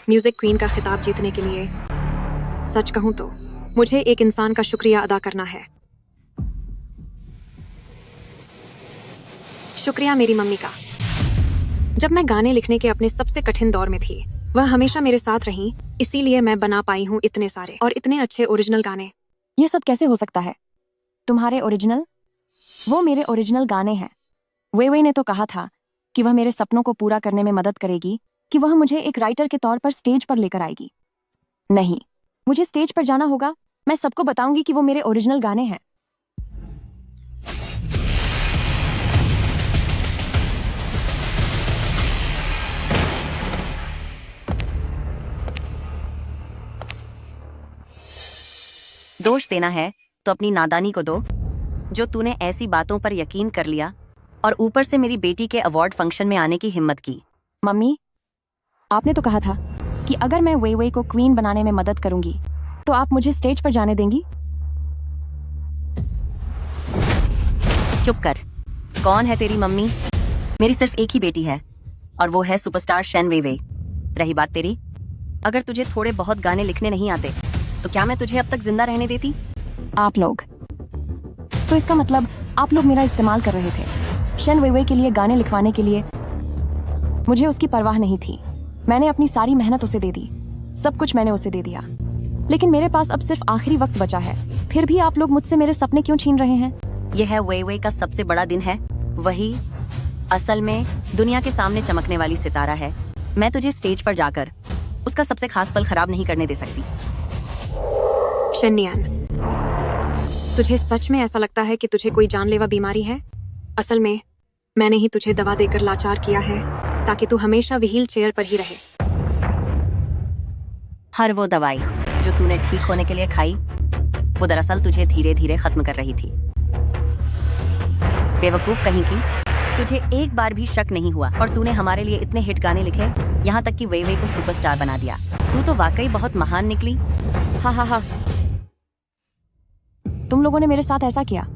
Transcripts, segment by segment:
Music queen का खिताब जीतने के लिए सच कहूं तो मुझे एक इंसान का शुक्रिया अदा करना है। शुक्रिया मेरी मम्मी का। जब मैं गाने लिखने के अपने सबसे कठिन दौर में थी, वह हमेशा मेरे साथ रही, इसीलिए मैं बना पाई हूँ इतने सारे और इतने अच्छे ओरिजिनल गाने। ये सब कैसे हो सकता है? तुम्हारे ओरिजिनल? वो मेरे ओरिजिनल गाने हैं। वे ने तो कहा था कि वह मेरे सपनों को पूरा करने में मदद करेगी, कि वह मुझे एक राइटर के तौर पर स्टेज पर लेकर आएगी। नहीं, मुझे स्टेज पर जाना होगा। मैं सबको बताऊंगी कि वो मेरे ओरिजिनल गाने हैं। दोष देना है तो अपनी नादानी को दो, जो तूने ऐसी बातों पर यकीन कर लिया और ऊपर से मेरी बेटी के अवार्ड फंक्शन में आने की हिम्मत की। मम्मी, आपने तो कहा था कि अगर मैं वे को क्वीन बनाने में मदद करूंगी तो आप मुझे स्टेज पर जाने देंगी। चुप कर। कौन है तेरी मम्मी? मेरी सिर्फ एक ही बेटी है और वो है सुपरस्टार शेन वेइवेई। रही बात तेरी, अगर तुझे थोड़े बहुत गाने लिखने नहीं आते तो क्या मैं तुझे अब तक जिंदा रहने देती? आप लोग तो इसका मतलब आप लोग मेरा इस्तेमाल कर रहे थे शेन वेइवेई के लिए गाने लिखवाने के लिए। मुझे उसकी परवाह नहीं थी। मैंने अपनी सारी मेहनत उसे दे दी, सब कुछ मैंने उसे दे दिया, लेकिन मेरे पास अब सिर्फ आखिरी वक्त बचा है। फिर भी आप लोग मुझसे मेरे सपने क्यों छीन रहे हैं? यह है वेइवेई का सबसे बड़ा दिन है। वही असल में दुनिया के सामने चमकने वाली सितारा है। मैं तुझे स्टेज पर जाकर उसका सबसे खास पल खराब नहीं करने दे सकती। शनियान, तुझे सच में ऐसा लगता है कि तुझे कोई जानलेवा बीमारी है? असल में मैंने ही तुझे दवा देकर लाचार किया है ताकि तू हमेशा व्हील चेयर पर ही रहे। हर वो दवाई जो तूने ठीक होने के लिए खाई, वो दरअसल तुझे धीरे धीरे खत्म कर रही थी। बेवकूफ कहीं की, तुझे एक बार भी शक नहीं हुआ और तूने हमारे लिए इतने हिट गाने लिखे, यहाँ तक कि वेइवेई को सुपरस्टार बना दिया। तू तो वाकई बहुत महान निकली। हा। तुम लोगों ने मेरे साथ ऐसा किया।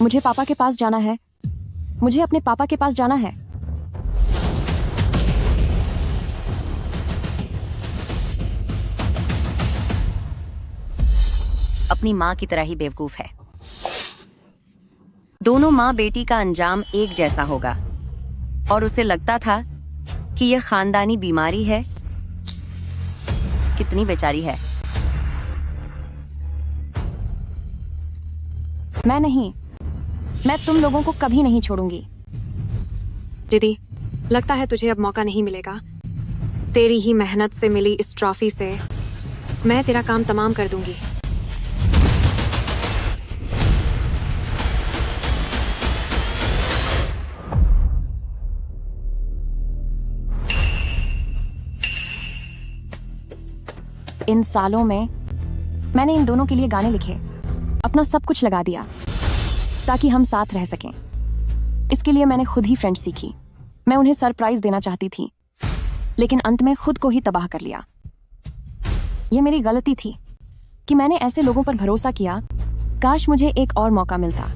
मुझे पापा के पास जाना है। मुझे अपने पापा के पास जाना है। अपनी माँ की तरह ही बेवकूफ है। दोनों माँ बेटी का अंजाम एक जैसा होगा और उसे लगता था कि यह खानदानी बीमारी है। कितनी बेचारी है। मैं नहीं, मैं तुम लोगों को कभी नहीं छोड़ूंगी। दीदी, लगता है तुझे अब मौका नहीं मिलेगा। तेरी ही मेहनत से मिली इस ट्रॉफी से मैं तेरा काम तमाम कर दूंगी। इन सालों में मैंने इन दोनों के लिए गाने लिखे, अपना सब कुछ लगा दिया ताकि हम साथ रह सकें। इसके लिए मैंने खुद ही फ्रेंच सीखी। मैं उन्हें सरप्राइज देना चाहती थी, लेकिन अंत में खुद को ही तबाह कर लिया। यह मेरी गलती थी कि मैंने ऐसे लोगों पर भरोसा किया। काश मुझे एक और मौका मिलता।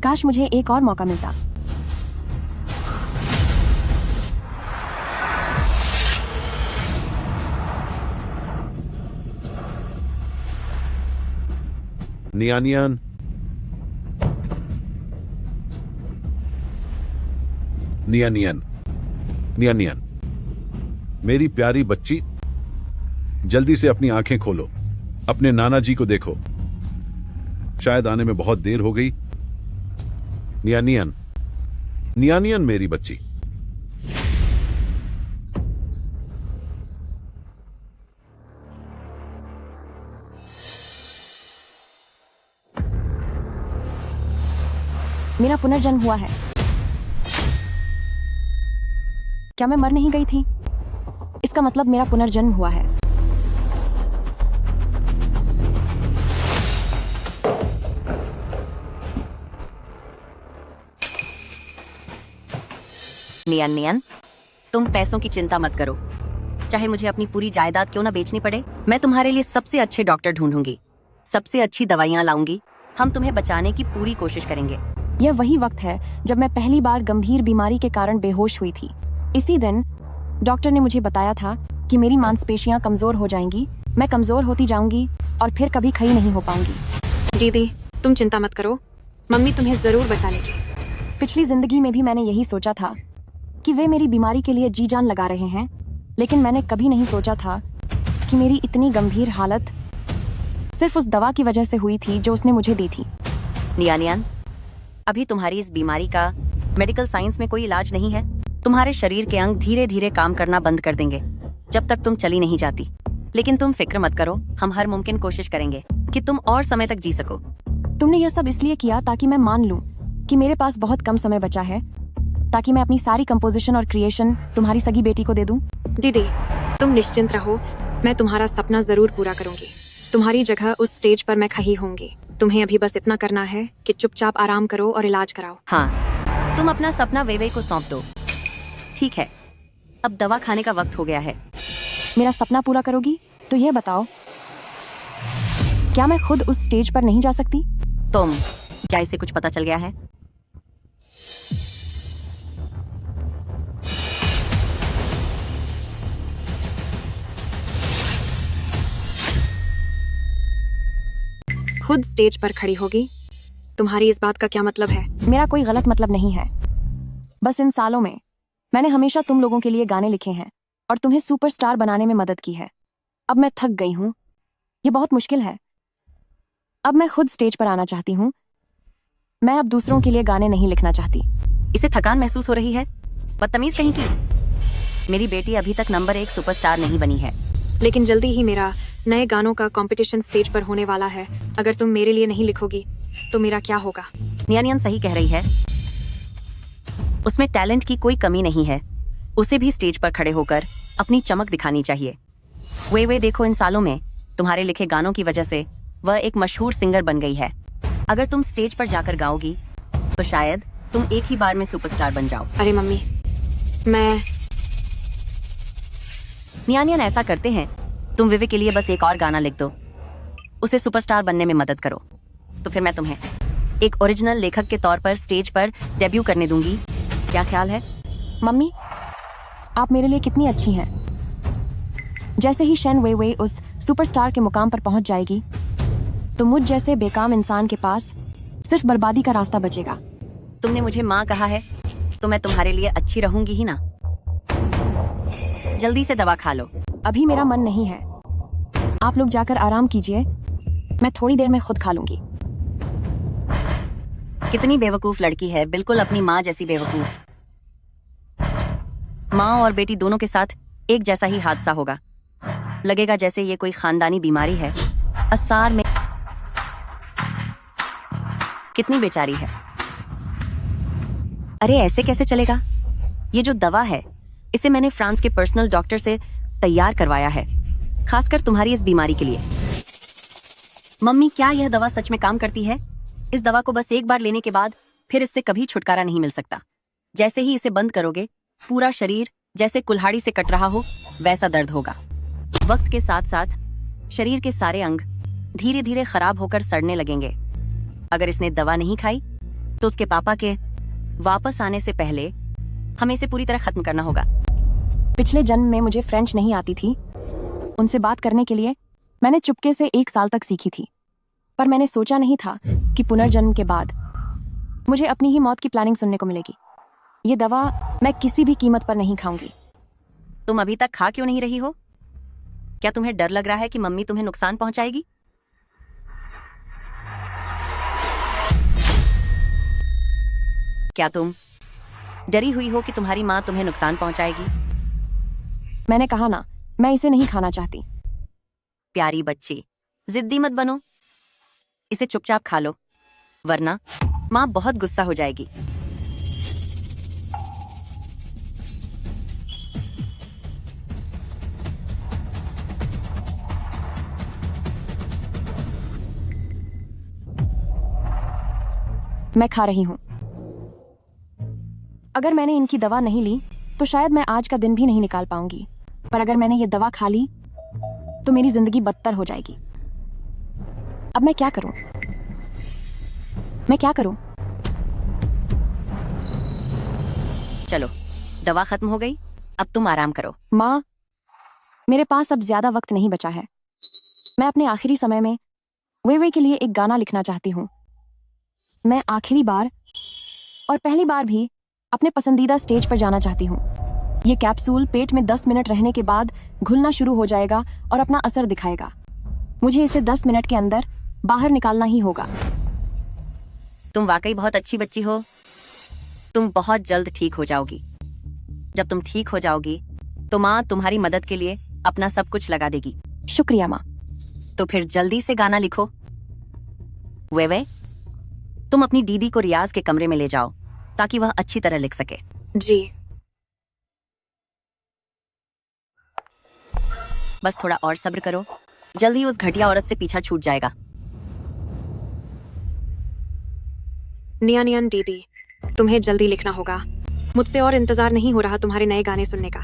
काश मुझे एक और मौका मिलता। नियानियन, नियानियन, नियानियन, मेरी प्यारी बच्ची, जल्दी से अपनी आंखें खोलो। अपने नाना जी को देखो। शायद आने में बहुत देर हो गई। नियानियन, नियानियन मेरी बच्ची। मेरा पुनर्जन्म हुआ है। क्या मैं मर नहीं गई थी? इसका मतलब मेरा पुनर्जन्म हुआ है। नियन, तुम पैसों की चिंता मत करो। चाहे मुझे अपनी पूरी जायदाद क्यों ना बेचनी पड़े, मैं तुम्हारे लिए सबसे अच्छे डॉक्टर ढूंढूंगी, सबसे अच्छी दवाइयां लाऊंगी। हम तुम्हें बचाने की पूरी कोशिश करेंगे। यह वही वक्त है जब मैं पहली बार गंभीर बीमारी के कारण बेहोश हुई थी। इसी दिन डॉक्टर ने मुझे बताया था कि मेरी मांसपेशियां कमजोर हो जाएंगी, मैं कमजोर होती जाऊंगी और फिर कभी खड़ी नहीं हो पाऊंगी। दीदी, तुम चिंता मत करो, मम्मी तुम्हें जरूर बचा लेगी। पिछली जिंदगी में भी मैंने यही सोचा था कि वे मेरी बीमारी के लिए जी जान लगा रहे हैं, लेकिन मैंने कभी नहीं सोचा था कि मेरी इतनी गंभीर हालत सिर्फ उस दवा की वजह से हुई थी जो उसने मुझे दी थी। नियानियन, अभी तुम्हारी इस बीमारी का मेडिकल साइंस में कोई इलाज नहीं है। तुम्हारे शरीर के अंग धीरे धीरे काम करना बंद कर देंगे जब तक तुम चली नहीं जाती। लेकिन तुम फिक्र मत करो, हम हर मुमकिन कोशिश करेंगे कि तुम और समय तक जी सको। तुमने यह सब इसलिए किया ताकि मैं मान लूं कि मेरे पास बहुत कम समय बचा है, ताकि मैं अपनी सारी कंपोजिशन और क्रिएशन तुम्हारी सगी बेटी को दे दूं। दीदी, तुम निश्चिंत रहो, मैं तुम्हारा सपना जरूर पूरा करूंगी। तुम्हारी जगह उस स्टेज पर मैं खड़ी होंगी। तुम्हें अभी बस इतना करना है कि चुपचाप आराम करो और इलाज कराओ। हाँ, तुम अपना सपना वेवे को सौंप दो। ठीक है, अब दवा खाने का वक्त हो गया है। मेरा सपना पूरा करोगी तो यह बताओ, क्या मैं खुद उस स्टेज पर नहीं जा सकती? क्या इसे कुछ पता चल गया है? खुद स्टेज पर खड़ी होगी? तुम्हारी इस बात का क्या मतलब है? मेरा कोई गलत मतलब नहीं है, बस इन सालों में मैंने हमेशा तुम लोगों के लिए गाने लिखे हैं और तुम्हें सुपरस्टार बनाने में मदद की है। अब मैं थक गई हूँ, ये बहुत मुश्किल है। अब मैं खुद स्टेज पर आना चाहती हूँ। मैं अब दूसरों के लिए गाने नहीं लिखना चाहती। इसे थकान महसूस हो रही है? बदतमीज कहीं की। मेरी बेटी अभी तक नंबर 1 सुपरस्टार नहीं बनी है। लेकिन जल्दी ही मेरा नए गानों का कंपटीशन स्टेज पर होने वाला है। अगर तुम मेरे लिए नहीं लिखोगी तो मेरा क्या होगा? नियानियन सही कह रही है, उसमें टैलेंट की कोई कमी नहीं है। उसे भी स्टेज पर खड़े होकर अपनी चमक दिखानी चाहिए। वे देखो, इन सालों में तुम्हारे लिखे गानों की वजह से वह एक मशहूर सिंगर बन गई है। अगर तुम स्टेज पर जाकर गाओगी तो शायद तुम एक ही बार में सुपरस्टार बन जाओ। अरे मम्मी, मैं नियानियन ऐसा करते हैं, तुम विवे के लिए बस एक और गाना लिख दो, उसे सुपरस्टार बनने में मदद करो, तो फिर मैं तुम्हें एक ओरिजिनल लेखक के तौर पर स्टेज पर डेब्यू करने दूंगी। क्या ख्याल है? मम्मी, आप मेरे लिए कितनी अच्छी हैं। जैसे ही शेन वे उस सुपरस्टार के मुकाम पर पहुंच जाएगी तो मुझ जैसे बेकाम इंसान के पास सिर्फ बर्बादी का रास्ता बचेगा। तुमने मुझे माँ कहा है तो मैं तुम्हारे लिए अच्छी रहूंगी ही ना। जल्दी से दवा खा लो। अभी मेरा मन नहीं है, आप लोग जाकर आराम कीजिए, मैं थोड़ी देर में खुद खा लूंगी। कितनी बेवकूफ लड़की है, बिल्कुल अपनी माँ जैसी बेवकूफ। माँ और बेटी दोनों के साथ एक जैसा ही हादसा होगा। लगेगा जैसे ये कोई खानदानी बीमारी है। असार में कितनी बेचारी है। अरे ऐसे कैसे चलेगा? ये जो दवा है इसे मैंने फ्रांस के पर्सनल डॉक्टर से तैयार करवाया है, खासकर तुम्हारी इस बीमारी के लिए। मम्मी, क्या यह दवा सच में काम करती है? इस दवा को बस एक बार लेने के बाद फिर इससे कभी छुटकारा नहीं मिल सकता। जैसे ही इसे बंद करोगे पूरा शरीर जैसे कुल्हाड़ी से कट रहा हो वैसा दर्द होगा। वक्त के साथ साथ शरीर के सारे अंग धीरे धीरे खराब होकर सड़ने लगेंगे। अगर इसने दवा नहीं खाई तो उसके पापा के वापस आने से पहले हमें इसे पूरी तरह खत्म करना होगा। पिछले जन्म में मुझे फ्रेंच नहीं आती थी, उनसे बात करने के लिए मैंने चुपके से 1 साल तक सीखी थी, पर मैंने सोचा नहीं था कि पुनर्जन्म के बाद मुझे अपनी ही मौत की प्लानिंग सुनने को मिलेगी। ये दवा मैं किसी भी कीमत पर नहीं खाऊंगी। तुम अभी तक खा क्यों नहीं रही हो? क्या तुम्हें डर लग रहा है कि मम्मी तुम्हें नुकसान पहुंचाएगी? क्या तुम डरी हुई हो कि तुम्हारी माँ तुम्हें नुकसान पहुंचाएगी? मैंने कहा ना, मैं इसे नहीं खाना चाहती। प्यारी बच्ची, जिद्दी मत बनो, इसे चुपचाप खा लो, वरना माँ बहुत गुस्सा हो जाएगी। मैं खा रही हूं। अगर मैंने इनकी दवा नहीं ली तो शायद मैं आज का दिन भी नहीं निकाल पाऊंगी, पर अगर मैंने ये दवा खा ली तो मेरी जिंदगी बदतर हो जाएगी। अब मैं क्या करूं? मैं क्या करूं? चलो, दवा खत्म हो गई, अब तुम आराम करो। माँ, मेरे पास अब ज्यादा वक्त नहीं बचा है। मैं अपने आखिरी समय में वे के लिए एक गाना लिखना चाहती हूँ। मैं आखिरी बार और पहली बार भी अपने पसंदीदा स्टेज पर जाना चाहती हूँ। ये कैप्सूल पेट में 10 मिनट रहने के बाद घुलना शुरू हो जाएगा और अपना असर दिखाएगा। मुझे इसे 10 मिनट के अंदर बाहर निकालना ही होगा। तुम वाकई बहुत अच्छी बच्ची हो। तुम बहुत जल्द ठीक हो जाओगी। जब तुम ठीक हो जाओगी तो माँ तुम्हारी मदद के लिए अपना सब कुछ लगा देगी। शुक्रिया माँ। तो फिर जल्दी से गाना लिखो। वे तुम अपनी दीदी को रियाज के कमरे में ले जाओ ताकि वह अच्छी तरह लिख सके। जी। बस थोड़ा और सब्र करो, जल्दी उस घटिया औरत से पीछा छूट जाएगा। नियन दीदी, तुम्हें जल्दी लिखना होगा। मुझसे और इंतजार नहीं हो रहा तुम्हारे नए गाने सुनने का।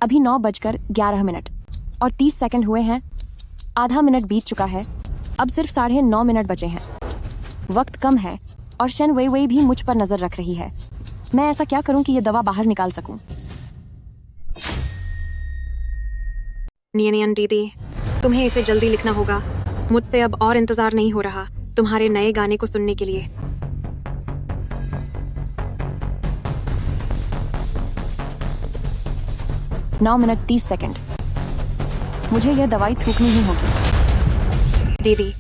अभी 9:11 और 30 सेकंड हुए हैं। आधा मिनट बीत चुका है। अब सिर्फ 9:30 मिनट बचे हैं। वक्त कम है और शन वे भी मुझ पर नजर रख रही है। मैं ऐसा क्या करूं कि ये दवा बाहर निकाल सकूं? नियन दीदी, तुम्हें इसे जल्दी लिखना होगा। मुझसे अब और इंतजार नहीं हो रहा तुम्हारे नए गाने को सुनने के लिए। नौ मिनट 30 सेकंड। मुझे यह दवाई थूकनी ही होगी। दीदी,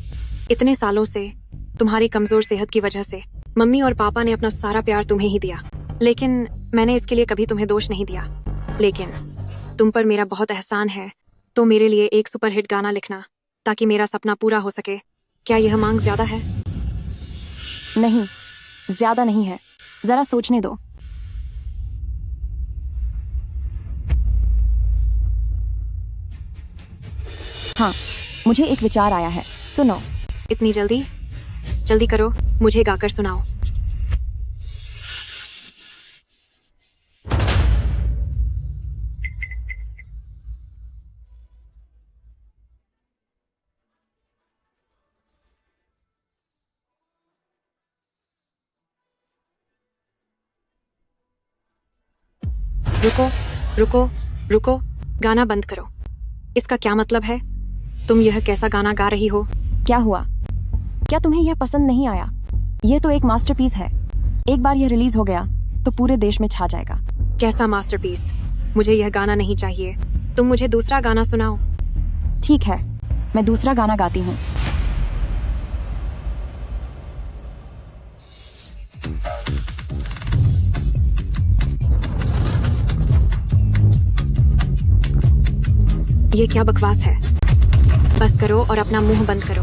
इतने सालों से तुम्हारी कमजोर सेहत की वजह से मम्मी और पापा ने अपना सारा प्यार तुम्हें ही दिया, लेकिन मैंने इसके लिए कभी तुम्हें दोष नहीं दिया। लेकिन तुम पर मेरा बहुत एहसान है, तो मेरे लिए एक सुपरहिट गाना लिखना ताकि मेरा सपना पूरा हो सके। क्या यह मांग ज्यादा है? नहीं, ज्यादा नहीं है। जरा सोचने दो। हाँ, मुझे एक विचार आया है। सुनो। इतनी जल्दी? जल्दी करो, मुझे गाकर सुनाओ। रुको रुको रुको, गाना बंद करो। इसका क्या मतलब है? तुम यह कैसा गाना गा रही हो? क्या हुआ? क्या तुम्हें यह पसंद नहीं आया? यह तो एक मास्टरपीस है। एक बार यह रिलीज हो गया तो पूरे देश में छा जाएगा। कैसा मास्टरपीस? मुझे यह गाना नहीं चाहिए। तुम मुझे दूसरा गाना सुनाओ। ठीक है, मैं दूसरा गाना गाती हूँ। ये क्या बकवास है? बस करो और अपना मुंह बंद करो।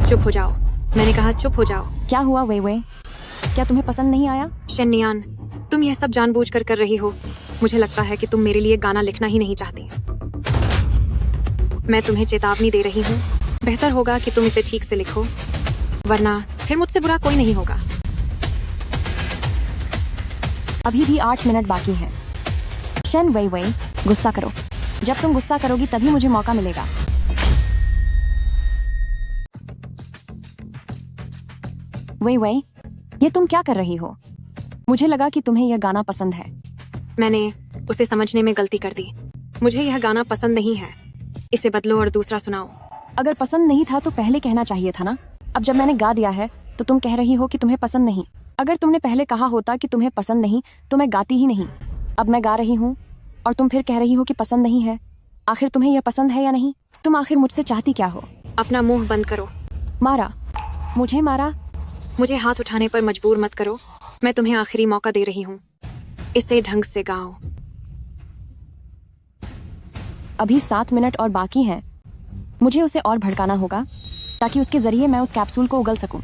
चुप हो जाओ। मैंने कहा चुप हो जाओ। क्या हुआ वे? क्या तुम्हें पसंद नहीं आया? शन्यान, तुम यह सब जानबूझकर कर रही हो। मुझे लगता है कि तुम मेरे लिए गाना लिखना ही नहीं चाहती। मैं तुम्हें चेतावनी दे रही हूँ, बेहतर होगा कि तुम इसे ठीक से लिखो, वरना फिर मुझसे बुरा कोई नहीं होगा। अभी भी 8 मिनट बाकी हैं। शन वे गुस्सा करो। जब तुम गुस्सा करोगी तभी मुझे मौका मिलेगा। वे ये तुम क्या कर रही हो? मुझे लगा कि तुम्हें यह गाना पसंद है। मैंने उसे समझने में गलती कर दी। मुझे यह गाना पसंद नहीं है। इसे बदलो और दूसरा सुनाओ। अगर पसंद नहीं था तो पहले कहना चाहिए था ना। अब जब मैंने गा दिया है तो तुम कह रही हो कि तुम्हें पसंद नहीं। अगर तुमने पहले कहा होता कि तुम्हें पसंद नहीं तो मैं गाती ही नहीं। अब मैं गा रही हूँ और तुम फिर कह रही हो कि पसंद नहीं है। आखिर तुम्हें यह पसंद है या नहीं? तुम आखिर मुझसे चाहती क्या हो? अपना मुंह बंद करो। मारा? मुझे मारा? मुझे हाथ उठाने पर मजबूर मत करो। मैं तुम्हें आखिरी मौका दे रही हूँ। इसे ढंग से गाओ। अभी 7 मिनट और बाकी हैं। मुझे उसे और भड़काना होगा ताकि उसके जरिए मैं उस कैप्सूल को उगल सकूं।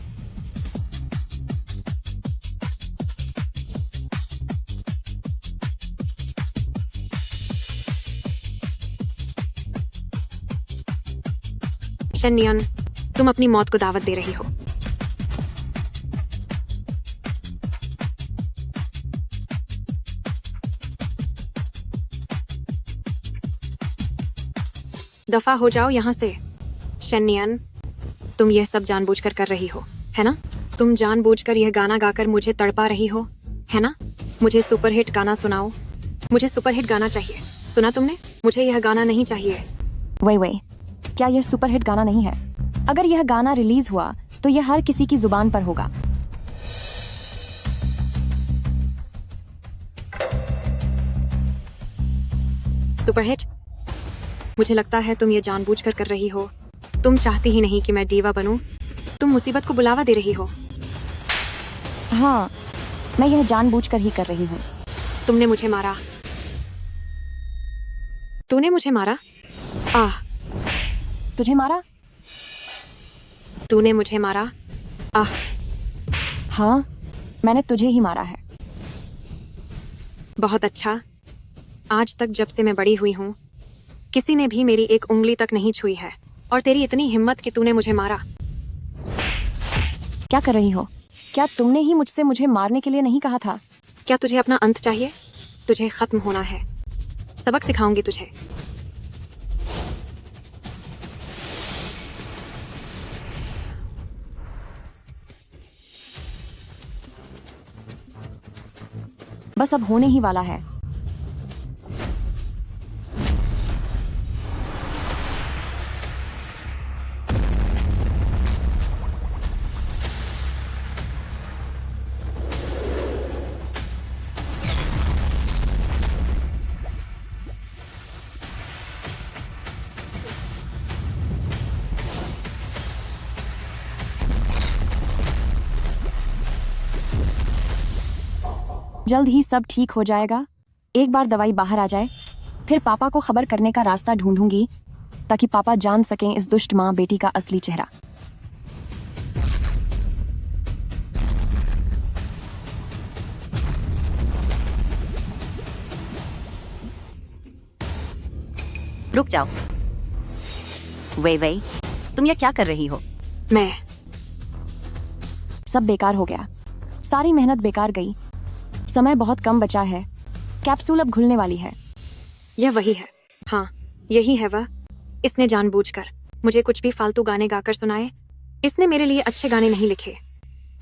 शन्यान, तुम अपनी मौत को दावत दे रही हो। दफा हो जाओ यहाँ से। शनियन, तुम यह सब जानबूझकर कर रही हो, है ना? तुम जानबूझकर यह गाना गाकर मुझे तड़पा रही हो, है ना? मुझे सुपरहिट गाना सुनाओ। मुझे सुपरहिट गाना चाहिए। सुना तुमने? मुझे यह गाना नहीं चाहिए। वही क्या यह सुपरहिट गाना नहीं है? अगर यह गाना रिलीज हुआ तो यह हर किसी की जुबान पर होगा। सुपरहिट? मुझे लगता है तुम ये जानबूझकर कर रही हो। तुम चाहती ही नहीं कि मैं डीवा बनूं। तुम मुसीबत को बुलावा दे रही हो। हाँ, मैं यह जानबूझकर ही कर रही हूँ। तुमने मुझे मारा। तूने मुझे मारा? आह, तुझे मारा? तूने मुझे मारा। आह, हाँ, मैंने तुझे ही मारा है। बहुत अच्छा। आज तक जब से मैं बड़ी हुई हूँ, किसी ने भी मेरी एक उंगली तक नहीं छुई है। और तेरी इतनी हिम्मत कि तूने मुझे मारा। क्या कर रही हो? क्या तुमने ही मुझसे मुझे मारने के लिए नहीं कहा था? क्या तुझे अपना अंत चाहिए? तुझे खत्म होना है। सबक सिखाऊंगी तुझे। बस अब होने ही वाला है। जल्द ही सब ठीक हो जाएगा। एक बार दवाई बाहर आ जाए, फिर पापा को खबर करने का रास्ता ढूंढूंगी ताकि पापा जान सकें इस दुष्ट माँ बेटी का असली चेहरा। रुक जाओ। वे तुम ये क्या कर रही हो? मैं सब बेकार हो गया। सारी मेहनत बेकार गई। समय बहुत कम बचा है। कैप्सूल अब घुलने वाली है। यह वही है। हाँ, यही है वह। इसने जानबूझकर मुझे कुछ भी फालतू गाने गाकर सुनाए। इसने मेरे लिए अच्छे गाने नहीं लिखे।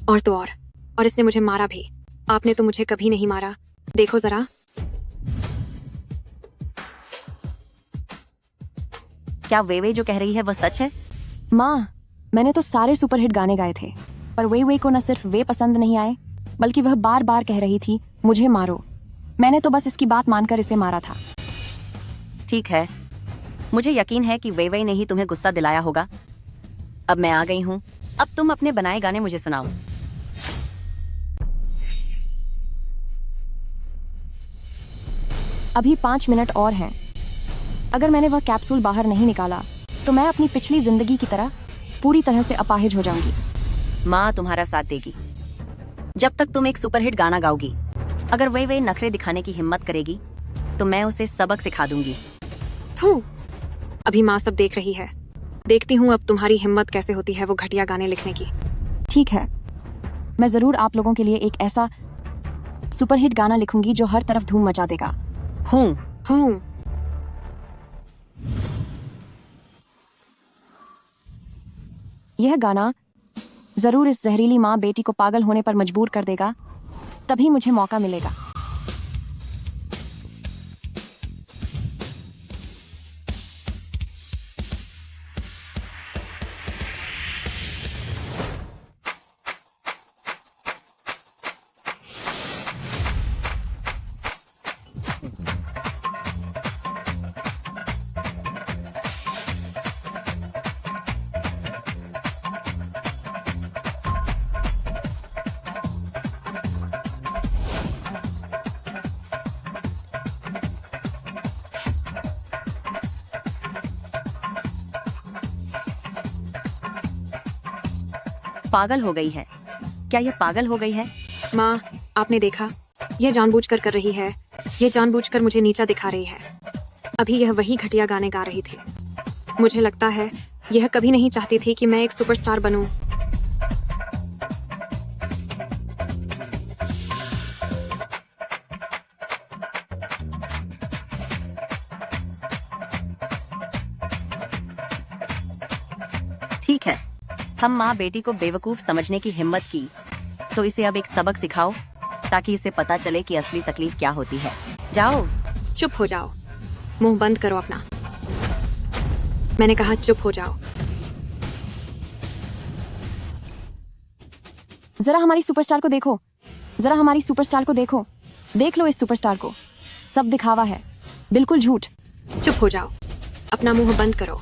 और तो और इसने मुझे मारा भी। आपने तो मुझे कभी नहीं मारा। देखो जरा। क्या वे जो कह रही है वह सच है? माँ, मैंने तो सारे सुपरहिट गाने गाए थे, पर वे को न सिर्फ वे पसंद नहीं आए, बल्कि वह बार बार कह रही थी मुझे मारो। मैंने तो बस इसकी बात मानकर इसे मारा था। ठीक है, मुझे यकीन है कि वे ने ही तुम्हें गुस्सा दिलाया होगा। अब मैं आ गई हूँ। अब तुम अपने बनाए गाने मुझे सुनाओ। अभी 5 मिनट और हैं। अगर मैंने वह कैप्सूल बाहर नहीं निकाला तो मैं अपनी पिछली जिंदगी की तरह पूरी तरह से अपाहिज हो जाऊंगी। माँ तुम्हारा साथ देगी जब तक तुम एक सुपरहिट गाना गाओगी। अगर वे नखरे दिखाने की हिम्मत करेगी तो मैं उसे सबक सिखा दूंगी। थू, अभी माँ सब देख रही है। देखती हूँ अब तुम्हारी हिम्मत कैसे होती है वो घटिया गाने लिखने की। ठीक है, मैं जरूर आप लोगों के लिए एक ऐसा सुपरहिट गाना लिखूंगी जो हर तरफ धूम मचा देगा। हूँ। यह गाना जरूर इस जहरीली माँ बेटी को पागल होने पर मजबूर कर देगा। तभी मुझे मौका मिलेगा। पागल हो गई है? क्या यह पागल हो गई है? माँ, आपने देखा? यह जानबूझकर कर रही है। यह जानबूझकर मुझे नीचा दिखा रही है। अभी यह वही घटिया गाने गा रही थी। मुझे लगता है यह कभी नहीं चाहती थी कि मैं एक सुपरस्टार बनूं। ठीक है, हम माँ बेटी को बेवकूफ समझने की हिम्मत की, तो इसे अब एक सबक सिखाओ ताकि इसे पता चले कि असली तकलीफ क्या होती है। जाओ। चुप हो जाओ, मुंह बंद करो अपना। मैंने कहा चुप हो जाओ। जरा हमारी सुपरस्टार को देखो, जरा हमारी सुपरस्टार को देखो। देख लो इस सुपरस्टार को, सब दिखावा है, बिल्कुल झूठ। चुप हो जाओ, अपना मुंह बंद करो।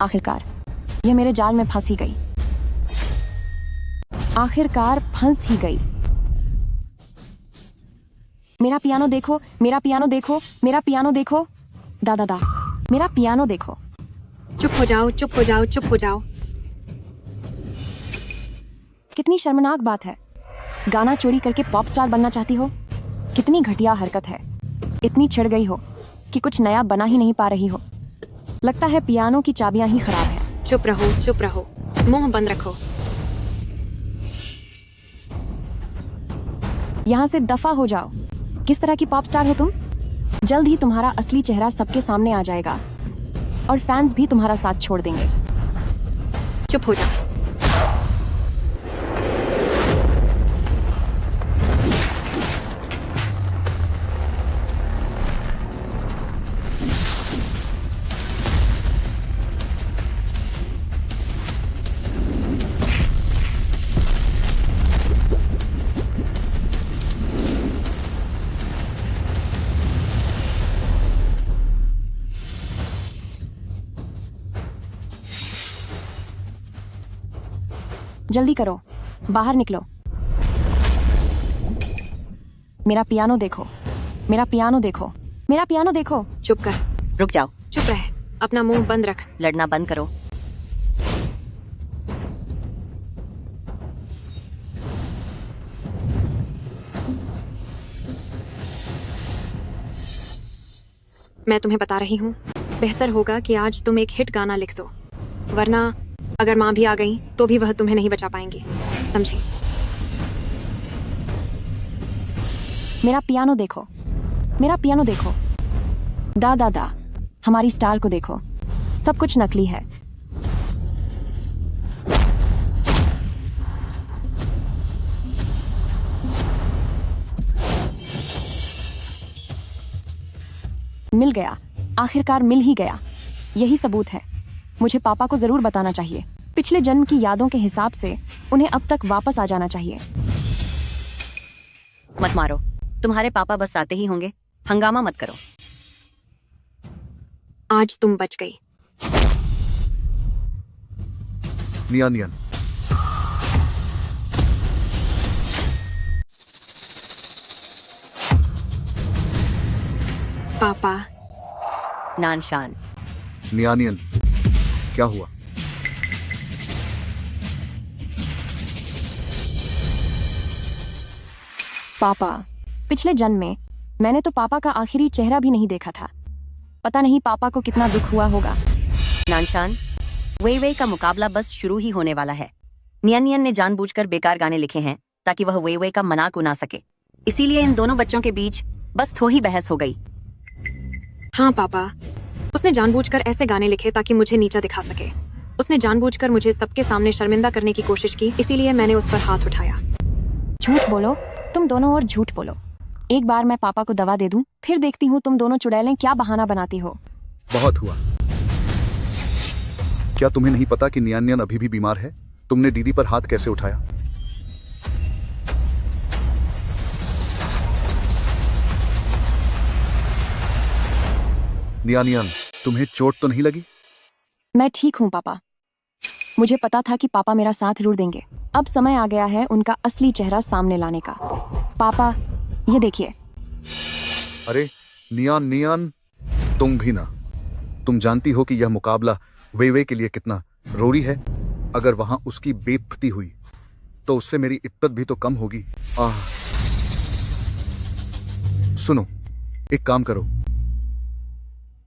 आखिरकार यह मेरे जाल में फंस ही गई, आखिरकार फंस ही गई। मेरा पियानो देखो, मेरा पियानो देखो, मेरा पियानो देखो। दादा दा, मेरा पियानो देखो। चुप हो जाओ, चुप हो जाओ, चुप हो जाओ। कितनी शर्मनाक बात है, गाना चोरी करके पॉप स्टार बनना चाहती हो। कितनी घटिया हरकत है, इतनी छिड़ गई हो कि कुछ नया बना ही नहीं पा रही हो। लगता है पियानो की चाबियां ही खराब है। चुप रहो, चुप रहो, मुंह बंद रखो। यहाँ से दफा हो जाओ। किस तरह की पॉप स्टार हो तुम? जल्द ही तुम्हारा असली चेहरा सबके सामने आ जाएगा और फैंस भी तुम्हारा साथ छोड़ देंगे। चुप हो जाओ। जल्दी करो, बाहर निकलो। मेरा पियानो देखो, मेरा पियानो देखो, मेरा पियानो देखो। चुप कर, रुक जाओ, चुप रह, अपना मुंह बंद रख। लड़ना बंद करो। मैं तुम्हें बता रही हूँ, बेहतर होगा कि आज तुम एक हिट गाना लिख दो, वरना अगर माँ भी आ गई तो भी वह तुम्हें नहीं बचा पाएंगी, समझी? मेरा पियानो देखो, मेरा पियानो देखो। दा दा दा, हमारी स्टार को देखो, सब कुछ नकली है। मिल गया, आखिरकार मिल ही गया। यही सबूत है। मुझे पापा को जरूर बताना चाहिए। पिछले जन्म की यादों के हिसाब से उन्हें अब तक वापस आ जाना चाहिए। मत मारो, तुम्हारे पापा बस आते ही होंगे, हंगामा मत करो। आज तुम बच गई। नियन नियन। पापा, नान शान। नियानियन, क्या हुआ? पापा, पिछले जन्म में मैंने तो पापा का आखिरी चेहरा भी नहीं देखा था। पता नहीं पापा को कितना दुख हुआ होगा। नानशान, वे वे का मुकाबला बस शुरू ही होने वाला है। नियन नियन ने जानबूझकर बेकार गाने लिखे हैं ताकि वह वे का मनाक उड़ा सके, इसीलिए इन दोनों बच्चों के बीच बस थोड़ी बहस हो गई। हाँ पापा, उसने जानबूझकर ऐसे गाने लिखे ताकि मुझे नीचा दिखा सके। उसने जानबूझकर मुझे सबके सामने शर्मिंदा करने की कोशिश की, इसीलिए मैंने उस पर हाथ उठाया। झूठ बोलो, तुम दोनों और झूठ बोलो। एक बार मैं पापा को दवा दे दूं, फिर देखती हूँ तुम दोनों चुड़ैलें क्या बहाना बनाती हो। बहुत हुआ। क्या तुम्हें नहीं पता कि नियानियन अभी भी बीमार है? तुमने दीदी पर हाथ कैसे उठाया? नियानियन, तुम्हें चोट तो नहीं लगी? मैं ठीक हूँ पापा। मुझे पता था कि पापा मेरा साथ जरूर देंगे। अब समय आ गया है उनका असली चेहरा सामने लाने का। पापा, ये देखिए। अरे नियान नियान, तुम भी ना। तुम जानती हो कि यह मुकाबला वे के लिए कितना रोरी है। अगर वहां उसकी बेइज्जती हुई तो उससे मेरी इज्जत भी तो कम होगी। सुनो, एक काम करो,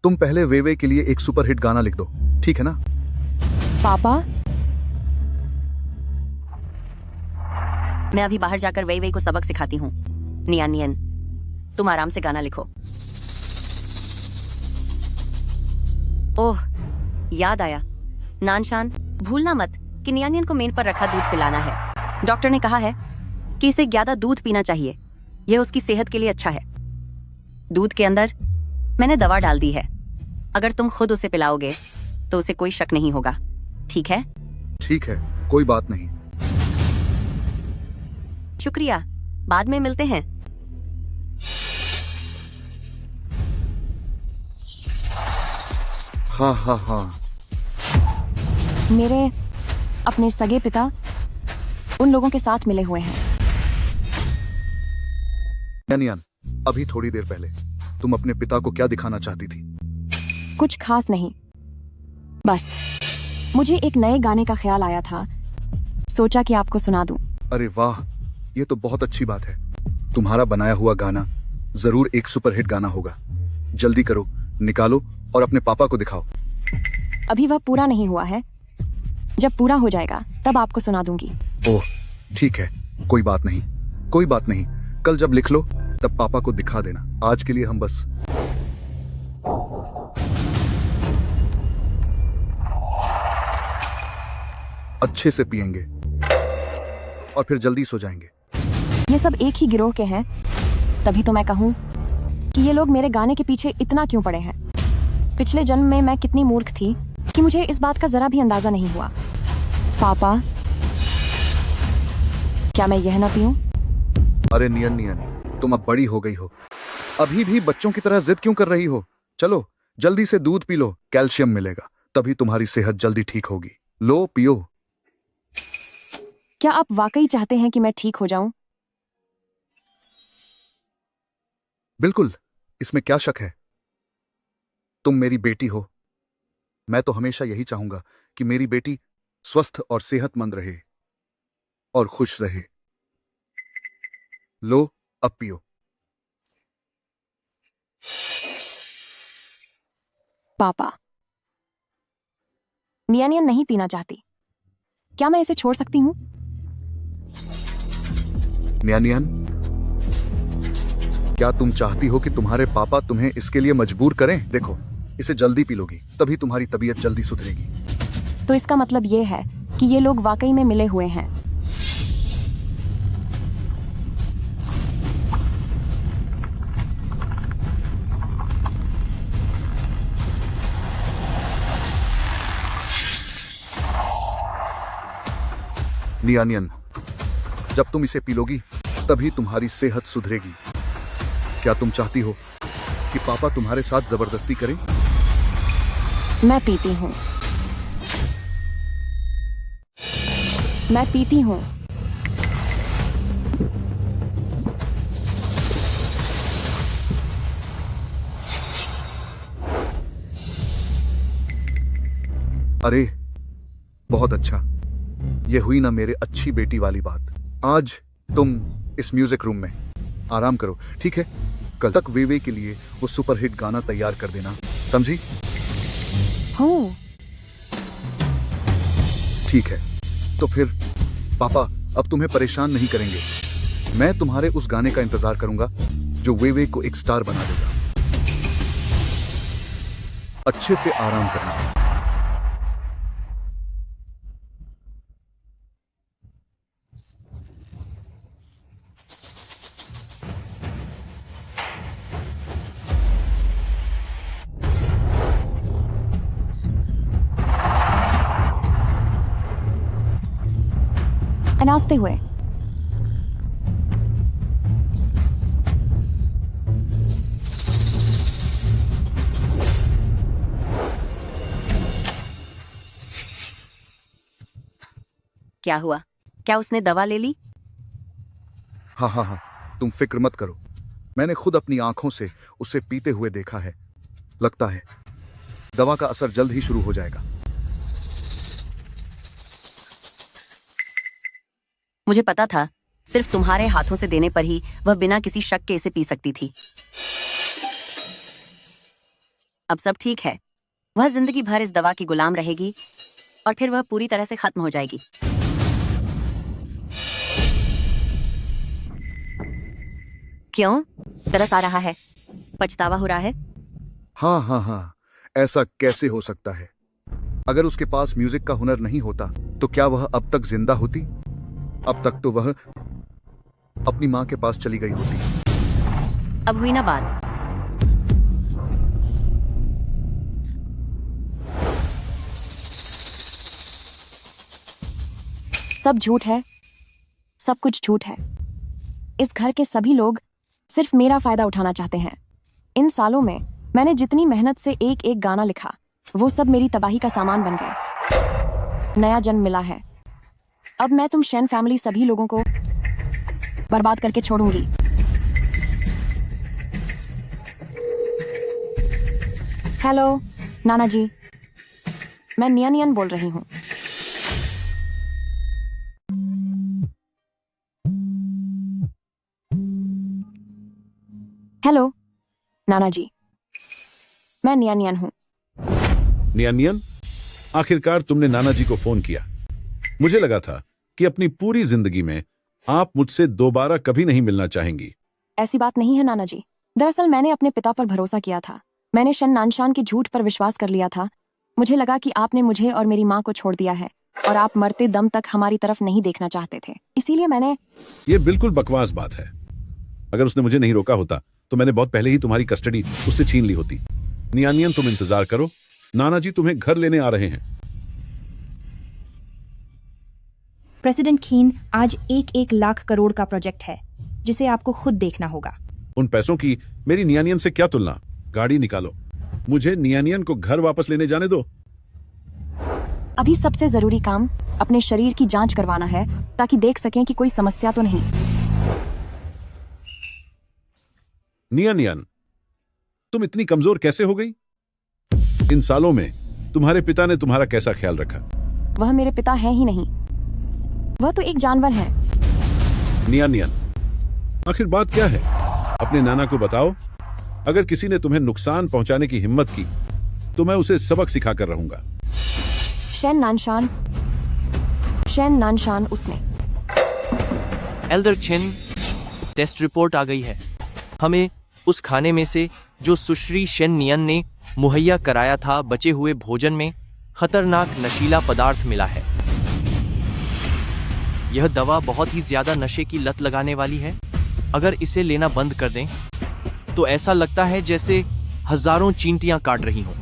तुम पहले वे के लिए एक सुपरहिट गाना लिख दो, ठीक है ना? पापा, मैं अभी बाहर जाकर वई वई को सबक सिखाती हूँ। नियन नियन, तुम आराम से गाना लिखो। ओह, याद आया, नानशान, भूलना मत कि नियन को मेन पर रखा दूध पिलाना है। डॉक्टर ने कहा है कि इसे ज्यादा दूध पीना चाहिए, यह उसकी सेहत के लिए अच्छा है। दूध के अंदर मैंने दवा डाल दी है, अगर तुम खुद उसे पिलाओगे तो उसे कोई शक नहीं होगा, ठीक है? ठीक है, कोई बात नहीं। शुक्रिया, बाद में मिलते हैं। हाँ हाँ हाँ, मेरे अपने सगे पिता उन लोगों के साथ मिले हुए हैं। नियन, अभी थोड़ी देर पहले तुम अपने पिता को क्या दिखाना चाहती थी? कुछ खास नहीं, बस मुझे एक नए गाने का ख्याल आया था, सोचा कि आपको सुना दूं। अरे वाह, ये तो बहुत अच्छी बात है। तुम्हारा बनाया हुआ गाना जरूर एक सुपरहिट गाना होगा। जल्दी करो, निकालो और अपने पापा को दिखाओ। अभी वह पूरा नहीं हुआ है, जब पूरा हो जाएगा तब आपको सुना दूंगी। ओह ठीक है, कोई बात नहीं, कोई बात नहीं। कल जब लिख लो तब पापा को दिखा देना। आज के लिए हम बस अच्छे से पिएंगे और फिर जल्दी सो जाएंगे। ये सब एक ही गिरोह के हैं, तभी तो मैं कहूं कि ये लोग मेरे गाने के पीछे इतना क्यों पड़े हैं। पिछले जन्म में मैं कितनी मूर्ख थी कि मुझे इस बात का जरा भी अंदाजा नहीं हुआ। पापा, क्या मैं यह ना पीऊं? अरे नियन नियन, तुम अब बड़ी हो गई हो, अभी भी बच्चों की तरह जिद क्यों कर रही हो? चलो जल्दी से दूध पी लो, कैल्शियम मिलेगा, तभी तुम्हारी सेहत जल्दी ठीक होगी। लो पियो। क्या आप वाकई चाहते हैं कि मैं ठीक हो जाऊं? बिल्कुल, इसमें क्या शक है? तुम मेरी बेटी हो। मैं तो हमेशा यही चाहूंगा कि मेरी बेटी स्वस्थ और सेहतमंद रहे और खुश रहे। लो अब पियो। पापा, नियन नहीं पीना चाहती, क्या मैं इसे छोड़ सकती हूँ? नियन, क्या तुम चाहती हो कि तुम्हारे पापा तुम्हें इसके लिए मजबूर करें? देखो, इसे जल्दी पी लोगी तभी तुम्हारी तबीयत जल्दी सुधरेगी। तो इसका मतलब ये है कि ये लोग वाकई में मिले हुए हैं। नियन, जब तुम इसे पी लोगी तभी तुम्हारी सेहत सुधरेगी। क्या तुम चाहती हो कि पापा तुम्हारे साथ जबरदस्ती करें? मैं पीती हूँ, मैं पीती हूँ। अरे बहुत अच्छा, ये हुई ना मेरे अच्छी बेटी वाली बात। आज तुम इस म्यूजिक रूम में आराम करो, ठीक है? कल तक वे के लिए वो सुपरहिट गाना तैयार कर देना, समझी? हूँ। ठीक है, तो फिर पापा अब तुम्हें परेशान नहीं करेंगे। मैं तुम्हारे उस गाने का इंतजार करूंगा जो वे को एक स्टार बना देगा। अच्छे से आराम करना। अनाउंसते हुए क्या हुआ? क्या उसने दवा ले ली? हाँ हाँ हाँ, तुम फिक्र मत करो, मैंने खुद अपनी आंखों से उसे पीते हुए देखा है। लगता है दवा का असर जल्द ही शुरू हो जाएगा। मुझे पता था, सिर्फ तुम्हारे हाथों से देने पर ही वह बिना किसी शक के इसे पी सकती थी। अब सब ठीक है, वह जिंदगी भर इस दवा की गुलाम रहेगी और फिर वह पूरी तरह से खत्म हो जाएगी। क्यों? तरस आ रहा है? पछतावा हो रहा है? हाँ हाँ हाँ, ऐसा कैसे हो सकता है? अगर उसके पास म्यूजिक का हुनर नहीं होता तो क्या वह अब तक जिंदा होती? अब तक तो वह अपनी माँ के पास चली गई होती। अब हुई ना बात। सब झूठ है, सब कुछ झूठ है। इस घर के सभी लोग सिर्फ मेरा फायदा उठाना चाहते हैं। इन सालों में मैंने जितनी मेहनत से एक एक गाना लिखा, वो सब मेरी तबाही का सामान बन गए। नया जन्म मिला है, अब मैं तुम शेन फैमिली सभी लोगों को बर्बाद करके छोड़ूंगी। हेलो नाना जी, मैं नियन बोल रही हूँ। हेलो नाना जी, मैं नियन हूँ। नियन, आखिरकार तुमने नाना जी को फोन किया। मुझे लगा था कि अपनी पूरी जिंदगी में आप मुझसे दोबारा कभी नहीं मिलना चाहेंगी। ऐसी बात नहीं है नाना जी। दरअसल मैंने अपने पिता पर भरोसा किया था। मैंने शन नानशान के झूठ पर विश्वास कर लिया था। मुझे लगा कि आपने मुझे और मेरी माँ को छोड़ दिया है और आप मरते दम तक हमारी तरफ नहीं देखना चाहते थे, इसीलिए मैंने। ये बिल्कुल बकवास बात है। अगर उसने मुझे नहीं रोका होता तो मैंने बहुत पहले ही तुम्हारी कस्टडी उससे छीन ली होती। नियन, तुम इंतजार करो, नाना जी तुम्हें घर लेने आ रहे हैं। प्रेसिडेंट खीन, आज 1-1 लाख करोड़ का प्रोजेक्ट है जिसे आपको खुद देखना होगा। उन पैसों की मेरी नियन से क्या तुलना। गाड़ी निकालो, मुझे नियन को घर वापस लेने जाने दो। अभी सबसे जरूरी काम अपने शरीर की जांच करवाना है ताकि देख सकें कि कोई समस्या तो नहीं। नियन, तुम इतनी कमजोर कैसे हो गई? इन सालों में तुम्हारे पिता ने तुम्हारा कैसा ख्याल रखा? वह मेरे पिता हैं ही नहीं, वह तो एक जानवर है। नियन, आखिर बात क्या है? अपने नाना को बताओ। अगर किसी ने तुम्हें नुकसान पहुंचाने की हिम्मत की तो मैं उसे सबक सिखा कर रहूंगा। शेन नानशान उसने। एल्डर छिन, टेस्ट रिपोर्ट आ गई है। हमें उस खाने में से जो सुश्री शेन नियन ने मुहैया कराया था, बचे हुए भोजन में खतरनाक नशीला पदार्थ मिला है। यह दवा बहुत ही ज्यादा नशे की लत लगाने वाली है। अगर इसे लेना बंद कर दें तो ऐसा लगता है जैसे हजारों चींटियां काट रही हों।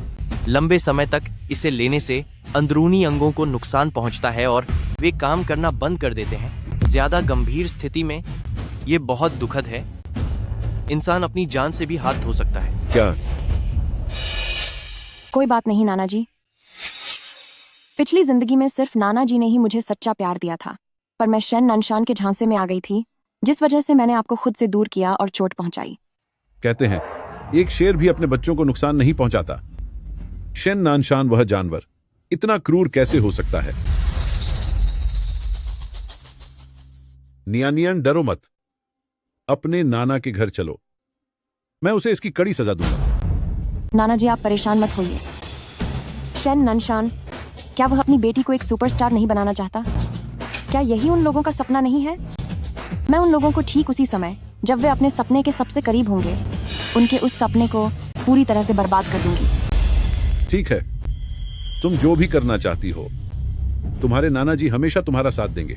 लंबे समय तक इसे लेने से अंदरूनी अंगों को नुकसान पहुंचता है और वे काम करना बंद कर देते हैं। ज्यादा गंभीर स्थिति में यह बहुत दुखद है। इंसान अपनी जान से भी हाथ धो सकता है। क्या? कोई बात नहीं नाना जी। पिछली जिंदगी में सिर्फ नाना जी ने ही मुझे सच्चा प्यार दिया था, पर मैं शेन नानशान के झांसे में आ गई थी, जिस वजह से मैंने आपको खुद से दूर किया और चोट पहुंचाई। कहते हैं एक शेर भी अपने बच्चों को नुकसान नहीं पहुंचाता। शेन नानशान वह जानवर इतना क्रूर कैसे हो सकता है? नियन, डरो मत, अपने नाना के घर चलो। मैं उसे इसकी कड़ी सजा दूंगा। नाना जी आप परेशान मत होइए। शेन नानशान, क्या वह अपनी बेटी को एक सुपरस्टार नहीं बनाना चाहता? क्या यही उन लोगों का सपना नहीं है? मैं उन लोगों को ठीक उसी समय जब वे अपने सपने के सबसे करीब होंगे, उनके उस सपने को पूरी तरह से बर्बाद कर दूंगी। ठीक है, तुम जो भी करना चाहती हो, तुम्हारे नाना जी हमेशा तुम्हारा साथ देंगे।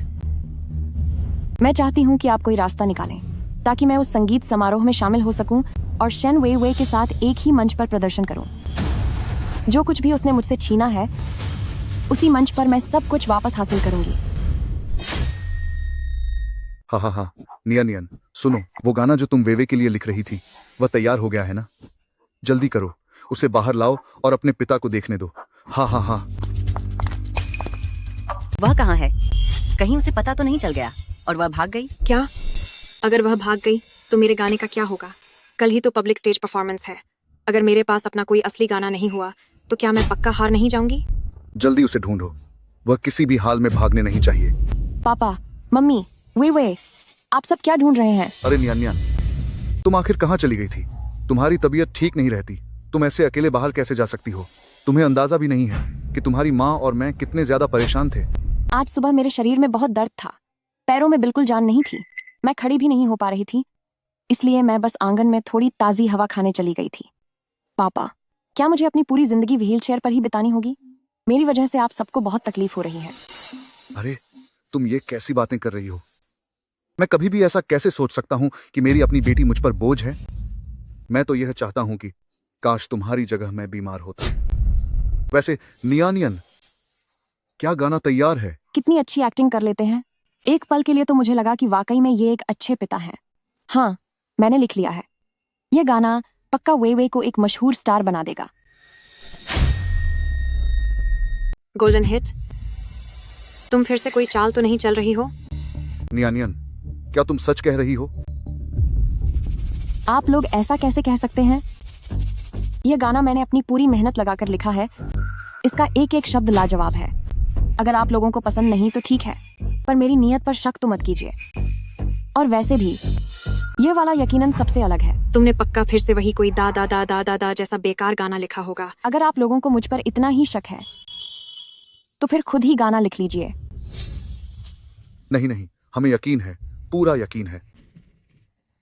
मैं चाहती हूँ कि आप कोई रास्ता निकालें ताकि मैं उस संगीत समारोह में शामिल हो सकूं और शेन वेइवे के साथ एक ही मंच पर प्रदर्शन करूं। जो कुछ भी उसने मुझसे छीना है, उसी मंच पर मैं सब कुछ वापस हासिल करूंगी। हाँ, नियन, सुनो, वो गाना जो तुम वेवे के लिए लिख रही थी वह तैयार हो गया है ना? जल्दी करो, उसे बाहर लाओ और अपने पिता को देखने दो। हाँ। वह कहाँ है? कहीं उसे पता तो नहीं चल गया और वह भाग गई? क्या? अगर वह भाग गई तो मेरे गाने का क्या होगा? कल ही तो पब्लिक स्टेज परफॉर्मेंस है। अगर मेरे पास अपना कोई असली गाना नहीं हुआ तो क्या मैं पक्का हार नहीं जाऊंगी? जल्दी उसे ढूंढो, वह किसी भी हाल में भागने नहीं चाहिए। पापा, मम्मी, वे आप सब क्या ढूंढ रहे हैं? अरे नियन, तुम आखिर कहाँ चली गई थी? तुम्हारी तबीयत ठीक नहीं रहती, तुम ऐसे अकेले बाहर कैसे जा सकती हो? तुम्हें अंदाजा भी नहीं है कि तुम्हारी माँ और मैं कितने ज्यादा परेशान थे। आज सुबह मेरे शरीर में बहुत दर्द था, पैरों में बिल्कुल जान नहीं थी, मैं खड़ी भी नहीं हो पा रही थी। इसलिए मैं बस आंगन में थोड़ी ताजी हवा खाने चली गई थी। पापा, क्या मुझे अपनी पूरी जिंदगी व्हीलचेयर पर ही बितानी होगी? मेरी वजह से आप सबको बहुत तकलीफ हो रही है। अरे तुम ये कैसी बातें कर रही हो? मैं कभी भी ऐसा कैसे सोच सकता हूं कि मेरी अपनी बेटी मुझ पर बोझ है? मैं तो यह चाहता हूं कि काश तुम्हारी जगह मैं बीमार होता। वैसे नियानियन, क्या गाना तैयार है? कितनी अच्छी एक्टिंग कर लेते हैं। एक पल के लिए तो मुझे लगा कि वाकई में ये एक अच्छे पिता हैं। हाँ, मैंने लिख लिया है। यह गाना पक्का वे को एक मशहूर स्टार बना देगा। Golden hit. तुम फिर से कोई चाल तो नहीं चल रही हो? नियानियन, क्या तुम सच कह रही हो? आप लोग ऐसा कैसे कह सकते हैं? यह गाना मैंने अपनी पूरी मेहनत लगाकर लिखा है। इसका एक एक शब्द लाजवाब है। अगर आप लोगों को पसंद नहीं तो ठीक है, पर मेरी नीयत पर शक तो मत कीजिए। और वैसे भी ये वाला यकीनन सबसे अलग है। तुमने पक्का फिर से वही कोई दा दा दा दा दा दा जैसा बेकार गाना लिखा होगा। अगर आप लोगों को मुझ पर इतना ही शक है तो फिर खुद ही गाना लिख लीजिए। नहीं नहीं, हमें यकीन है, पूरा यकीन है।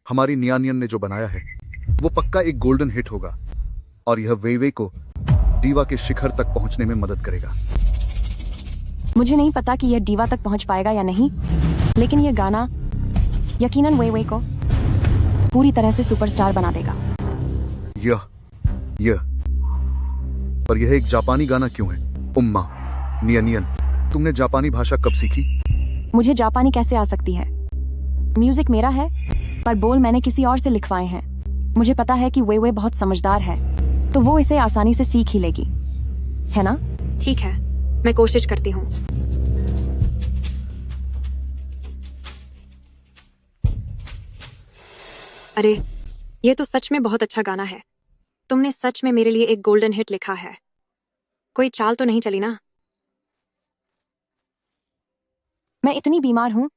हमारी नियानियन ने जो बनाया है वो पक्का एक गोल्डन हिट होगा और यह वे को दीवा के शिखर तक पहुंचने में मदद करेगा। मुझे नहीं पता कि यह डीवा तक पहुंच पाएगा या नहीं, लेकिन यह गाना यकीनन वे को पूरी तरह से सुपरस्टार बना देगा। यह पर यह एक जापानी गाना क्यों है? उम्मा, नियानियन, तुमने जापानी भाषा कब सीखी? मुझे जापानी कैसे आ सकती है? म्यूजिक मेरा है, पर बोल मैंने किसी और से लिखवाए हैं। मुझे पता है कि वे बहुत समझदार है, तो वो इसे आसानी से सीख ही लेगी, है ना? ठीक है, मैं कोशिश करती हूँ। अरे, ये तो सच में बहुत अच्छा गाना है। तुमने सच में मेरे लिए एक गोल्डन हिट लिखा है। कोई चाल तो नहीं चली ना? मैं इतनी बीमार हूँ,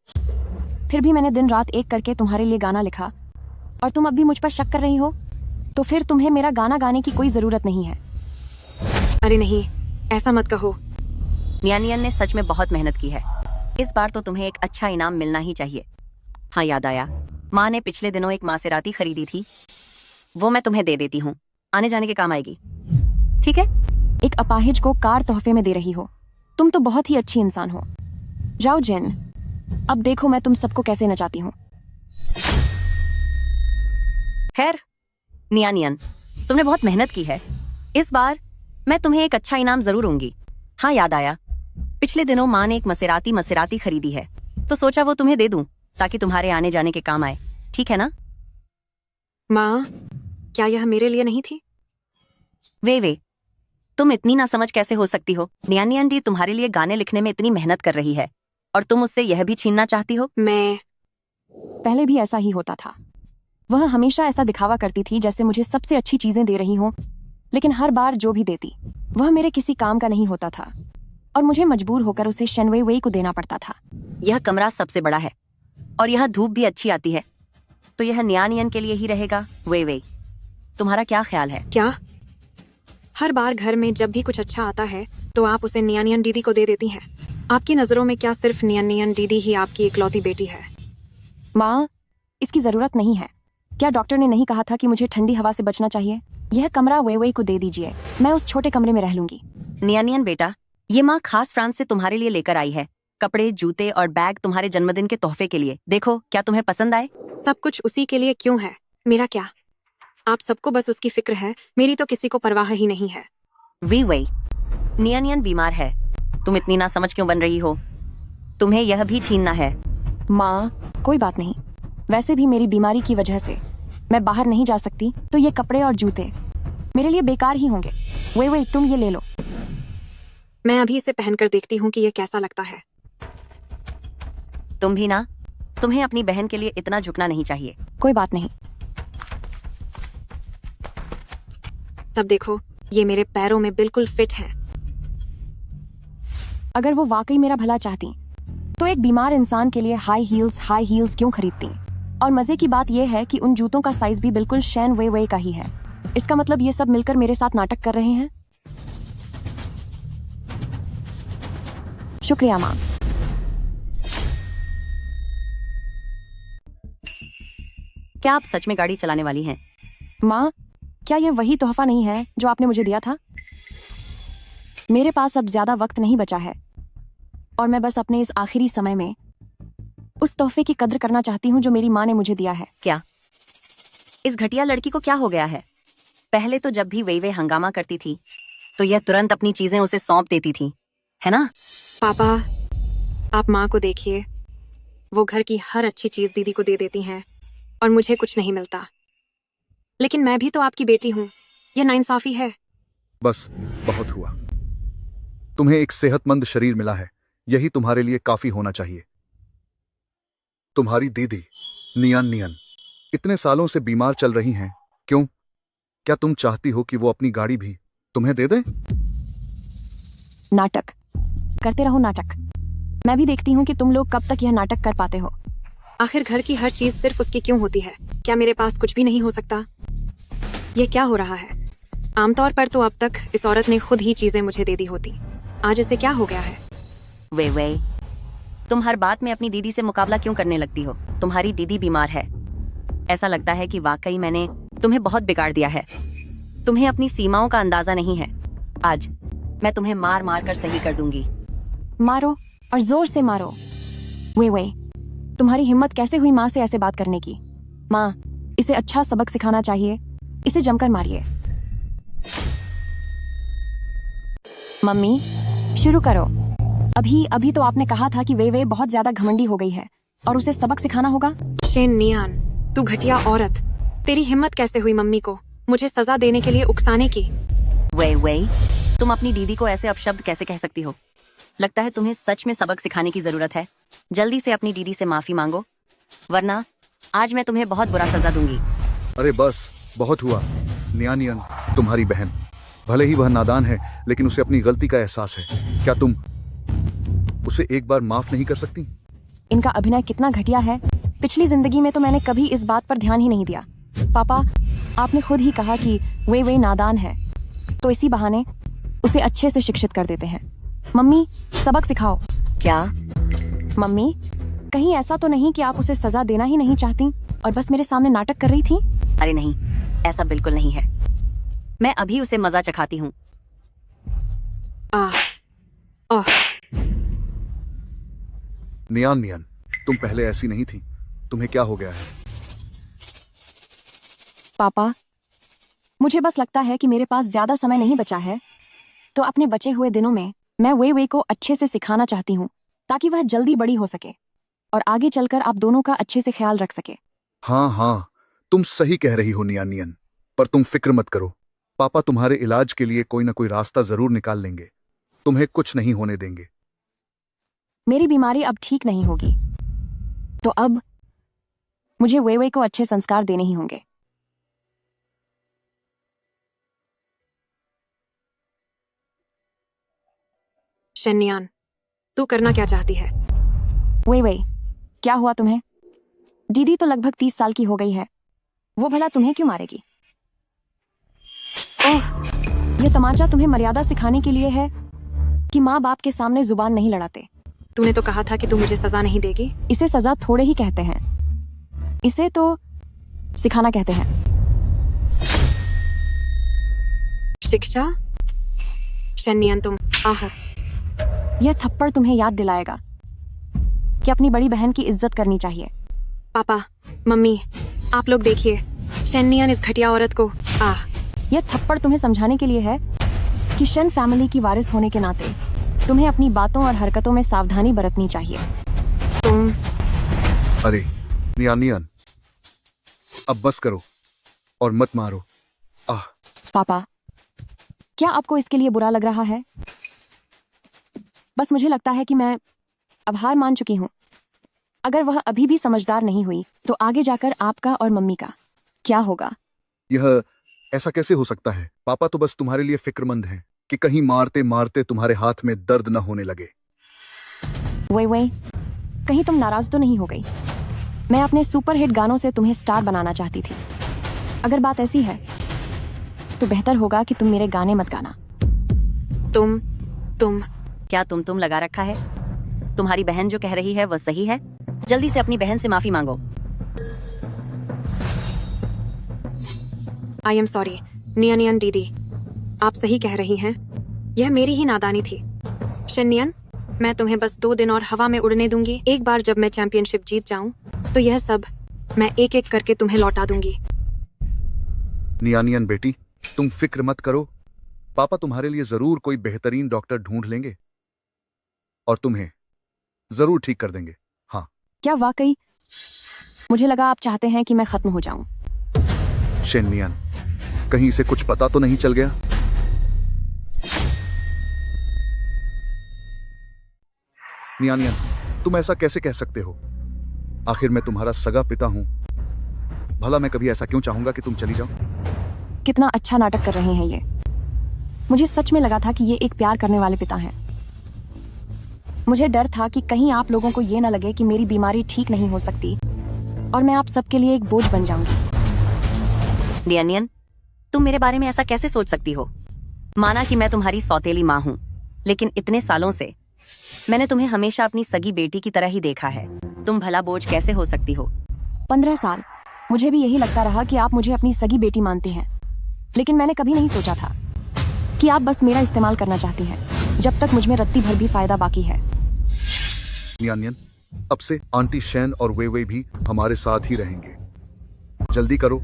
फिर भी मैंने दिन रात एक करके तुम्हारे लिए गाना लिखा, और तुम अब भी मुझ पर शक कर रही हो? तो फिर तुम्हें मेरा गाना गाने की कोई जरूरत नहीं है। अरे नहीं, ऐसा मत कहो। नियानियन ने सच में बहुत मेहनत की है। इस बार तो तुम्हें एक अच्छा इनाम मिलना ही चाहिए। हाँ, याद आया, माँ ने पिछले दिनों एक मासेराती खरीदी थी, वो मैं तुम्हें दे देती हूँ, आने जाने के काम आएगी। ठीक है? एक अपाहिज को कार तोहफे में दे रही हो? तुम तो बहुत ही अच्छी इंसान हो। जाओ जेन, अब देखो मैं तुम सबको कैसे नचाती हूँ। खैर नियानियन, तुमने बहुत मेहनत की है। इस बार मैं तुम्हें एक अच्छा इनाम जरूर दूंगी। हाँ, याद आया, पिछले दिनों माँ ने एक मसेराती खरीदी है, तो सोचा वो तुम्हें दे दूं ताकि तुम्हारे आने जाने के काम आए। ठीक है ना? माँ, क्या यह मेरे लिए नहीं थी? वे तुम इतनी नासमझ कैसे हो सकती हो? नियानियन दी तुम्हारे लिए गाने लिखने में इतनी मेहनत कर रही है और तुम उससे यह भी छीनना चाहती हो? मैं पहले भी ऐसा ही होता था। वह हमेशा ऐसा दिखावा करती थी जैसे मुझे सबसे अच्छी चीजें दे रही हो, लेकिन हर बार जो भी देती वह मेरे किसी काम का नहीं होता था और मुझे मजबूर होकर उसे शेनवे वे को देना पड़ता था। यह कमरा सबसे बड़ा है और यह धूप भी अच्छी आती है, तो यह नियानियन के लिए ही रहेगा। वे तुम्हारा क्या ख्याल है? क्या हर बार घर में जब भी कुछ अच्छा आता है तो आप उसे नियानियन दीदी को दे देती हैं? आपकी नजरों में क्या सिर्फ नियानियन दीदी ही आपकी इकलौती बेटी है? माँ, इसकी जरूरत नहीं है। क्या डॉक्टर ने नहीं कहा था कि मुझे ठंडी हवा से बचना चाहिए? यह कमरा वे को दे दीजिए, मैं उस छोटे कमरे में रह लूंगी। नियानियन बेटा, ये माँ खास फ्रांस से तुम्हारे लिए लेकर आई है कपड़े, जूते और बैग तुम्हारे जन्मदिन के तोहफे के लिए। देखो, क्या तुम्हें पसंद आए? सब कुछ उसी के लिए क्यों है? मेरा क्या? आप सबको बस उसकी फिक्र है, मेरी तो किसी को परवाह ही नहीं है। वे नियानियन बीमार है, तुम इतनी नासमझ क्यों बन रही हो? तुम्हें यह भी छीनना है। माँ, कोई बात नहीं। वैसे भी मेरी बीमारी की वजह से मैं बाहर नहीं जा सकती, तो ये कपड़े और जूते मेरे लिए बेकार ही होंगे। वे तुम ये ले लो। मैं अभी इसे पहनकर देखती हूँ कि ये कैसा लगता है। तुम भी ना, तुम्हें अपनी बहन के लिए इतना झुकना नहीं चाहिए। कोई बात नहीं। तब देखो, ये मेरे पैरों में बिल्कुल फिट है। अगर वो वाकई मेरा भला चाहती तो एक बीमार इंसान के लिए हाई हील्स क्यों खरीदती? और मजे की बात यह है कि उन जूतों का साइज भी बिल्कुल शेन वे का ही है। इसका मतलब ये सब मिलकर मेरे साथ नाटक कर रहे हैं। शुक्रिया माँ। क्या आप सच में गाड़ी चलाने वाली हैं? माँ, क्या यह वही तोहफा नहीं है जो आपने मुझे दिया था? मेरे पास अब ज्यादा वक्त नहीं बचा है और मैं बस अपने इस आखिरी समय में उस तोहफे की कद्र करना चाहती हूँ जो मेरी माँ ने मुझे दिया है। क्या इस घटिया लड़की को क्या हो गया है? पहले तो जब भी वे हंगामा करती थी तो यह तुरंत अपनी चीजें उसे सौंप देती थी, है ना? पापा, आप माँ को देखिए, वो घर की हर अच्छी चीज दीदी को दे देती हैं और मुझे कुछ नहीं मिलता। लेकिन मैं भी तो आपकी बेटी हूँ, यह नाइंसाफी है। बस बहुत हुआ। तुम्हें एक सेहतमंद शरीर मिला है, यही तुम्हारे लिए काफी होना चाहिए। तुम्हारी दीदी नियन इतने सालों से बीमार चल रही हैं, क्यों? क्या तुम चाहती हो कि वो अपनी गाड़ी भी तुम्हें दे दे? नाटक करते रहो, नाटक। मैं भी देखती हूँ कि तुम लोग कब तक यह नाटक कर पाते हो। आखिर घर की हर चीज सिर्फ उसकी क्यों होती है? क्या मेरे पास कुछ भी नहीं हो सकता? ये क्या हो रहा है? आमतौर पर तो अब तक इस औरत ने खुद ही चीजें मुझे दे दी होती, आज इसे क्या हो गया है? वे तुम हर बात में अपनी दीदी से मुकाबला क्यों करने लगती हो? तुम्हारी दीदी बीमार है। ऐसा लगता है कि वाकई मैंने तुम्हें बहुत बिगाड़ दिया है। तुम्हें अपनी सीमाओं का अंदाजा नहीं है। आज मैं तुम्हें मार मार कर सही कर दूंगी। मारो और जोर से मारो। वे तुम्हारी हिम्मत कैसे हुई माँ से ऐसे बात करने की? माँ, इसे अच्छा सबक सिखाना चाहिए, इसे जमकर मारिए। मम्मी, शुरू करो। अभी तो आपने कहा था कि वे बहुत ज्यादा घमंडी हो गई है और उसे सबक सिखाना होगा। शेन नियान, तू घटिया औरत, तेरी हिम्मत कैसे हुई मम्मी को मुझे सजा देने के लिए उकसाने की? वे तुम अपनी दीदी को ऐसे अपशब्द कैसे कह सकती हो? लगता है तुम्हें सच में सबक सिखाने की जरूरत है। जल्दी से अपनी दीदी से माफी मांगो, वरना आज मैं तुम्हें बहुत बुरा सजा दूंगी। अरे बस बहुत हुआ। नियन तुम्हारी बहन, भले ही वह नादान है लेकिन उसे अपनी गलती का एहसास है। क्या तुम उसे एक बार माफ नहीं कर सकती? इनका अभिनय कितना घटिया है। पिछली जिंदगी में तो मैंने कभी इस बात पर ध्यान ही नहीं दिया। पापा, आपने खुद ही कहा कि वे नादान है, तो इसी बहाने उसे अच्छे से शिक्षित कर देते हैं। मम्मी, सबक सिखाओ। क्या? मम्मी, कहीं ऐसा तो नहीं कि आप उसे सजा देना ही नहीं चाहती और बस मेरे सामने नाटक कर रही थी? अरे नहीं, ऐसा बिल्कुल नहीं है। मैं अभी उसे मजा चखाती हूँ। नियन तुम पहले ऐसी नहीं थी, तुम्हें क्या हो गया है? पापा, मुझे बस लगता है कि मेरे पास ज्यादा समय नहीं बचा है, तो अपने बचे हुए दिनों में मैं वे को अच्छे से सिखाना चाहती हूँ ताकि वह जल्दी बड़ी हो सके और आगे चलकर आप दोनों का अच्छे से ख्याल रख सके। हाँ, तुम सही कह रही हो नियन, पर तुम फिक्र मत करो। पापा तुम्हारे इलाज के लिए कोई ना कोई रास्ता जरूर निकाल लेंगे। तुम्हें कुछ नहीं होने देंगे। मेरी बीमारी अब ठीक नहीं होगी, तो अब मुझे वे को अच्छे संस्कार देने ही होंगे। शनियान, तू करना क्या चाहती है? वे क्या हुआ तुम्हें? दीदी तो लगभग 30 साल की हो गई है, वो भला तुम्हें क्यों मारेगी? ओह, यह तमाचा तुम्हें मर्यादा सिखाने के लिए है कि माँ बाप के सामने जुबान नहीं लड़ाते। तूने तो कहा था कि तू मुझे सजा नहीं देगी। इसे सजा थोड़े ही कहते हैं, इसे तो सिखाना कहते हैं। शिक्षा? शनियान, तुम यह थप्पड़ तुम्हें याद दिलाएगा कि अपनी बड़ी बहन की इज्जत करनी चाहिए। पापा, मम्मी, आप लोग देखिए, शनियान इस घटिया औरत को यह थप्पड़ तुम्हें समझाने के लिए है कि शन फैमिली की वारिस होने के नाते तुम्हें अपनी बातों और हरकतों में सावधानी बरतनी चाहिए। तुम अरे नियन, अब बस करो और मत मारो। पापा, क्या आपको इसके लिए बुरा लग रहा है? बस मुझे लगता है कि मैं अब हार मान चुकी हूँ। अगर वह अभी भी समझदार नहीं हुई तो आगे जाकर आपका और मम्मी का क्या होगा? यह ऐसा कैसे हो सकता है? पापा तो बस तुम्हारे लिए फिक्रमंद हैं कि कहीं मारते मारते तुम्हारे हाथ में दर्द न होने लगे। वे कहीं तुम नाराज तो नहीं हो गई? मैं अपने सुपरहिट गानों से तुम्हें स्टार बनाना चाहती थी। अगर बात ऐसी है तो बेहतर होगा कि तुम मेरे गाने मत गाना। तुम क्या तुम लगा रखा है? तुम्हारी बहन जो कह रही है वह सही है। जल्दी से अपनी बहन से माफी मांगो। आई एम सॉरी नियन दीदी, आप सही कह रही हैं, यह मेरी ही नादानी थी। शनियन, मैं तुम्हें बस 2 दिन और हवा में उड़ने दूंगी। एक बार जब मैं चैंपियनशिप जीत जाऊं तो यह सब मैं एक एक करके तुम्हें लौटा दूंगी। नियानियन बेटी, तुम फिक्र मत करो, पापा तुम्हारे लिए जरूर कोई बेहतरीन डॉक्टर ढूंढ लेंगे और तुम्हें जरूर ठीक कर देंगे। हाँ। क्या वाकई? मुझे लगा आप चाहते हैं कि मैं खत्म हो जाऊं। शेनियन, कहीं इसे कुछ पता तो नहीं चल गया? नियानियन, तुम ऐसा कैसे कह सकते हो? आखिर मैं तुम्हारा सगा पिता हूं। भला मैं कभी ऐसा क्यों चाहूंगा कि तुम चली जाओ? कितना अच्छा नाटक कर रहे हैं ये। मुझे सच में लगा था कि ये एक प्यार करने वाले पिता हैं। मुझे डर था कि कहीं आप लोगों को ये ना लगे कि मेरी बीमारी ठीक नहीं हो सकती और मैं आप सबके लिए एक बोझ बन जाऊंगी। नियन, तुम मेरे बारे में ऐसा कैसे सोच सकती हो? माना कि मैं तुम्हारी सौतेली माँ हूँ, लेकिन इतने सालों से मैंने तुम्हें हमेशा अपनी सगी बेटी की तरह ही देखा है। तुम भला बोझ कैसे हो सकती हो? 15 साल मुझे भी यही लगता रहा कि आप मुझे अपनी सगी बेटी मानती हैं, लेकिन मैंने कभी नहीं सोचा था कि आप बस मेरा इस्तेमाल करना चाहती हैं, जब तक मुझ में रत्ती भर भी फायदा बाकी है। नियानियन, अब से आंटी शैन और वे भी हमारे साथ ही रहेंगे। जल्दी करो,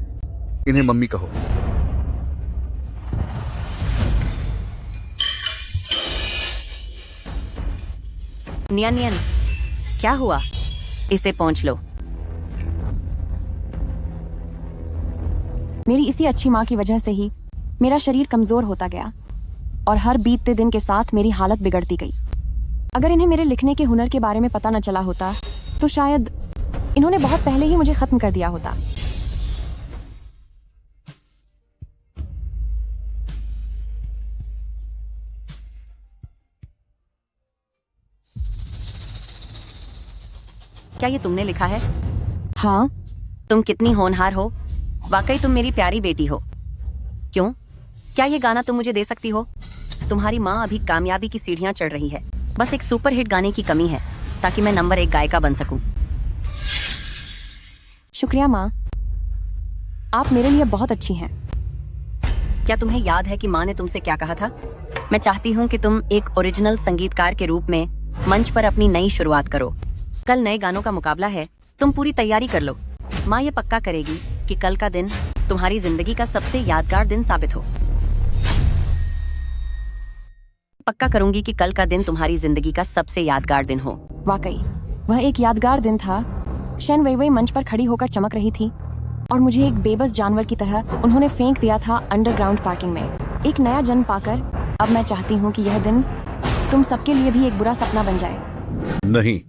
इन्हें मम्मी कहो। नियन, क्या हुआ? इसे पहुंच लो। मेरी इसी अच्छी माँ की वजह से ही मेरा शरीर कमजोर होता गया और हर बीतते दिन के साथ मेरी हालत बिगड़ती गई। अगर इन्हें मेरे लिखने के हुनर के बारे में पता न चला होता तो शायद इन्होंने बहुत पहले ही मुझे खत्म कर दिया होता। क्या ये तुमने लिखा है? हाँ। तुम कितनी होनहार हो, वाकई तुम मेरी प्यारी बेटी हो। क्यों? क्या ये गाना तुम मुझे दे सकती हो? तुम्हारी माँ अभी कामयाबी की सीढ़ियां चढ़ रही है, बस एक सुपरहिट गाने की कमी है ताकि मैं नंबर 1 गायिका बन सकूं। शुक्रिया माँ, आप मेरे लिए बहुत अच्छी हैं। क्या तुम्हें याद है कि माँ ने तुमसे क्या कहा था? मैं चाहती हूँ कि तुम एक ओरिजिनल संगीतकार के रूप में मंच पर अपनी नई शुरुआत करो। कल नए गानों का मुकाबला है, तुम पूरी तैयारी कर लो। माँ ये पक्का करेगी कि कल का दिन तुम्हारी जिंदगी का सबसे यादगार दिन साबित हो। पक्का करूंगी कि कल का दिन तुम्हारी जिंदगी का सबसे यादगार दिन हो। वाकई वह एक यादगार दिन था। शेन वेइवेई मंच पर खड़ी होकर चमक रही थी और मुझे एक बेबस जानवर की तरह उन्होंने फेंक दिया था अंडरग्राउंड पार्किंग में। एक नया जन्म पाकर अब मैं चाहती हूँ कि यह दिन तुम सबके लिए भी एक बुरा सपना बन जाए। नहीं,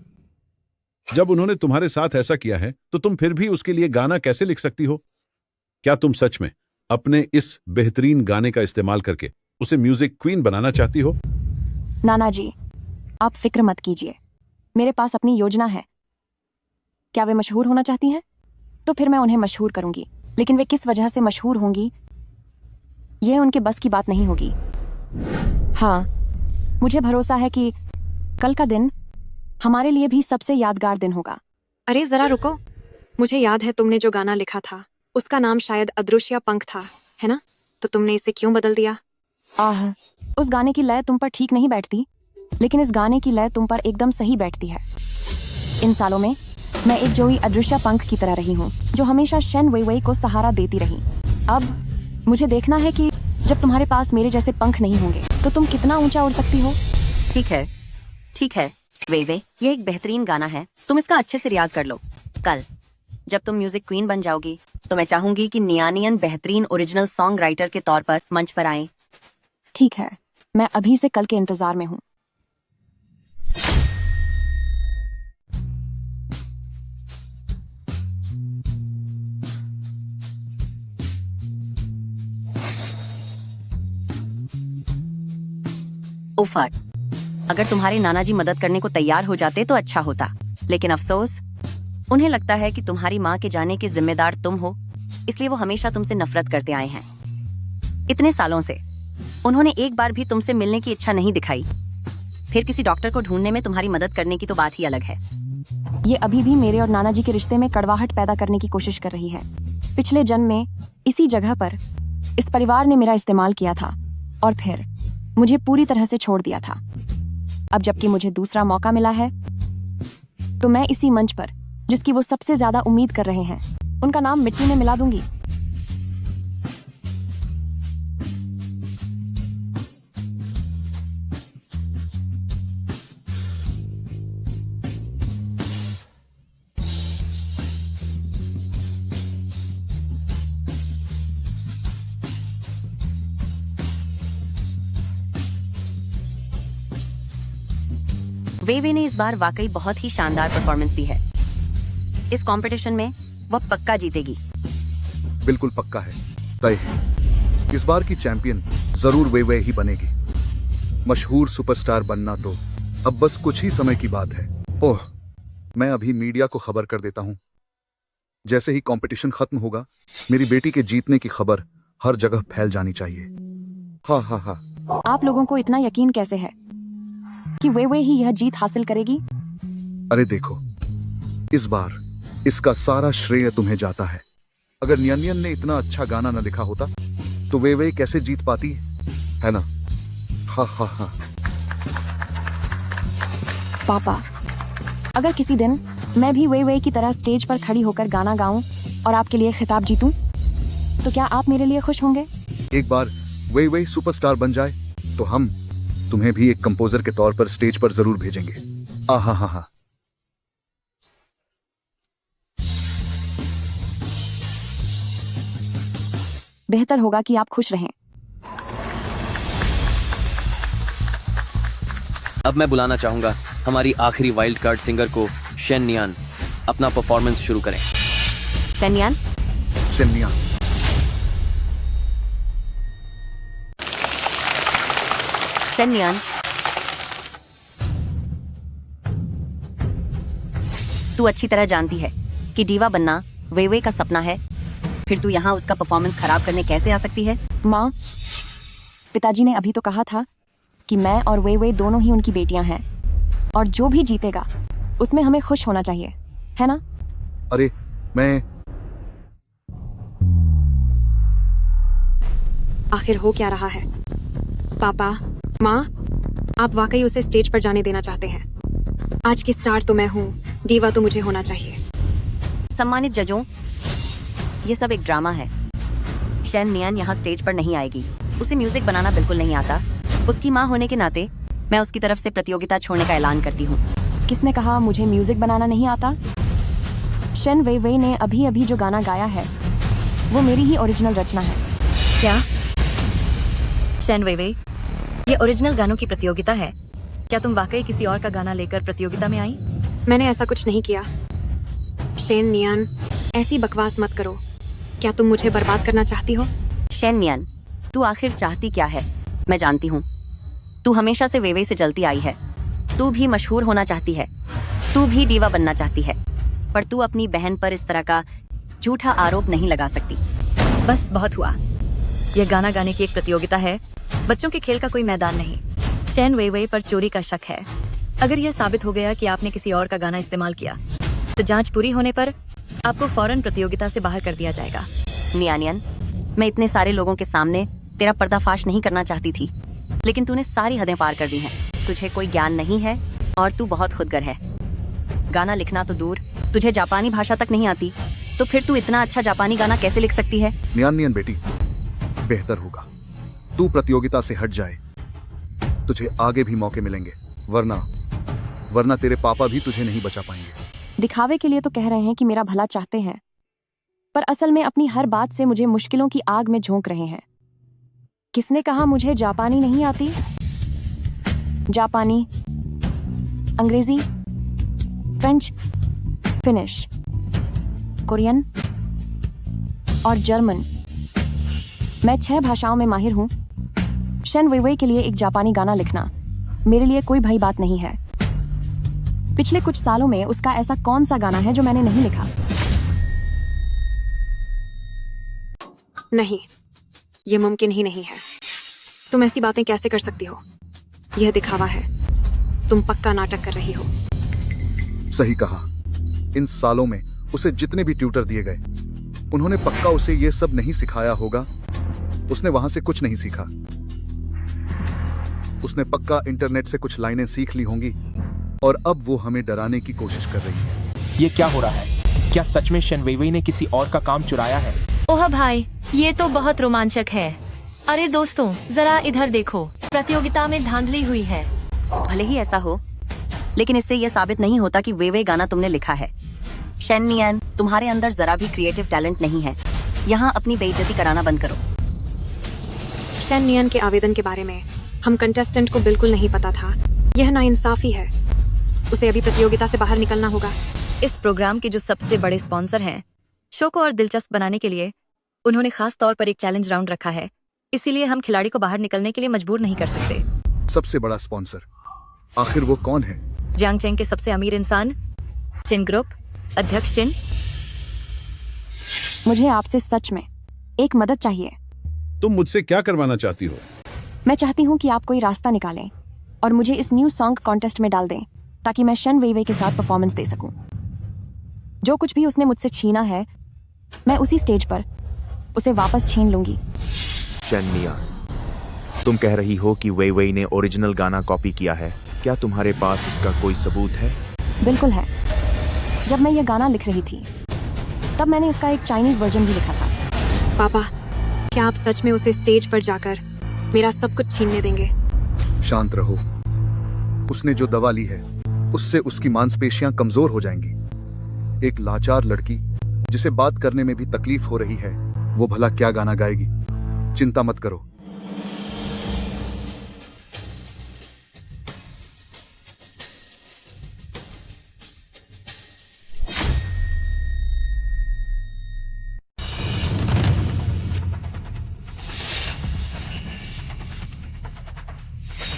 जब उन्होंने तुम्हारे साथ ऐसा किया है तो तुम फिर भी उसके लिए गाना कैसे लिख सकती हो? क्या तुम सच में अपने इस बेहतरीन गाने का इस्तेमाल करके उसे म्यूजिक क्वीन बनाना चाहती हो? नाना जी, आप फिक्र मत कीजिए, मेरे पास अपनी योजना है। क्या वे मशहूर होना चाहती हैं? तो फिर मैं उन्हें मशहूर करूंगी, लेकिन वे किस वजह से मशहूर होंगी यह उनके बस की बात नहीं होगी। हाँ, मुझे भरोसा है कि कल का दिन हमारे लिए भी सबसे यादगार दिन होगा। अरे जरा रुको, मुझे याद है तुमने जो गाना लिखा था उसका नाम शायद अदृश्य पंख था, है ना? तो तुमने इसे क्यों बदल दिया? आह, उस गाने की लय तुम पर ठीक नहीं बैठती, लेकिन इस गाने की लय तुम पर एकदम सही बैठती है। इन सालों में मैं एक जोई अदृश्य पंख की तरह रही हूँ जो हमेशा शेन वेइवेई को सहारा देती रही। अब मुझे देखना है कि जब तुम्हारे पास मेरे जैसे पंख नहीं होंगे तो तुम कितना ऊंचा उड़ सकती हो। ठीक है वेइवेई, ये एक बेहतरीन गाना है, तुम इसका अच्छे से रियाज कर लो। कल जब तुम म्यूजिक क्वीन बन जाओगी तो मैं चाहूंगी कि नियानियन बेहतरीन ओरिजिनल सॉन्ग राइटर के तौर पर मंच पर आए। ठीक है, मैं अभी से कल के इंतजार में हूँ। उफाट, अगर तुम्हारे नाना जी मदद करने को तैयार हो जाते तो अच्छा होता, लेकिन अफसोस उन्हें लगता है कि तुम्हारी माँ के जाने के जिम्मेदार तुम हो, इसलिए वो हमेशा तुमसे नफरत करते आए हैं। इतने सालों से उन्होंने एक बार भी तुमसे मिलने की इच्छा नहीं दिखाई। फिर किसी डॉक्टर को ढूंढने में तुम्हारी मदद करने की तो बात ही अलग है। ये अभी भी मेरे और नाना जी के रिश्ते में कड़वाहट पैदा करने की कोशिश कर रही है। पिछले जन्म में इसी जगह पर इस परिवार ने मेरा इस्तेमाल किया था और फिर मुझे पूरी तरह से छोड़ दिया था। अब जबकि मुझे दूसरा मौका मिला है, तो मैं इसी मंच पर, जिसकी वो सबसे ज्यादा उम्मीद कर रहे हैं, उनका नाम मिट्टी में मिला दूंगी। वेवे ने इस बार वाकई बहुत ही शानदार परफॉर्मेंस दी है। इस कंपटीशन में वह पक्का जीतेगी। बिल्कुल पक्का है, तय है। इस बार की चैंपियन जरूर वेवे ही बनेगी। मशहूर सुपरस्टार बनना तो अब बस कुछ ही समय की बात है। ओह, मैं अभी मीडिया को खबर कर देता हूँ। जैसे ही कंपटीशन खत्म होगा, मेरी बेटी के जीतने की खबर हर जगह फैल जानी चाहिए। हाँ हाँ हाँ। आप लोगों को इतना यकीन कैसे है कि वेवे ही यह जीत हासिल करेगी? अरे देखो, इस बार इसका सारा श्रेय तुम्हें जाता है। अगर नियन ने इतना अच्छा गाना न लिखा होता तो वेवे कैसे जीत पाती, है ना? हा हा हा। पापा, अगर किसी दिन मैं भी वेवे की तरह स्टेज पर खड़ी होकर गाना गाऊं और आपके लिए खिताब जीतूं, तो क्या आप मेरे लिए खुश होंगे? एक बार वेवे सुपरस्टार बन जाए तो हम तुम्हें भी एक कंपोजर के तौर पर स्टेज पर जरूर भेजेंगे। आहा हा हा। बेहतर होगा कि आप खुश रहें। अब मैं बुलाना चाहूंगा हमारी आखिरी वाइल्ड कार्ड सिंगर को, शेन नियान। अपना परफॉर्मेंस शुरू करें। शेन्यान, शेन्या, शेन्यान, तू अच्छी तरह जानती है कि डीवा बनना वेवे का सपना है। फिर तू यहाँ उसका परफॉर्मेंस खराब करने कैसे आ सकती है? माँ, पिताजी ने अभी तो कहा था कि मैं और वेवे दोनों ही उनकी बेटियां हैं और जो भी जीतेगा उसमें हमें खुश होना चाहिए, है ना? अरे मैं आखिर हो क्या रहा है? पापा, माँ, आप वाकई उसे स्टेज पर जाने देना चाहते हैं। आज की स्टार तो मैं हूँ, डीवा तो मुझे होना चाहिए। सम्मानित जजों, ये सब एक ड्रामा है। शेन नियान यहाँ स्टेज पर नहीं आएगी। उसे म्यूजिक बनाना बिल्कुल नहीं आता। उसकी माँ होने के नाते मैं उसकी तरफ से प्रतियोगिता छोड़ने का ऐलान करती हूँ। किसने कहा मुझे म्यूजिक बनाना नहीं आता? शेन वेवे ने अभी अभी जो गाना गाया है वो मेरी ही ओरिजिनल रचना है। क्या? शेन वेवे, ये ओरिजिनल गानों की प्रतियोगिता है। क्या तुम वाकई किसी और का गाना लेकर प्रतियोगिता में आई? मैंने ऐसा कुछ नहीं किया। शेन नियान, ऐसी बकवास मत करो। क्या तुम मुझे बर्बाद करना चाहती हो? शेन नियान, तू आखिर चाहती क्या है? मैं जानती हूँ। तू हमेशा से वेवे से जलती आई है। तू भी मशहूर होना चाहती है। तू भी डीवा बनना चाहती है। पर तू अपनी बहन पर इस तरह का झूठा आरोप नहीं लगा सकती। बस बहुत हुआ। यह गाना गाने की एक प्रतियोगिता है, बच्चों के खेल का कोई मैदान नहीं। शेन वेवे पर चोरी का शक है। अगर यह साबित हो गया कि आपने किसी और का गाना इस्तेमाल किया, तो जांच पूरी होने पर आपको फौरन प्रतियोगिता से बाहर कर दिया जाएगा। नियानियन, मैं इतने सारे लोगों के सामने तेरा पर्दाफाश नहीं करना चाहती थी, लेकिन तूने सारी हदें पार कर दी हैं। तुझे कोई ज्ञान नहीं है और तू बहुत खुदगर है। गाना लिखना तो दूर, तुझे जापानी भाषा तक नहीं आती, तो फिर तू इतना अच्छा जापानी गाना कैसे लिख सकती है? नियन बेटी, बेहतर होगा तू प्रतियोगिता से हट जाए। तुझे आगे भी मौके मिलेंगे, वरना तेरे पापा भी तुझे नहीं बचा पाएंगे। दिखावे के लिए तो कह रहे हैं कि मेरा भला चाहते हैं, पर असल में अपनी हर बात से मुझे मुश्किलों की आग में झोंक रहे हैं। किसने कहा मुझे जापानी नहीं आती? जापानी, अंग्रेजी, फ्रेंच, फिनिश, कोरियन और जर्मन। मैं 6 भाषाओं में माहिर हूं। शेन वेवे के लिए एक जापानी गाना लिखना मेरे लिए कोई भई बात नहीं है। पिछले कुछ सालों में उसका ऐसा कौन सा गाना है जो मैंने नहीं लिखा? नहीं, ये मुमकिन ही नहीं है। तुम ऐसी बातें कैसे कर सकती हो? यह दिखावा है। तुम पक्का नाटक कर रही हो। सही कहा। इन सालों में उसे जितने भी ट्यूटर दिए गए, उन्होंने पक्का उसे ये सब नहीं सिखाया होगा। उसने वहां से कुछ नहीं सीखा। उसने पक्का इंटरनेट से कुछ लाइनें सीख ली होंगी और अब वो हमें डराने की कोशिश कर रही है। ये क्या हो रहा है? क्या सच में शन वेइवेई ने किसी और का काम चुराया है? ओह भाई, ये तो बहुत रोमांचक है। अरे दोस्तों, जरा इधर देखो, प्रतियोगिता में धांधली हुई है। भले ही ऐसा हो, लेकिन इससे यह साबित नहीं होता कि वेइवेई गाना तुमने लिखा है। शेन नियन, तुम्हारे अंदर जरा भी क्रिएटिव टैलेंट नहीं है। यहाँ अपनी बेइज्जती कराना बंद करो। शेन नियन के आवेदन के बारे में हम कंटेस्टेंट को बिल्कुल नहीं पता था। यह नाइंसाफी है। उसे अभी प्रतियोगिता से बाहर निकलना होगा। इस प्रोग्राम के जो सबसे बड़े स्पॉन्सर हैं, शो को और दिलचस्प बनाने के लिए उन्होंने खास तौर पर एक चैलेंज राउंड रखा है। इसीलिए हम खिलाड़ी को बाहर निकलने के लिए मजबूर नहीं कर सकते। सबसे बड़ा स्पॉन्सर आखिर वो कौन है? जियांग चेंग के सबसे अमीर इंसान, चिन ग्रुप अध्यक्ष चिन। मुझे आपसे सच में एक मदद चाहिए। तुम मुझसे क्या करवाना चाहती हो? मैं चाहती हूँ कि आप कोई रास्ता निकालें और मुझे इस न्यू सॉन्ग कॉन्टेस्ट में डाल दें, ताकि मैं शन वेइवेई के साथ परफॉर्मेंस दे सकूं। जो कुछ भी उसने मुझसे छीना है, मैं उसी स्टेज पर उसे वापस छीन लूंगी। शेन नियन, तुम कह रही हो कि वेइवेई ने ओरिजिनल गाना कॉपी किया है। क्या तुम्हारे पास इसका कोई सबूत है? बिल्कुल है। जब मैं ये गाना लिख रही थी, तब मैंने इसका एक चाइनीज वर्जन भी लिखा था। पापा, क्या आप सच में उसे स्टेज पर जाकर मेरा सब कुछ छीनने देंगे? शांत रहो। उसने जो दवा ली है, उससे उसकी मांसपेशियां कमजोर हो जाएंगी। एक लाचार लड़की जिसे बात करने में भी तकलीफ हो रही है, वो भला क्या गाना गाएगी? चिंता मत करो।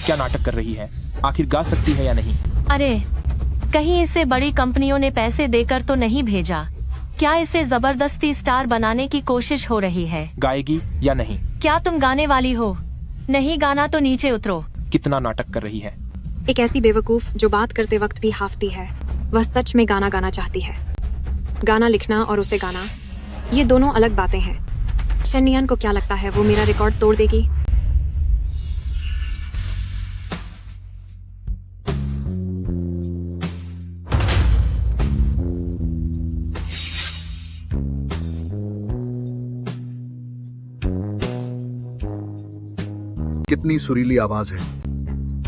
क्या नाटक कर रही है? आखिर गा सकती है या नहीं? अरे, कहीं इसे बड़ी कंपनियों ने पैसे देकर तो नहीं भेजा? क्या इसे जबरदस्ती स्टार बनाने की कोशिश हो रही है? गाएगी या नहीं? क्या तुम गाने वाली हो? नहीं गाना तो नीचे उतरो। कितना नाटक कर रही है। एक ऐसी बेवकूफ जो बात करते वक्त भी हाफती है, वह सच में गाना गाना चाहती है। गाना लिखना और उसे गाना, ये दोनों अलग बातें हैं। शेन नियन को क्या लगता है वो मेरा रिकॉर्ड तोड़ देगी? कितनी सुरीली आवाज है।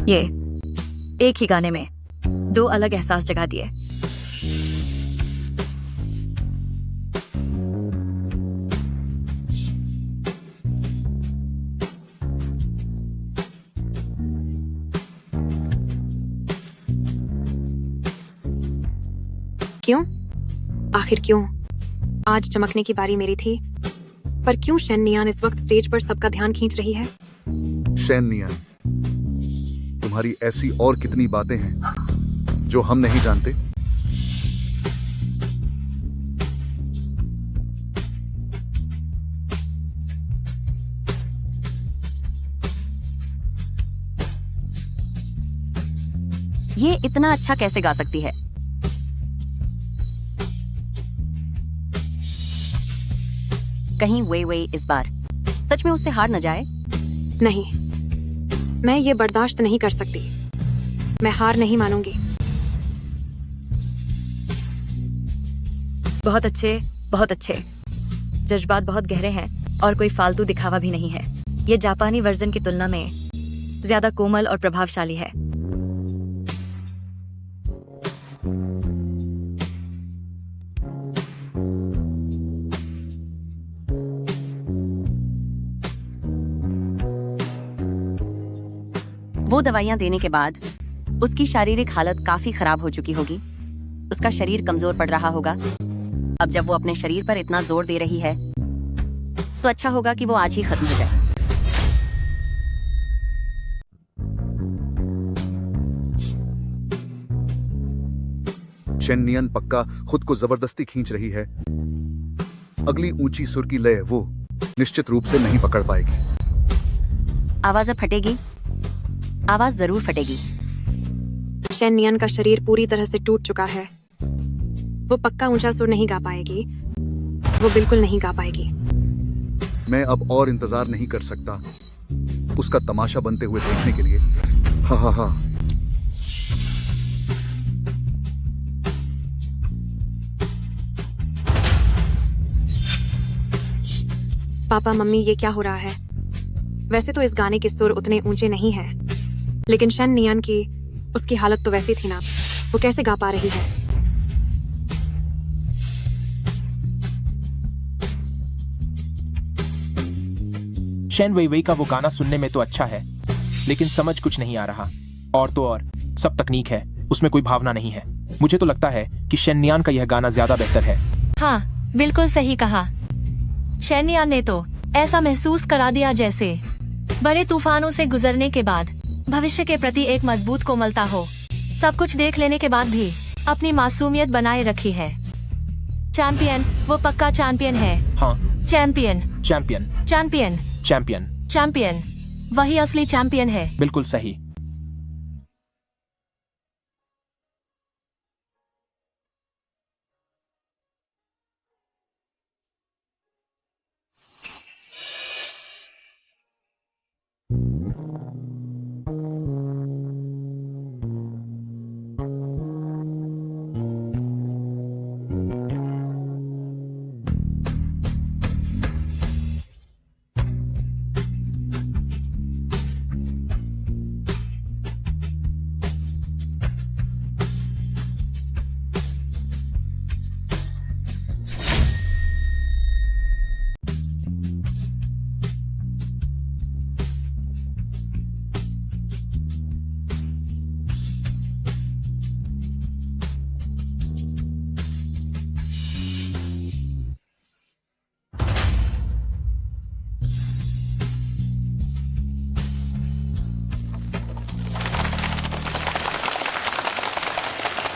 ये एक ही गाने में दो अलग एहसास जगा दिए। क्यों? आखिर क्यों? आज चमकने की बारी मेरी थी, पर क्यों शेन नियन इस वक्त स्टेज पर सबका ध्यान खींच रही है? शेन नियन, तुम्हारी ऐसी और कितनी बातें हैं जो हम नहीं जानते? ये इतना अच्छा कैसे गा सकती है? कहीं वेइवेई इस बार सच में उससे हार न जाए। नहीं, मैं ये बर्दाश्त नहीं कर सकती। मैं हार नहीं मानूंगी। बहुत अच्छे, बहुत अच्छे। जज्बात बहुत गहरे हैं और कोई फालतू दिखावा भी नहीं है। ये जापानी वर्जन की तुलना में ज्यादा कोमल और प्रभावशाली है। वो दवाइयां देने के बाद उसकी शारीरिक हालत काफी खराब हो चुकी होगी। उसका शरीर कमजोर पड़ रहा होगा। अब जब वो अपने शरीर पर इतना जोर दे रही है, तो अच्छा होगा कि वो आज ही खत्म हो जाए। शेन नियन पक्का खुद को जबरदस्ती खींच रही है। अगली ऊंची सुर की लय वो निश्चित रूप से नहीं पकड़ पाएगी। आवाज अब फटेगी। आवाज जरूर फटेगी। शेन नियन का शरीर पूरी तरह से टूट चुका है। वो पक्का ऊंचा सुर नहीं गा पाएगी। वो बिल्कुल नहीं गा पाएगी। मैं अब और इंतजार नहीं कर सकता उसका तमाशा बनते हुए देखने के लिए। हा हा हा। पापा मम्मी, ये क्या हो रहा है? वैसे तो इस गाने के सुर उतने ऊंचे नहीं हैं, लेकिन शन नियन की उसकी हालत तो वैसी थी ना, वो कैसे गा पा रही है? शेन वेई वेई का वो गाना सुनने में तो अच्छा है, लेकिन समझ कुछ नहीं आ रहा। और तो और सब तकनीक है, उसमें कोई भावना नहीं है। मुझे तो लगता है कि शेन नियन का यह गाना ज्यादा बेहतर है। हाँ, बिल्कुल सही कहा। शैनिया ने तो ऐसा महसूस करा दिया जैसे बड़े तूफानों से गुजरने के बाद भविष्य के प्रति एक मजबूत कोमलता हो। सब कुछ देख लेने के बाद भी अपनी मासूमियत बनाए रखी है। चैंपियन, वो पक्का चैंपियन है। हाँ, champion champion champion champion champion, वही असली चैंपियन है। बिल्कुल सही।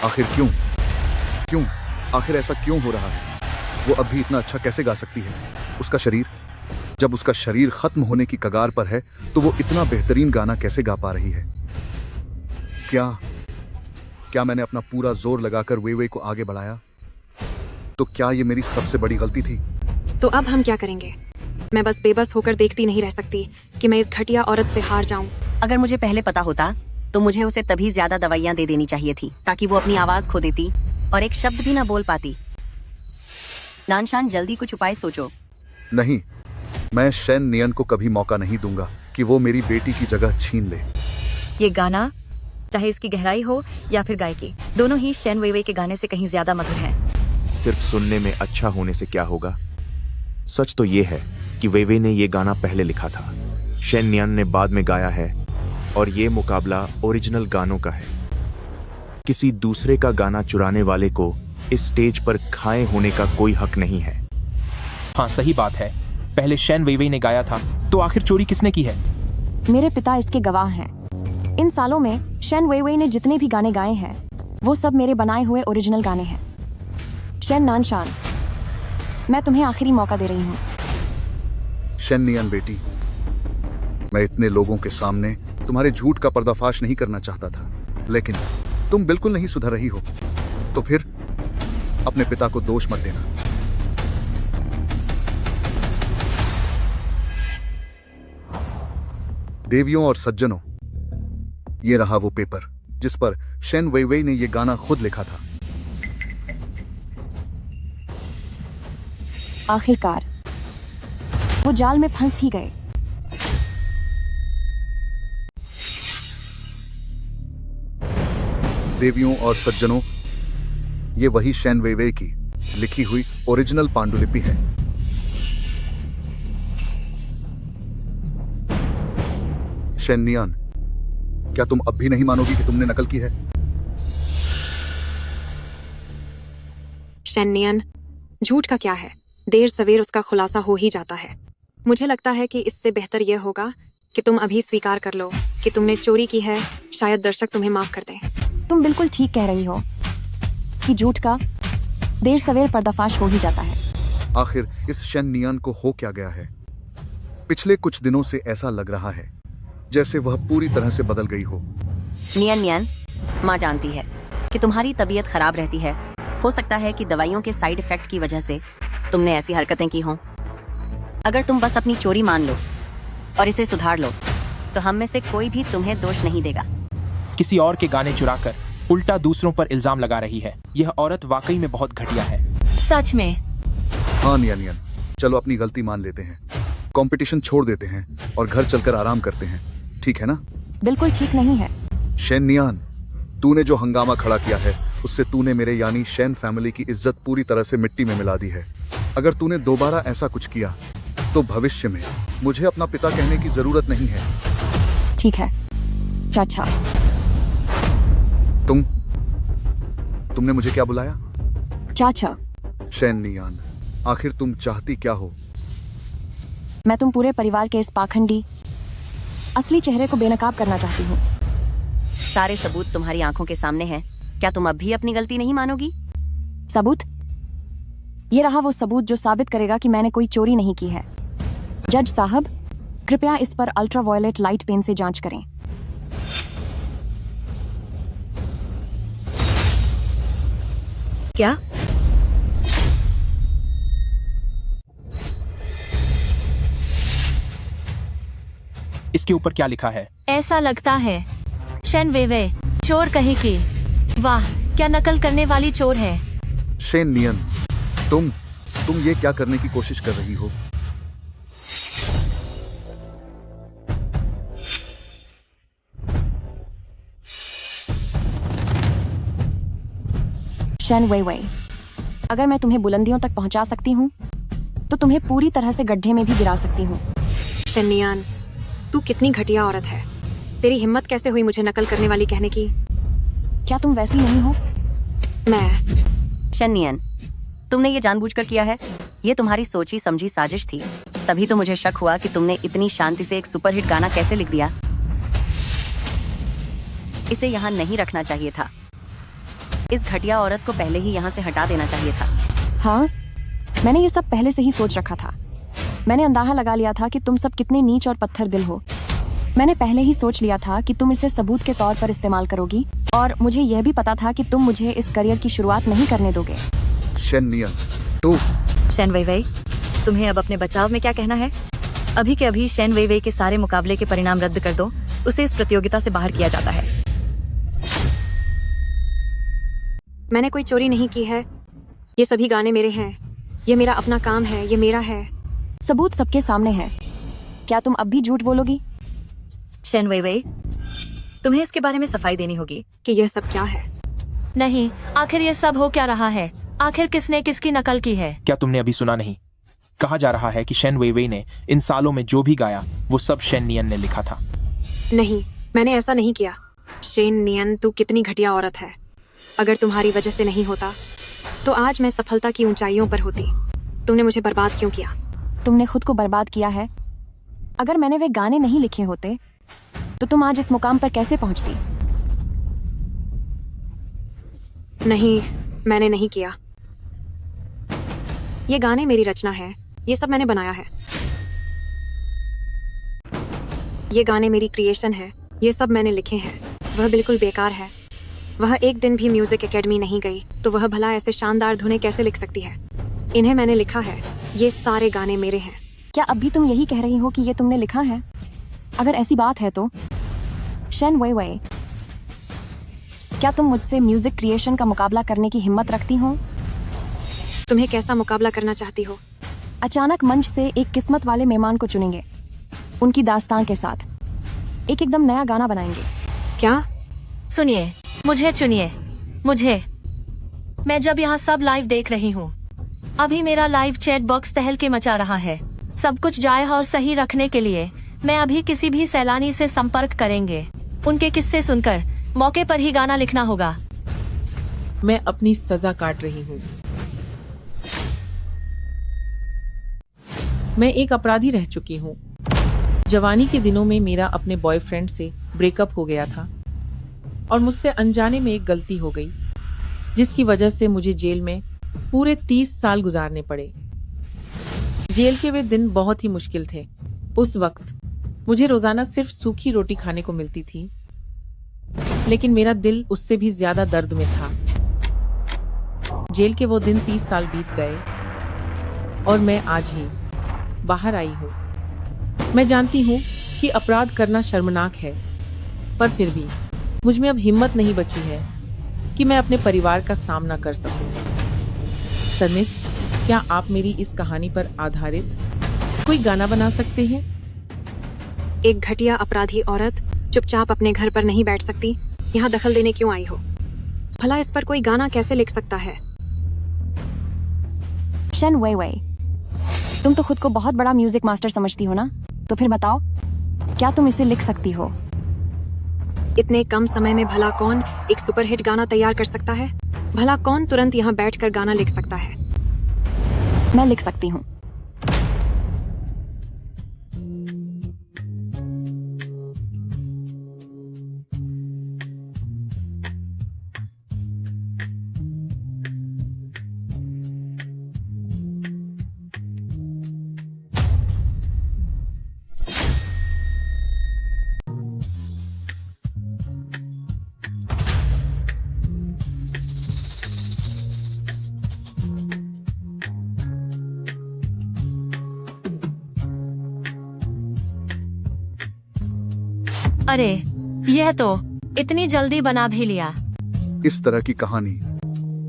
आखिर क्यों क्यों आखिर ऐसा क्यों हो रहा है? वो अब भी इतना अच्छा कैसे गा सकती है? उसका शरीर, जब उसका शरीर खत्म होने की कगार पर है तो वो इतना बेहतरीन गाना कैसे गा पा रही है? क्या मैंने अपना पूरा जोर लगाकर वेवे को आगे बढ़ाया? तो क्या ये मेरी सबसे बड़ी गलती थी? तो अब हम क्या करेंगे? मैं बस बेबस होकर देखती नहीं रह सकती कि मैं इस घटिया औरत से हार जाऊं। अगर मुझे पहले पता होता तो मुझे उसे तभी ज्यादा दवाइयां दे देनी चाहिए थी, ताकि वो अपनी आवाज खो देती और एक शब्द भी ना बोल पाती। नानशान, जल्दी कुछ उपाय सोचो। नहीं, मैं शेन नियन को कभी मौका नहीं दूंगा कि वो मेरी बेटी की जगह छीन ले। ये गाना, चाहे इसकी गहराई हो या फिर गायकी, दोनों ही शेन वेई वेई के गाने से कहीं ज्यादा मधुर है। सिर्फ सुनने में अच्छा होने से क्या होगा? सच तो ये है कि वेवे ने ये गाना पहले लिखा था, शेन नियन ने बाद में गाया है, और ये मुकाबला ओरिजिनल गानों का है। किसी दूसरे का गाना चुराने वाले को इस स्टेज पर खाए होने का कोई हक नहीं है। हाँ, सही बात है। पहले शेन वेई वेई ने गाया था, तो आखिर चोरी किसने की है? मेरे पिता इसके गवाह हैं। इन सालों में शेन वेई वेई ने जितने भी गाने गाए हैं वो सब मेरे बनाए हुए ओरिजिनल गाने हैं। शेन नानशान, मैं तुम्हें आखिरी मौका दे रही हूँ। शेन नियन बेटी, मैं इतने लोगों के सामने तुम्हारे झूठ का पर्दाफाश नहीं करना चाहता था, लेकिन तुम बिल्कुल नहीं सुधर रही हो, तो फिर अपने पिता को दोष मत देना। देवियों और सज्जनों, ये रहा वो पेपर जिस पर शेन वेई वेई ने ये गाना खुद लिखा था। आखिरकार वो जाल में फंस ही गए। देवियों और सज्जनों, ये वही शेन वेई वेई की लिखी हुई ओरिजिनल पांडुलिपि है। शेन नियन, क्या तुम अब भी नहीं मानोगी कि तुमने नकल की है? शेन नियन, झूठ का क्या है, देर सवेर उसका खुलासा हो ही जाता है। मुझे लगता है कि इससे बेहतर यह होगा कि तुम अभी स्वीकार कर लो कि तुमने चोरी की है। शायद दर्शक तुम्हें माफ कर दें। तुम बिल्कुल ठीक कह रही हो कि झूठ का देर सवेर पर्दाफाश हो ही जाता है। आखिर इस शेन नियन को हो क्या गया है? पिछले कुछ दिनों से ऐसा लग रहा है जैसे वह पूरी तरह से बदल गई हो। नियन नियन, माँ जानती है कि तुम्हारी तबीयत खराब रहती है। हो सकता है कि दवाइयों के साइड इफेक्ट की वजह से तुमने ऐसी हरकतें की हों। अगर तुम बस अपनी चोरी मान लो और इसे सुधार लो तो हम में से कोई भी तुम्हें दोष नहीं देगा। किसी और के गाने चुराकर उल्टा दूसरों पर इल्जाम लगा रही है। यह औरत वाकई में बहुत घटिया है। सच में। हाँ नियन, चलो अपनी गलती मान लेते हैं, कंपटीशन छोड़ देते हैं और घर चलकर आराम करते हैं, ठीक है ना? बिल्कुल ठीक नहीं है। शेन नियान, तूने जो हंगामा खड़ा किया है उससे तूने मेरे यानी शेन फैमिली की इज्जत पूरी तरह से मिट्टी में मिला दी है। अगर तूने दोबारा ऐसा कुछ किया तो भविष्य में मुझे अपना पिता कहने की जरूरत नहीं है। ठीक है चाचा। तुमने मुझे क्या बुलाया? चाचा। शेन नियान, आखिर तुम चाहती क्या हो? मैं तुम पूरे परिवार के इस पाखंडी असली चेहरे को बेनकाब करना चाहती हूँ। सारे सबूत तुम्हारी आंखों के सामने हैं। क्या तुम अब भी अपनी गलती नहीं मानोगी? सबूत? ये रहा वो सबूत जो साबित करेगा कि मैंने कोई चोरी नहीं की है। जज साहब, कृपया इस पर अल्ट्रावायलेट लाइट पेन से जांच करें। क्या? इसके ऊपर क्या लिखा है? ऐसा लगता है शेन वेवे चोर कहीं की। वाह, क्या नकल करने वाली चोर है। शेन नियन, तुम ये क्या करने की कोशिश कर रही हो? शेन वेइवे, अगर मैं तुम्हें बुलंदियों तक पहुंचा सकती हूँ तो तुम्हें पूरी तरह से गड्ढे में भी गिरा सकती हूँ। शेन नियान, तू कितनी घटिया औरत है। तेरी हिम्मत कैसे हुई मुझे नकल करने वाली कहने की? क्या तुम वैसी नहीं हो? मैं शेन नियन, तुमने ये जानबूझकर किया है। ये तुम्हारी सोची समझी साजिश थी। तभी तो मुझे शक हुआ कि तुमने इतनी शांति से एक सुपरहिट गाना कैसे लिख दिया। इसे यहाँ नहीं रखना चाहिए था। इस घटिया औरत को पहले ही यहाँ से हटा देना चाहिए था। हाँ, मैंने ये सब पहले से ही सोच रखा था। मैंने अंदाजा लगा लिया था कि तुम सब कितने नीच और पत्थर दिल हो। मैंने पहले ही सोच लिया था कि तुम इसे सबूत के तौर पर इस्तेमाल करोगी और मुझे यह भी पता था कि तुम मुझे इस करियर की शुरुआत नहीं करने दोगे। शेन नियन, तू शेन वेइवे, तुम्हें अब अपने बचाव में क्या कहना है? अभी के अभी शेन वेइवे के सारे मुकाबले के परिणाम रद्द कर दो। उसे इस प्रतियोगिता से बाहर किया जाता है। मैंने कोई चोरी नहीं की है। ये सभी गाने मेरे हैं। ये मेरा अपना काम है। ये मेरा है। सबूत सबके सामने है। क्या तुम अब भी झूठ बोलोगी? शेन वेइवे, तुम्हें इसके बारे में सफाई देनी होगी कि यह सब क्या है। नहीं, आखिर ये सब हो क्या रहा है? आखिर किसने किसकी नकल की है? क्या तुमने अभी सुना नहीं? कहा जा रहा है कि शेन वेइवे ने इन सालों में जो भी गाया वो सब शेन नियन ने लिखा था। नहीं, मैंने ऐसा नहीं किया। शेन नियन, तू कितनी घटिया औरत है। अगर तुम्हारी वजह से नहीं होता तो आज मैं सफलता की ऊंचाइयों पर होती। तुमने मुझे बर्बाद क्यों किया? तुमने खुद को बर्बाद किया है। अगर मैंने वे गाने नहीं लिखे होते तो तुम आज इस मुकाम पर कैसे पहुंचती? नहीं, मैंने नहीं किया। ये गाने मेरी रचना है। ये सब मैंने बनाया है। ये गाने मेरी क्रिएशन है। ये सब मैंने लिखे हैं। वह बिल्कुल बेकार है। वह एक दिन भी म्यूजिक एकेडमी नहीं गई तो वह भला ऐसे शानदार धुनें कैसे लिख सकती है? इन्हें मैंने लिखा है। ये सारे गाने मेरे हैं। क्या अब भी तुम यही कह रही हो कि ये तुमने लिखा है? अगर ऐसी बात है तो शेन वेइवे, क्या तुम मुझसे म्यूजिक क्रिएशन का मुकाबला करने की हिम्मत रखती हो? तुम्हें कैसा मुकाबला करना चाहती हो? अचानक मंच से एक किस्मत वाले मेहमान को चुनेंगे। उनकी दास्तान के साथ एक एकदम नया गाना बनाएंगे। क्या? सुनिए, मुझे चुनिए। मुझे। मैं जब यहाँ सब लाइव देख रही हूँ। अभी मेरा लाइव चैट बॉक्स तहलके मचा रहा है। सब कुछ जायज और सही रखने के लिए मैं अभी किसी भी सैलानी से संपर्क करेंगे। उनके किस्से सुनकर मौके पर ही गाना लिखना होगा। मैं अपनी सजा काट रही हूँ। मैं एक अपराधी रह चुकी हूँ। जवानी के दिनों में मेरा अपने बॉयफ्रेंड से ब्रेकअप हो गया था और मुझसे अनजाने में एक गलती हो गई जिसकी वजह से मुझे जेल में पूरे 30 साल गुजारने पड़े। जेल के वे दिन बहुत ही मुश्किल थे। उस वक्त मुझे रोजाना सिर्फ सूखी रोटी खाने को मिलती थी, लेकिन मेरा दिल उससे भी ज्यादा दर्द में था। जेल के वो दिन 30 साल बीत गए और मैं आज ही बाहर आई हूँ। मैं जानती हूँ कि अपराध करना शर्मनाक है, पर फिर भी मुझ में अब हिम्मत नहीं बची है कि मैं अपने परिवार का सामना कर सकूं। सरमिस, क्या आप मेरी इस कहानी पर आधारित कोई गाना बना सकते हैं? एक घटिया अपराधी औरत चुपचाप अपने घर पर नहीं बैठ सकती। यहाँ दखल देने क्यों आई हो? भला इस पर कोई गाना कैसे लिख सकता है? शन वेइवे, तुम तो खुद को बहुत बड़ा म्यूजिक मास्टर समझती हो ना, तो फिर बताओ, क्या तुम इसे लिख सकती हो? इतने कम समय में भला कौन एक सुपरहिट गाना तैयार कर सकता है? भला कौन तुरंत यहाँ बैठकर गाना लिख सकता है? मैं लिख सकती हूँ। अरे, यह तो इतनी जल्दी बना भी लिया। इस तरह की कहानी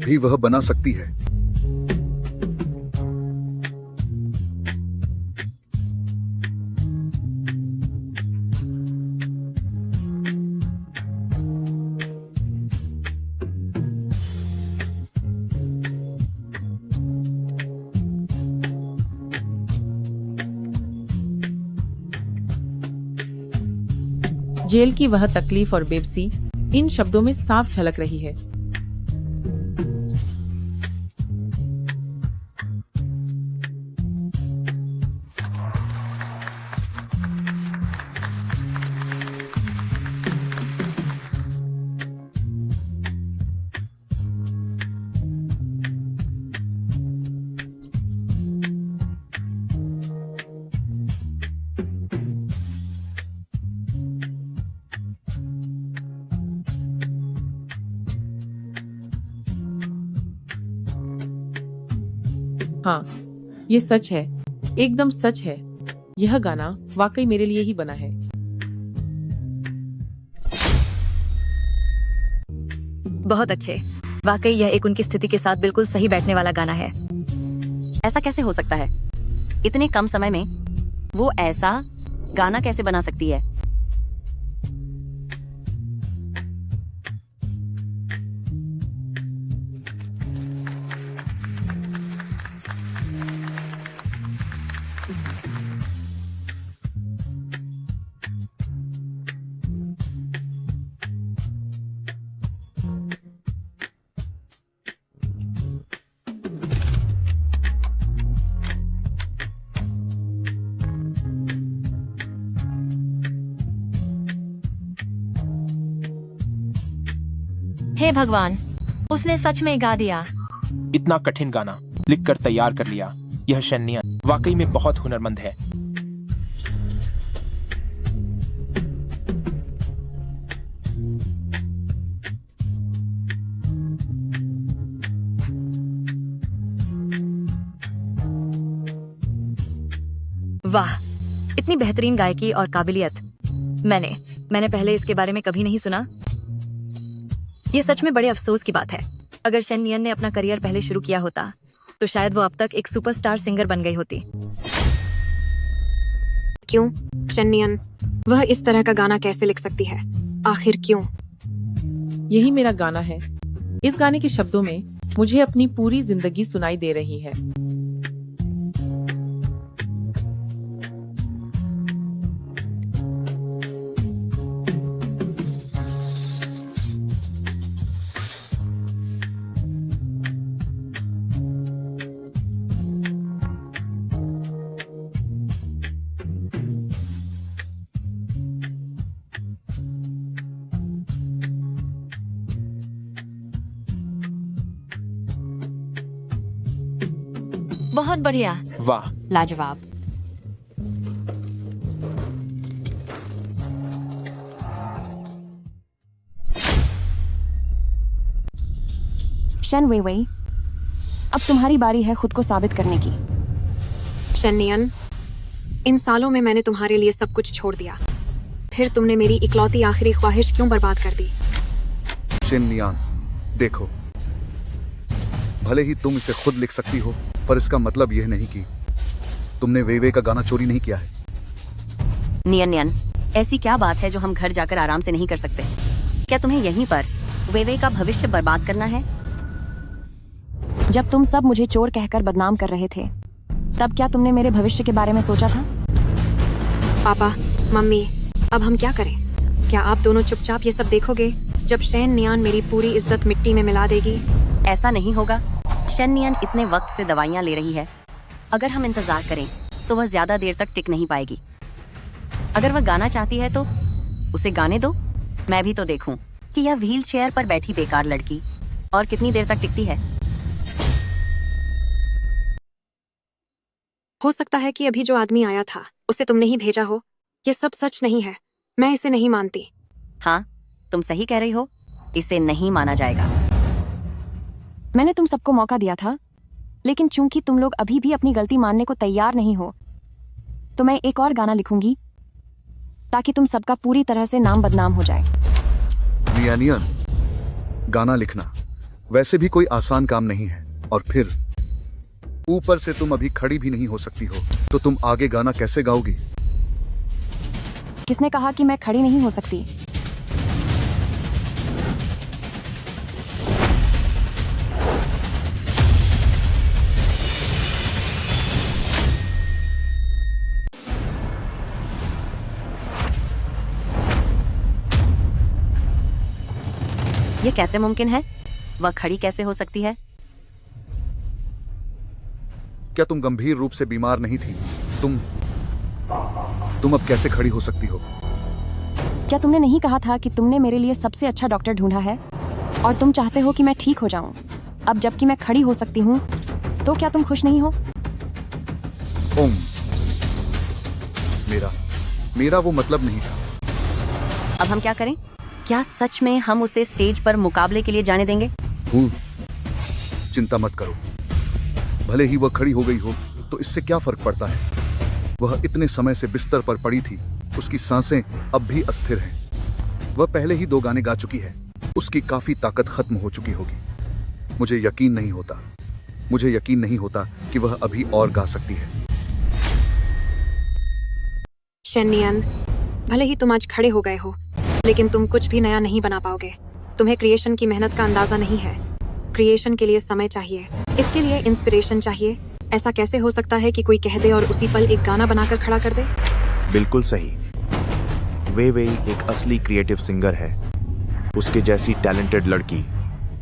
भी वह बना सकती है। जेल की वह तकलीफ और बेबसी इन शब्दों में साफ झलक रही है। हाँ, ये सच है, एकदम सच है। यह गाना वाकई मेरे लिए ही बना है। बहुत अच्छे। वाकई यह एक उनकी स्थिति के साथ बिल्कुल सही बैठने वाला गाना है। ऐसा कैसे हो सकता है? इतने कम समय में वो ऐसा गाना कैसे बना सकती है? हे भगवान, उसने सच में गा दिया। इतना कठिन गाना लिखकर तैयार कर लिया। यह शेन नियन वाकई में बहुत हुनरमंद है। वाह, इतनी बेहतरीन गायकी और काबिलियत। मैंने पहले इसके बारे में कभी नहीं सुना। ये सच में बड़े अफसोस की बात है। अगर शेन नियन ने अपना करियर पहले शुरू किया होता तो शायद वो अब तक एक सुपरस्टार सिंगर बन गई होती। क्यों शनियन, वह इस तरह का गाना कैसे लिख सकती है? आखिर क्यों? यही मेरा गाना है। इस गाने के शब्दों में मुझे अपनी पूरी जिंदगी सुनाई दे रही है। बहुत बढ़िया। वाह, लाजवाब। शन वेइवे, अब तुम्हारी बारी है खुद को साबित करने की। शनियन, इन सालों में मैंने तुम्हारे लिए सब कुछ छोड़ दिया, फिर तुमने मेरी इकलौती आखिरी ख्वाहिश क्यों बर्बाद कर दी? शेन नियान, देखो, भले ही तुम इसे खुद लिख सकती हो, पर इसका मतलब यह नहीं कि तुमने वेवे का गाना चोरी नहीं किया है। नियन नियन, ऐसी क्या बात है जो हम घर जाकर आराम से नहीं कर सकते? क्या तुम्हें यहीं पर वेवे का भविष्य बर्बाद करना है? जब तुम सब मुझे चोर कहकर बदनाम कर रहे थे, तब क्या तुमने मेरे भविष्य के बारे में सोचा था? पापा, मम्मी, अब हम क्या करें? क्या आप दोनों चुपचाप ये सब देखोगे जब शेन नियान मेरी पूरी इज्जत मिट्टी में मिला देगी? ऐसा नहीं होगा। शेन नियन इतने वक्त से दवाइयाँ ले रही है। अगर हम इंतजार करें तो वह ज्यादा देर तक टिक नहीं पाएगी। अगर वह गाना चाहती है तो उसे गाने दो। मैं भी तो देखूं कि यह व्हील चेयर पर बैठी बेकार लड़की और कितनी देर तक टिकती है। हो सकता है कि अभी जो आदमी आया था उसे तुमने ही भेजा हो। ये सब सच नहीं है, मैं इसे नहीं मानती। हाँ, तुम सही कह रही हो, इसे नहीं माना जाएगा। मैंने तुम सबको मौका दिया था, लेकिन चूंकि तुम लोग अभी भी अपनी गलती मानने को तैयार नहीं हो, तो मैं एक और गाना लिखूंगी ताकि तुम सबका पूरी तरह से नाम बदनाम हो जाए। नियानियन, गाना लिखना वैसे भी कोई आसान काम नहीं है, और फिर ऊपर से तुम अभी खड़ी भी नहीं हो सकती हो, तो तुम आगे गाना कैसे गाओगी? किसने कहा कि मैं खड़ी नहीं हो सकती? ये कैसे मुमकिन है? वह खड़ी कैसे हो सकती है? क्या तुम गंभीर रूप से बीमार नहीं थी? तुम अब कैसे खड़ी हो सकती हो? क्या तुमने नहीं कहा था कि तुमने मेरे लिए सबसे अच्छा डॉक्टर ढूंढा है और तुम चाहते हो कि मैं ठीक हो जाऊं? अब जबकि मैं खड़ी हो सकती हूं, तो क्या तुम खुश नहीं हो? ओम, मेरा वो मतलब नहीं था। अब हम क्या करें? क्या सच में हम उसे स्टेज पर मुकाबले के लिए जाने देंगे? चिंता मत करो, भले ही वह खड़ी हो गई हो तो इससे क्या फर्क पड़ता है? वह इतने समय से बिस्तर पर पड़ी थी, उसकी सांसें अब भी अस्थिर हैं। वह पहले ही 2 गाने गा चुकी है, उसकी काफी ताकत खत्म हो चुकी होगी। मुझे यकीन नहीं होता कि वह अभी और गा सकती है। शनियन, भले ही तुम आज खड़े हो गए हो, लेकिन तुम कुछ भी नया नहीं बना पाओगे। तुम्हें क्रिएशन की मेहनत का अंदाजा नहीं है। क्रिएशन के लिए समय चाहिए, इसके लिए इंस्पिरेशन चाहिए। ऐसा कैसे हो सकता है कि कोई कह दे और उसी पल एक गाना बनाकर खड़ा कर दे? बिल्कुल सही। वे एक असली क्रिएटिव सिंगर है। उसके जैसी टैलेंटेड लड़की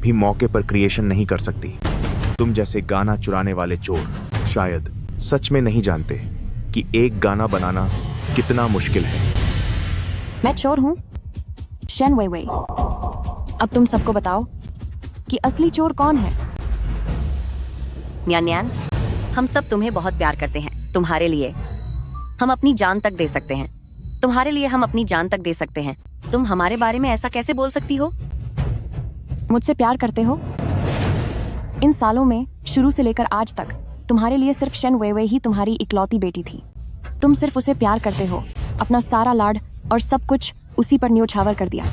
भी मौके पर क्रिएशन नहीं कर सकती। तुम जैसे गाना चुराने वाले चोर शायद सच में नहीं जानते कि एक गाना बनाना कितना मुश्किल है। मैं चोर हूं? शेन वेइवे, अब तुम सबको बताओ कि असली चोर कौन है? न्यान न्यान, हम सब तुम्हें बहुत प्यार करते हैं। तुम्हारे लिए हम अपनी जान तक दे सकते हैं। तुम हमारे बारे में ऐसा कैसे बोल सकती हो? मुझसे प्यार करते हो? इन सालों में शुरू से लेकर आज तक तुम्हारे लिए सिर्फ शेन वेइवे ही तुम्हारी इकलौती बेटी थी। तुम सिर्फ उसे प्यार करते हो, अपना सारा लाड और सब कुछ उसी पर न्योछावर कर दिया।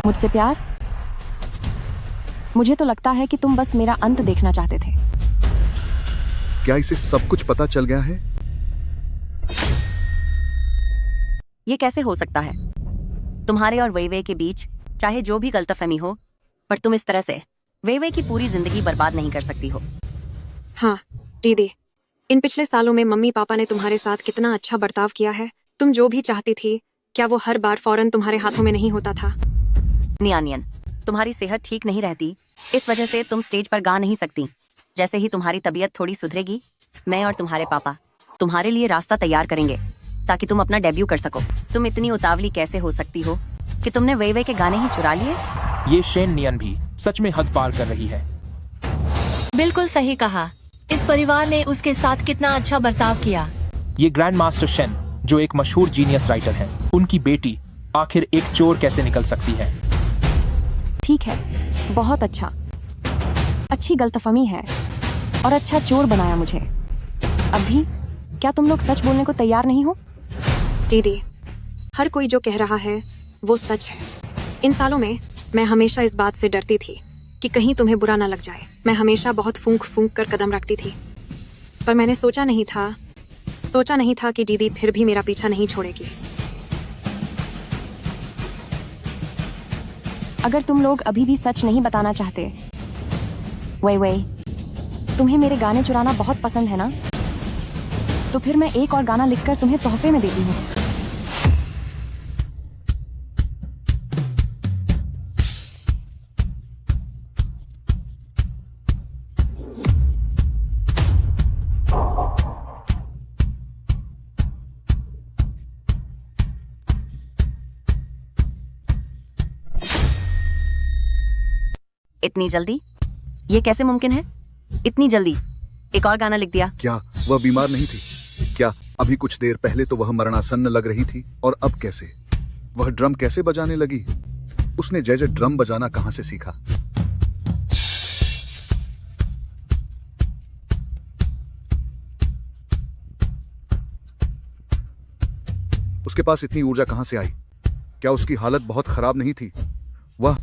मुझसे प्यार? मुझे तो लगता है कि तुम बस मेरा अंत देखना चाहते थे। क्या इसे सब कुछ पता चल गया है? ये कैसे हो सकता है? तुम्हारे और वेइवे के बीच चाहे जो भी गलतफहमी हो, पर तुम इस तरह से वेइवे की पूरी जिंदगी बर्बाद नहीं कर सकती हो। हाँ दीदी, इन पिछले सालों में मम्मी पापा ने तुम्हारे साथ कितना अच्छा बर्ताव किया है। तुम जो भी चाहती थी, क्या वो हर बार फौरन तुम्हारे हाथों में नहीं होता था? नियानियन, तुम्हारी सेहत ठीक नहीं रहती, इस वजह से तुम स्टेज पर गा नहीं सकती। जैसे ही तुम्हारी तबीयत थोड़ी सुधरेगी, मैं और तुम्हारे पापा तुम्हारे लिए रास्ता तैयार करेंगे ताकि तुम अपना डेब्यू कर सको। तुम इतनी उतावली कैसे हो सकती हो कि तुमने वेइवे के गाने ही चुरा लिए? ये शेन नियन भी सच में हद पार कर रही है। बिल्कुल सही कहा। इस परिवार ने उसके साथ कितना अच्छा बर्ताव किया। ये ग्रैंड मास्टर शेन, जो एक मशहूर जीनियस राइटर है, उनकी बेटी आखिर एक चोर कैसे निकल सकती है? ठीक है, बहुत अच्छा। अच्छी गलतफहमी है और अच्छा चोर बनाया मुझे। अभी क्या तुम लोग सच बोलने को तैयार नहीं हो? दीदी, हर कोई जो कह रहा है वो सच है। इन सालों में मैं हमेशा इस बात से डरती थी कि कहीं तुम्हें बुरा ना लग जाए। मैं हमेशा बहुत फूंक फूंक कर कदम रखती थी, पर मैंने सोचा नहीं था कि दीदी फिर भी मेरा पीछा नहीं छोड़ेगी। अगर तुम लोग अभी भी सच नहीं बताना चाहते, वही तुम्हें मेरे गाने चुराना बहुत पसंद है ना, तो फिर मैं एक और गाना लिखकर तुम्हें तोहफे में देती हूँ। इतनी जल्दी? ये कैसे मुमकिन है? इतनी जल्दी एक और गाना लिख दिया? क्या वह बीमार नहीं थी? क्या अभी कुछ देर पहले तो वह मरणासन्न लग रही थी, और अब कैसे? वह ड्रम कैसे बजाने लगी? उसने जय ड्रम बजाना कहां से सीखा? उसके पास इतनी ऊर्जा कहां से आई? क्या उसकी हालत बहुत खराब नहीं थी? वह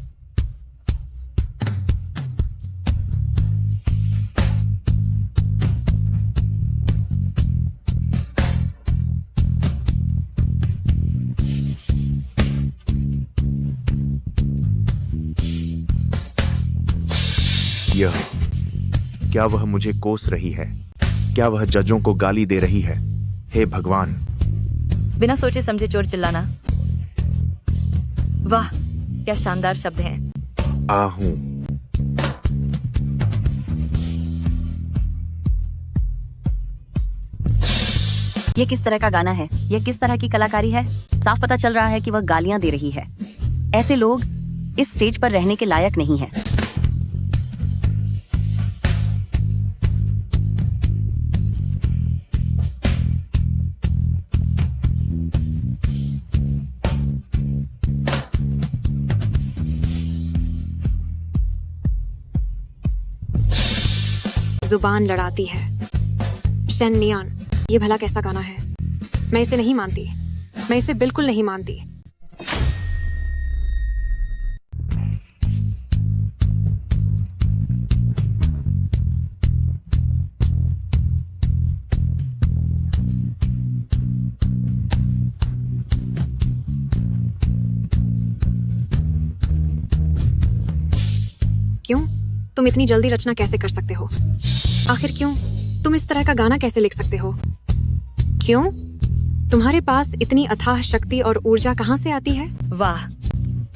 क्या वह मुझे कोस रही है? क्या वह जजों को गाली दे रही है? हे भगवान! बिना सोचे समझे चोर चिल्लाना। वाह, क्या शानदार शब्द हैं। आहूं। ये किस तरह का गाना है? ये किस तरह की कलाकारी है? साफ पता चल रहा है कि वह गालियां दे रही है। ऐसे लोग इस स्टेज पर रहने के लायक नहीं हैं। जुबान लड़ाती है। शेन नियन, ये भला कैसा गाना है? मैं इसे नहीं मानती। मैं इसे बिल्कुल नहीं मानती। क्यों? तुम इतनी जल्दी रचना कैसे कर सकते हो? आखिर क्यों? तुम इस तरह का गाना कैसे लिख सकते हो? क्यों? तुम्हारे पास इतनी अथाह शक्ति और ऊर्जा कहां से आती है? वाह,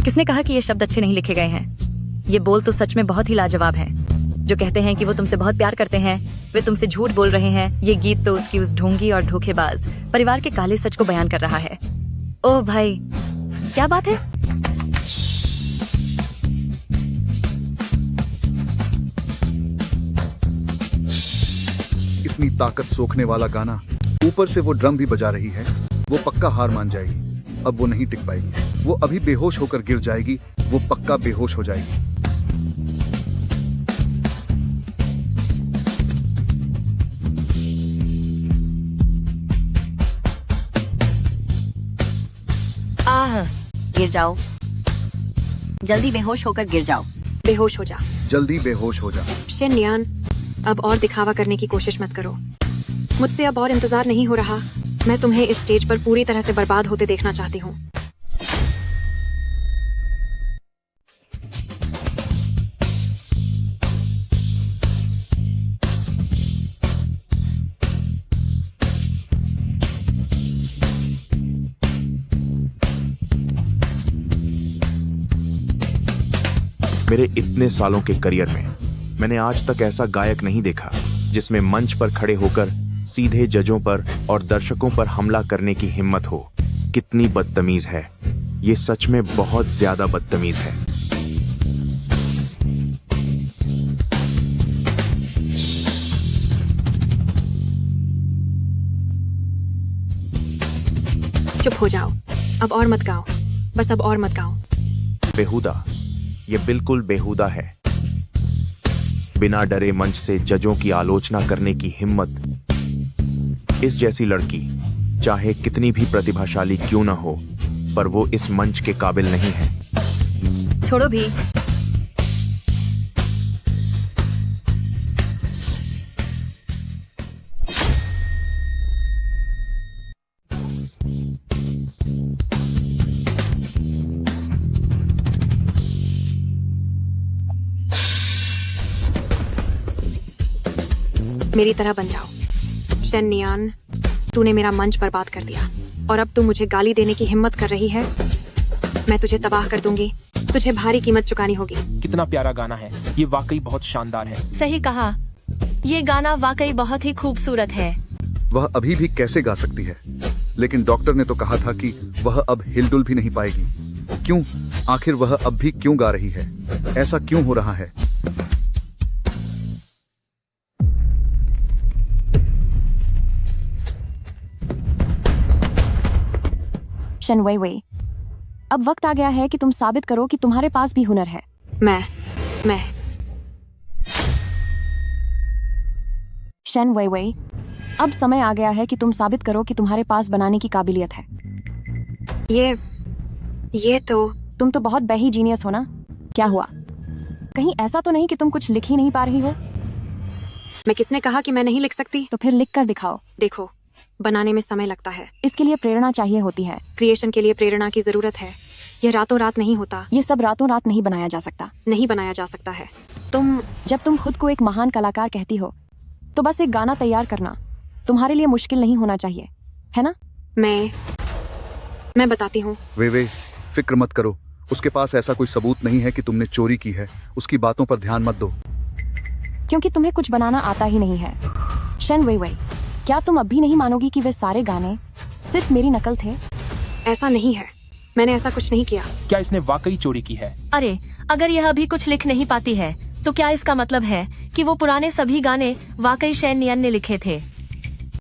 किसने कहा कि ये शब्द अच्छे नहीं लिखे गए हैं? ये बोल तो सच में बहुत ही लाजवाब हैं। जो कहते हैं कि वो तुमसे बहुत प्यार करते हैं, वे तुमसे झूठ बोल रहे हैं। ये गीत तो उसकी उस ढोंगी और धोखेबाज परिवार के काले सच को बयान कर रहा है। ओह भाई, क्या बात है? इतनी ताकत सोखने वाला गाना, ऊपर से वो ड्रम भी बजा रही है। वो पक्का हार मान जाएगी। अब वो नहीं टिक पाएगी। वो अभी बेहोश होकर गिर जाएगी। वो पक्का बेहोश हो जाएगी। आह, गिर जाओ। जल्दी बेहोश होकर गिर जाओ। बेहोश हो जा। जल्दी बेहोश हो जा। शेन नियन, अब और दिखावा करने की कोशिश मत करो। मुझसे अब और इंतजार नहीं हो रहा। मैं तुम्हें इस स्टेज पर पूरी तरह से बर्बाद होते देखना चाहती हूँ। मेरे इतने सालों के करियर में मैंने आज तक ऐसा गायक नहीं देखा जिसमें मंच पर खड़े होकर सीधे जजों पर और दर्शकों पर हमला करने की हिम्मत हो। कितनी बदतमीज है ये, सच में बहुत ज्यादा बदतमीज है। चुप हो जाओ। अब और मत गाओ। बस अब और मत गाओ। बेहुदा, ये बिल्कुल बेहुदा है। बिना डरे मंच से जजों की आलोचना करने की हिम्मत इस जैसी लड़की चाहे कितनी भी प्रतिभाशाली क्यों ना हो, पर वो इस मंच के काबिल नहीं है। छोड़ो भी। मेरी तरह बन जाओ। शेन नियान, तूने मेरा मंच बर्बाद कर दिया और अब तू मुझे गाली देने की हिम्मत कर रही है। मैं तुझे तबाह कर दूंगी। तुझे भारी कीमत चुकानी होगी। कितना प्यारा गाना है, ये वाकई बहुत शानदार है। सही कहा, ये गाना वाकई बहुत ही खूबसूरत है। वह अभी भी कैसे गा सकती है? लेकिन डॉक्टर ने तो कहा था कि वह अब हिलडुल भी नहीं पाएगी। क्यों? आखिर वह अब भी क्यों गा रही है? ऐसा क्यों हो रहा है? शन वई वई, अब वक्त आ गया है कि तुम साबित करो कि तुम्हारे पास भी हुनर है। मैं शन वई वई, अब समय आ गया है कि तुम साबित करो कि तुम्हारे पास बनाने की काबिलियत है। ये तो तुम तो बहुत बेही जीनियस हो ना? क्या हुआ? कहीं ऐसा तो नहीं कि तुम कुछ लिख ही नहीं पा रही हो? मैं किसने कहा कि मैं नहीं लिख सकती? तो फिर लिख कर दिखाओ। देखो, बनाने में समय लगता है। इसके लिए प्रेरणा चाहिए होती है। क्रिएशन के लिए प्रेरणा की जरूरत है। यह रातों रात नहीं होता। ये सब रातों रात नहीं बनाया जा सकता। नहीं बनाया जा सकता है। जब तुम खुद को एक महान कलाकार कहती हो, तो बस एक गाना तैयार करना तुम्हारे लिए मुश्किल नहीं होना चाहिए, है ना? मैं बताती हूँ। वे फिक्र मत करो। उसके पास ऐसा कोई सबूत नहीं है कि तुमने चोरी की है। उसकी बातों पर ध्यान मत दो। क्योंकि तुम्हें कुछ बनाना आता ही नहीं है। शन वई वई, क्या तुम अब भी नहीं मानोगी कि वे सारे गाने सिर्फ मेरी नकल थे? ऐसा नहीं है, मैंने ऐसा कुछ नहीं किया। क्या इसने वाकई चोरी की है? अरे, अगर यह अभी कुछ लिख नहीं पाती है, तो क्या इसका मतलब है कि वो पुराने सभी गाने वाकई शेन नियन ने लिखे थे?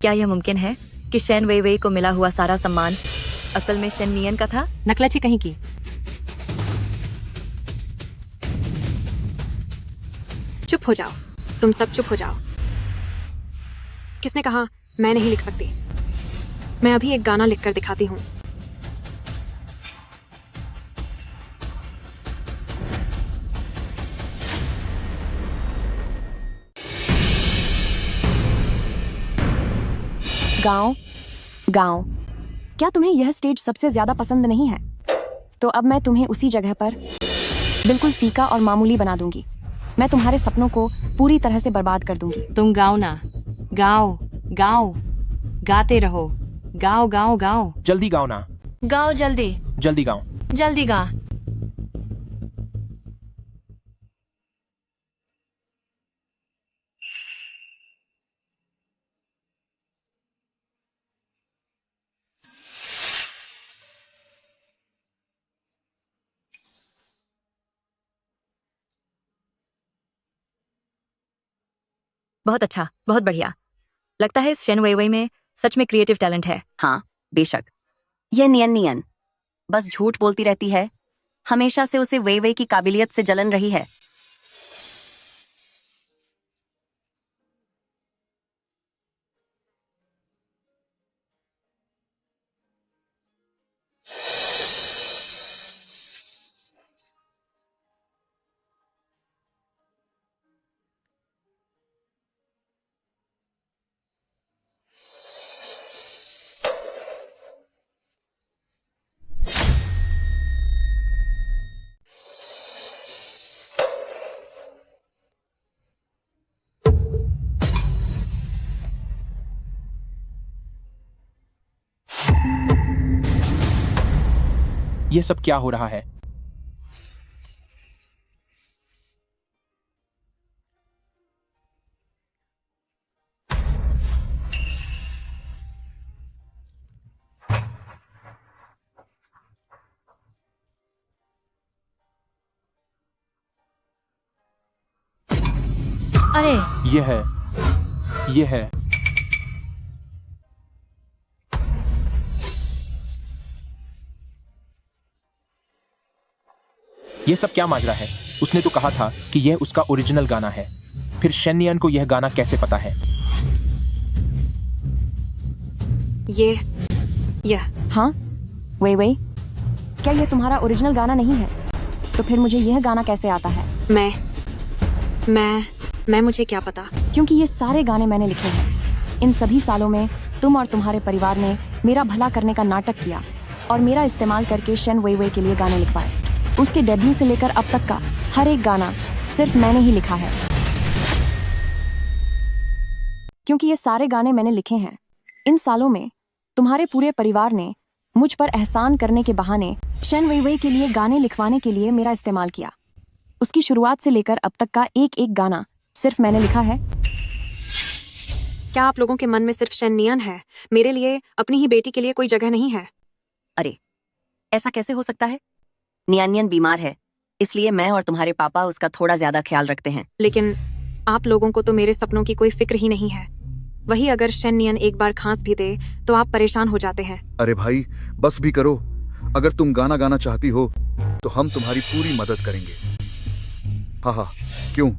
क्या यह मुमकिन है कि शेन वई वई को मिला हुआ सारा सम्मान असल में शेन नियन का था? नकलची कहीं की। चुप हो जाओ, तुम सब चुप हो जाओ। किसने कहा मैं नहीं लिख सकती? मैं अभी एक गाना लिखकर दिखाती हूँ। गाओ। क्या तुम्हें यह स्टेज सबसे ज्यादा पसंद नहीं है? तो अब मैं तुम्हें उसी जगह पर बिल्कुल फीका और मामूली बना दूंगी। मैं तुम्हारे सपनों को पूरी तरह से बर्बाद कर दूंगी। तुम गाओ ना, गाओ, गाते रहो, गाओ। जल्दी गाओ ना। गाओ जल्दी। जल्दी गाओ। जल्दी गा। बहुत अच्छा, बहुत बढ़िया। लगता है इस शेन वई वई में सच में क्रिएटिव टैलेंट है। हाँ, बेशक। यह नियन बस झूठ बोलती रहती है। हमेशा से उसे वई वई की काबिलियत से जलन रही है। ये सब क्या हो रहा है? अरे, ये है। ये सब क्या माजरा है? उसने तो कहा था कि यह उसका ओरिजिनल गाना है। फिर शेन नियन को यह गाना कैसे पता है? यह हाँ वे वे, क्या ये तुम्हारा ओरिजिनल गाना नहीं है? तो फिर मुझे यह गाना कैसे आता है? मैं मुझे क्या पता? क्योंकि ये सारे गाने मैंने लिखे हैं। इन सभी सालों में तुम और तुम्हारे परिवार ने मेरा भला करने का नाटक किया और मेरा इस्तेमाल करके शेन वेइवे के लिए गाने लिखवाए। उसके डेब्यू से लेकर अब तक का हर एक गाना सिर्फ मैंने ही लिखा है, क्योंकि ये सारे गाने मैंने लिखे हैं। इन सालों में तुम्हारे पूरे परिवार ने मुझ पर एहसान करने के बहाने शेन वेइवे के लिए गाने लिखवाने के लिए मेरा इस्तेमाल किया। उसकी शुरुआत से लेकर अब तक का एक एक गाना सिर्फ मैंने लिखा है। क्या आप लोगों के मन में सिर्फ शेन नियन है? मेरे लिए, अपनी ही बेटी के लिए कोई जगह नहीं है? अरे ऐसा कैसे हो सकता है? नियानियन बीमार है, इसलिए मैं और तुम्हारे पापा उसका थोड़ा ज्यादा ख्याल रखते हैं। लेकिन आप लोगों को तो मेरे सपनों की कोई फिक्र ही नहीं है। वही अगर शेन नियन एक बार खांस भी दे तो आप परेशान हो जाते हैं। अरे भाई बस भी करो। अगर तुम गाना गाना चाहती हो तो हम तुम्हारी पूरी मदद करेंगे। हाँ, क्यों?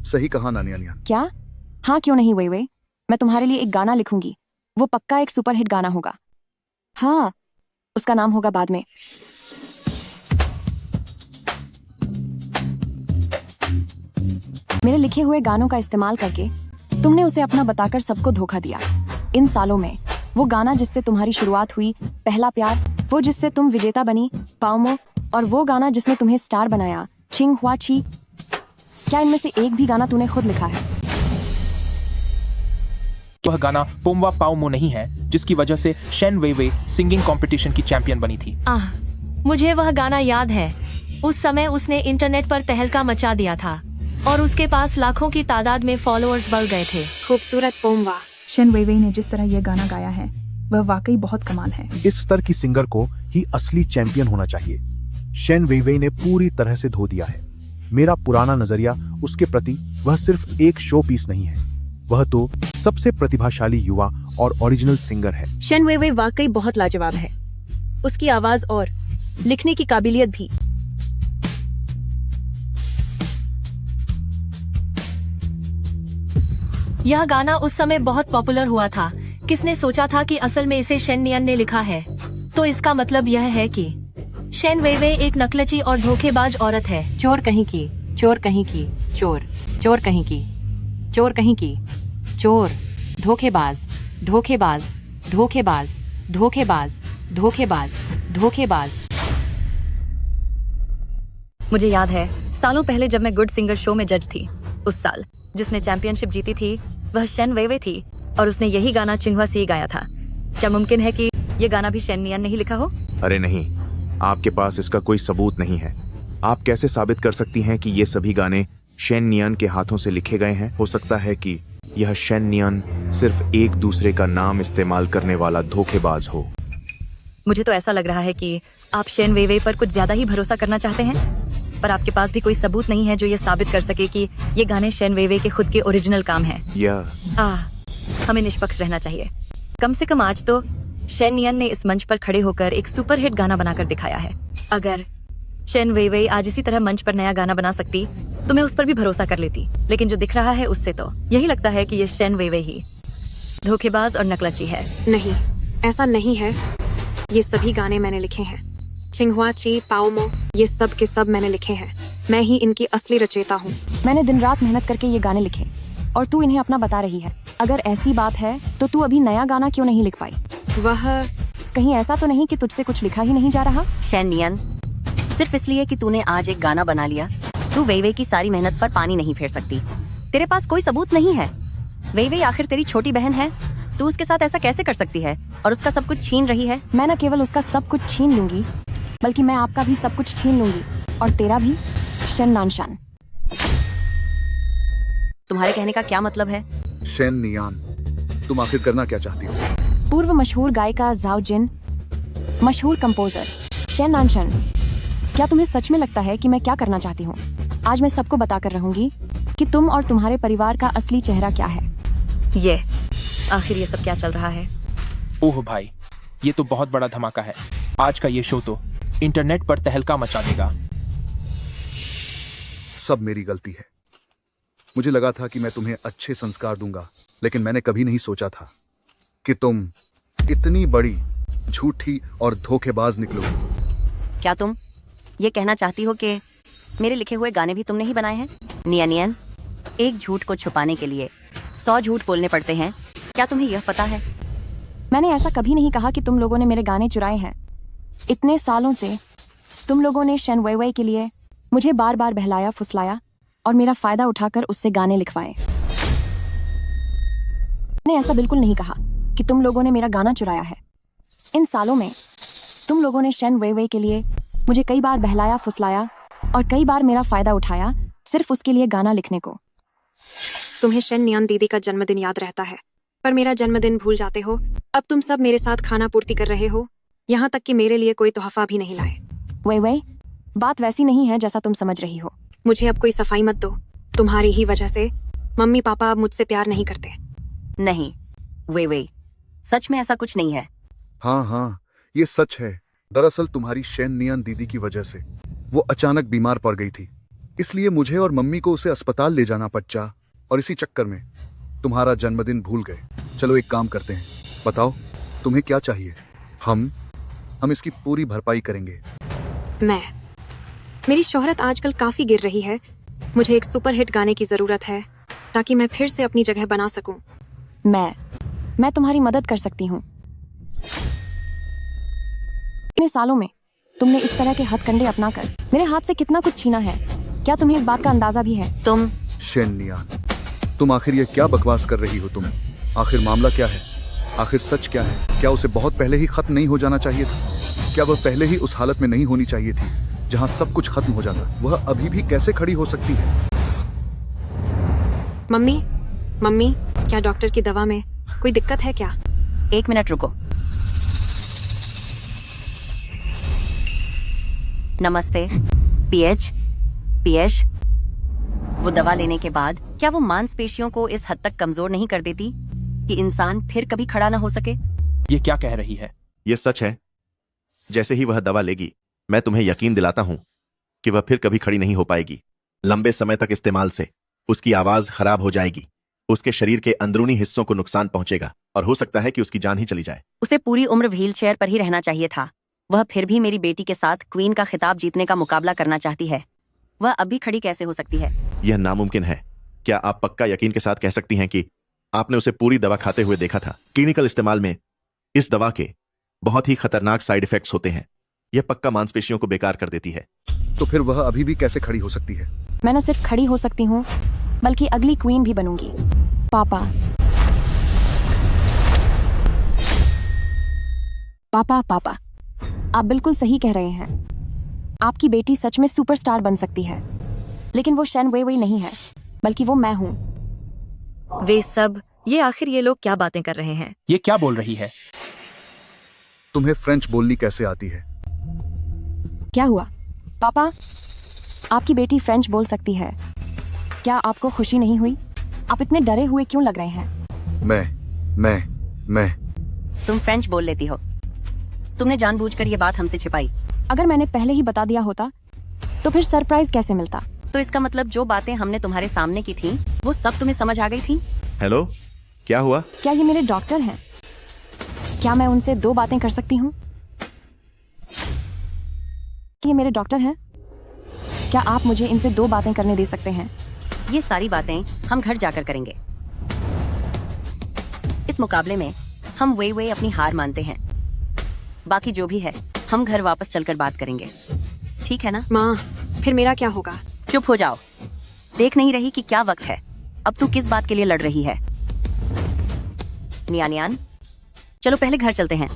सही कहा ना नियन? क्या? हाँ क्यों नहीं वेइवे, मैं तुम्हारे लिए एक गाना लिखूंगी। वो पक्का एक सुपरहिट गाना होगा। हाँ, उसका नाम होगा बाद में। मेरे लिखे हुए गानों का इस्तेमाल करके तुमने उसे अपना बताकर सबको धोखा दिया। इन सालों में वो गाना जिससे तुम्हारी शुरुआत हुई, पहला प्यार, वो जिससे तुम विजेता बनी, पाओमो, और वो गाना जिसने तुम्हें स्टार बनाया, छिंग हुआ ची, क्या इनमें से एक भी गाना तूने खुद लिखा है? वह गाना पोमवा पाओमो नहीं है जिसकी वजह से शेन वेइवे सिंगिंग कंपटीशन की चैंपियन बनी थी। मुझे वह गाना याद है। उस समय उसने इंटरनेट पर तहलका मचा दिया था और उसके पास लाखों की तादाद में फॉलोअर्स बढ़ गए थे। खूबसूरत पोमवा। शेन वेइवे ने जिस तरह यह गाना गाया है वह वाकई बहुत कमाल है। इस स्तर की सिंगर को ही असली चैंपियन होना चाहिए। शेन वेइवे ने पूरी तरह से धो दिया है। मेरा पुराना नजरिया उसके प्रति वह सिर्फ एक शो पीस नहीं है, वह तो सबसे प्रतिभाशाली युवा और ओरिजिनल सिंगर है। शेन वेइवे वाकई बहुत लाजवाब है। उसकी आवाज और लिखने की काबिलियत भी। यह गाना उस समय बहुत पॉपुलर हुआ था। किसने सोचा था कि असल में इसे शेन नियन ने लिखा है? तो इसका मतलब यह है कि शेन वेइवे एक नकलची और धोखेबाज औरत है। चोर कहीं की, चोर कहीं की, चोर, चोर कहीं की, चोर कहीं की, चोर, धोखेबाज, धोखेबाज, धोखेबाज, धोखेबाज, धोखेबाज, धोखेबाज। मुझे याद है सालों पहले जब मैं गुड सिंगर शो में जज थी, उस साल जिसने चैंपियनशिप जीती थी वह शेन वेइवे थी और उसने यही गाना चिंगवा सी गाया था। क्या मुमकिन है कि यह गाना भी शेन नियन ने ही लिखा हो? अरे नहीं, आपके पास इसका कोई सबूत नहीं है। आप कैसे साबित कर सकती हैं कि ये सभी गाने शेन नियन के हाथों से लिखे गए हैं? हो सकता है कि यह शेन नियन सिर्फ एक दूसरे का नाम इस्तेमाल करने वाला धोखेबाज हो। मुझे तो ऐसा लग रहा है कि आप शेन वेइवे पर कुछ ज्यादा ही भरोसा करना चाहते हैं, पर आपके पास भी कोई सबूत नहीं है जो ये साबित कर सके कि ये गाने शेन वेइवे के खुद के ओरिजिनल काम हैं। हमें निष्पक्ष रहना चाहिए। कम से कम आज तो शेन नियन ने इस मंच पर खड़े होकर एक सुपरहिट गाना बनाकर दिखाया है। अगर शेन वेइवे आज इसी तरह मंच पर नया गाना बना सकती तो मैं उस पर भी भरोसा कर लेती, लेकिन जो दिख रहा है उससे तो यही लगता है कि ये शेन वेइवे ही धोखेबाज और नकलची है। नहीं, ऐसा नहीं है। ये सभी गाने मैंने लिखे हैं। छिंगहुआ ची, पाओमो, ये सब के सब मैंने लिखे हैं। मैं ही इनकी असली रचयिता हूँ। मैंने दिन रात मेहनत करके ये गाने लिखे और तू इन्हें अपना बता रही है। अगर ऐसी बात है तो तू अभी नया गाना क्यों नहीं लिख पाई? वह कहीं ऐसा तो नहीं कि तुझसे कुछ लिखा ही नहीं जा रहा? शेन नियन, सिर्फ इसलिए कि तूने आज एक गाना बना लिया, तू वेइवे की सारी मेहनत पर पानी नहीं फेर सकती। तेरे पास कोई सबूत नहीं है। वेइवे आखिर तेरी छोटी बहन है, तू उसके साथ ऐसा कैसे कर सकती है और उसका सब कुछ छीन रही है? मैं न केवल उसका सब कुछ छीन लूंगी, बल्कि मैं आपका भी सब कुछ छीन लूंगी, और तेरा भी, शेन नानशान। तुम्हारे कहने का क्या मतलब है? शेन नियन, तुम आखिर करना क्या चाहती हो? पूर्व मशहूर गायिका जाओ जिन, मशहूर कंपोजर शेन नानशान, क्या तुम्हें सच में लगता है कि मैं क्या करना चाहती हूँ? आज मैं सबको बताकर रहूंगी कि तुम और तुम्हारे परिवार का असली चेहरा क्या है। ये आखिर ये सब क्या चल रहा है? ओह भाई, ये तो बहुत बड़ा धमाका है। आज का ये शो तो इंटरनेट पर तहलका मचा देगा। सब मेरी गलती है। मुझे लगा था कि मैं तुम्हें अच्छे संस्कार दूंगा, लेकिन मैंने कभी नहीं सोचा था कि तुम इतनी बड़ी झूठी और धोखेबाज निकलोगी। क्या तुम ये कहना चाहती हो कि मेरे लिखे हुए गाने भी तुमने ही बनाए हैं? नियन, एक झूठ को छुपाने के लिए 100 झूठ बोलने पड़ते हैं। क्या तुम्हें यह पता है? मैंने ऐसा कभी नहीं कहा कि तुम लोगों ने मेरे गाने चुराए हैं। इतने सालों से तुम लोगों ने शेन वेइवेई के लिए मुझे बार बार बहलाया फुसलाया और मेरा फायदा उठाकर उससे गाने लिखवाए। मैंने ऐसा बिल्कुल नहीं कहा कि तुम लोगों ने मेरा गाना चुराया है। इन सालों में तुम लोगों ने शेन वेइवेई के लिए मुझे कई बार बहलाया फुसलाया और कई बार मेरा फायदा उठाया सिर्फ उसके लिए गाना लिखने को। तुम्हें शेन नियन दीदी का जन्मदिन याद रहता है, पर मेरा जन्मदिन भूल जाते हो। अब तुम सब मेरे साथ खाना पूर्ति कर रहे हो, यहाँ तक कि मेरे लिए कोई तोहफा भी नहीं लाए। वेइवेई, बात वैसी नहीं है जैसा तुम समझ रही हो। मुझे अब कोई सफाई मत दो। तुम्हारी ही वजह से मम्मी पापा अब मुझसे प्यार नहीं करते। नहीं वेइवेई, सच में ऐसा कुछ नहीं है। हाँ, ये सच है। दरअसल तुम्हारी शेन नियन दीदी की वजह से वो अचानक बीमार पड़ गई थी, इसलिए मुझे और मम्मी को उसे अस्पताल ले जाना पड़ा और इसी चक्कर में तुम्हारा जन्मदिन भूल गए। चलो एक काम करते हैं, बताओ तुम्हें क्या चाहिए? हम इसकी पूरी भरपाई करेंगे। मेरी शोहरत आजकल काफी गिर रही है। मुझे एक सुपरहिट गाने की जरूरत है ताकि मैं फिर से अपनी जगह बना सकूं। मैं तुम्हारी मदद कर सकती हूँ। इतने सालों में तुमने इस तरह के हथकंडे अपनाकर मेरे हाथ से कितना कुछ छीना है, क्या तुम्हें इस बात का अंदाजा भी है? तुम शेन नियन, तुम आखिर ये क्या बकवास कर रही हो? तुम आखिर मामला क्या है? आखिर सच क्या है? क्या उसे बहुत पहले ही खत्म नहीं हो जाना चाहिए था? क्या वह पहले ही उस हालत में नहीं होनी चाहिए थी जहां सब कुछ खत्म हो जाता? वह अभी भी कैसे खड़ी हो सकती है? मम्मी, क्या डॉक्टर की दवा में कोई दिक्कत है क्या? 1 मिनट रुको। नमस्ते पीएच। वो दवा लेने के बाद क्या वो मांसपेशियों को इस हद तक कमजोर नहीं कर देती कि इंसान फिर कभी खड़ा ना हो सके? ये क्या कह रही है? ये सच है। जैसे ही वह दवा लेगी, मैं तुम्हें यकीन दिलाता हूं कि वह फिर कभी खड़ी नहीं हो पाएगी। लंबे समय तक इस्तेमाल से उसकी आवाज खराब हो जाएगी, उसके शरीर के अंदरूनी हिस्सों को नुकसान पहुंचेगा और हो सकता है कि उसकी जान ही चली जाए। उसे पूरी उम्र व्हीलचेयर पर ही रहना चाहिए था। वह फिर भी मेरी बेटी के साथ क्वीन का खिताब जीतने का मुकाबला करना चाहती है। वह अभी खड़ी कैसे हो सकती है? यह नामुमकिन है। क्या आप पक्का यकीन के साथ कह सकती हैं कि आपने उसे पूरी दवा खाते हुए देखा था? क्लिनिकल इस्तेमाल में इस दवा के बहुत ही खतरनाक साइड इफेक्ट्स होते हैं। यह पक्का मांसपेशियों को बेकार कर देती है। तो फिर वह अभी भी कैसे खड़ी हो सकती है? मैं न सिर्फ खड़ी हो सकती हूँ बल्कि अगली क्वीन भी बनूंगी। पापा, आप बिल्कुल सही कह रहे हैं। आपकी बेटी सच में सुपरस्टार बन सकती है, लेकिन वो शेन वेइवेई नहीं है, बल्कि वो मैं हूँ। वे सब, ये आखिर ये लोग क्या बातें कर रहे हैं? ये क्या बोल रही है? तुम्हें फ्रेंच बोलनी कैसे आती है? क्या हुआ पापा? आपकी बेटी फ्रेंच बोल सकती है, क्या आपको खुशी नहीं हुई? आप इतने डरे हुए क्यों लग रहे हैं? मैं तुम फ्रेंच बोल लेती हो। तुमने जानबूझकर ये बात हमसे छिपाई। अगर मैंने पहले ही बता दिया होता तो फिर सरप्राइज कैसे मिलता? तो इसका मतलब जो बातें हमने तुम्हारे सामने की थी वो सब तुम्हें समझ आ गई थी? हेलो, क्या हुआ? क्या ये मेरे डॉक्टर हैं? क्या मैं उनसे 2 बातें कर सकती हूँ? ये मेरे डॉक्टर हैं? क्या आप मुझे इनसे 2 बातें करने दे सकते हैं? ये सारी बातें हम घर जाकर करेंगे। इस मुकाबले में हम वेइवेई अपनी हार मानते हैं। बाकी जो भी है हम घर वापस चलकर बात करेंगे, ठीक है ना? माँ, फिर मेरा क्या होगा? चुप हो जाओ। देख नहीं रही कि क्या वक्त है? अब तू किस बात के लिए लड़ रही है? नियान, चलो पहले घर चलते हैं।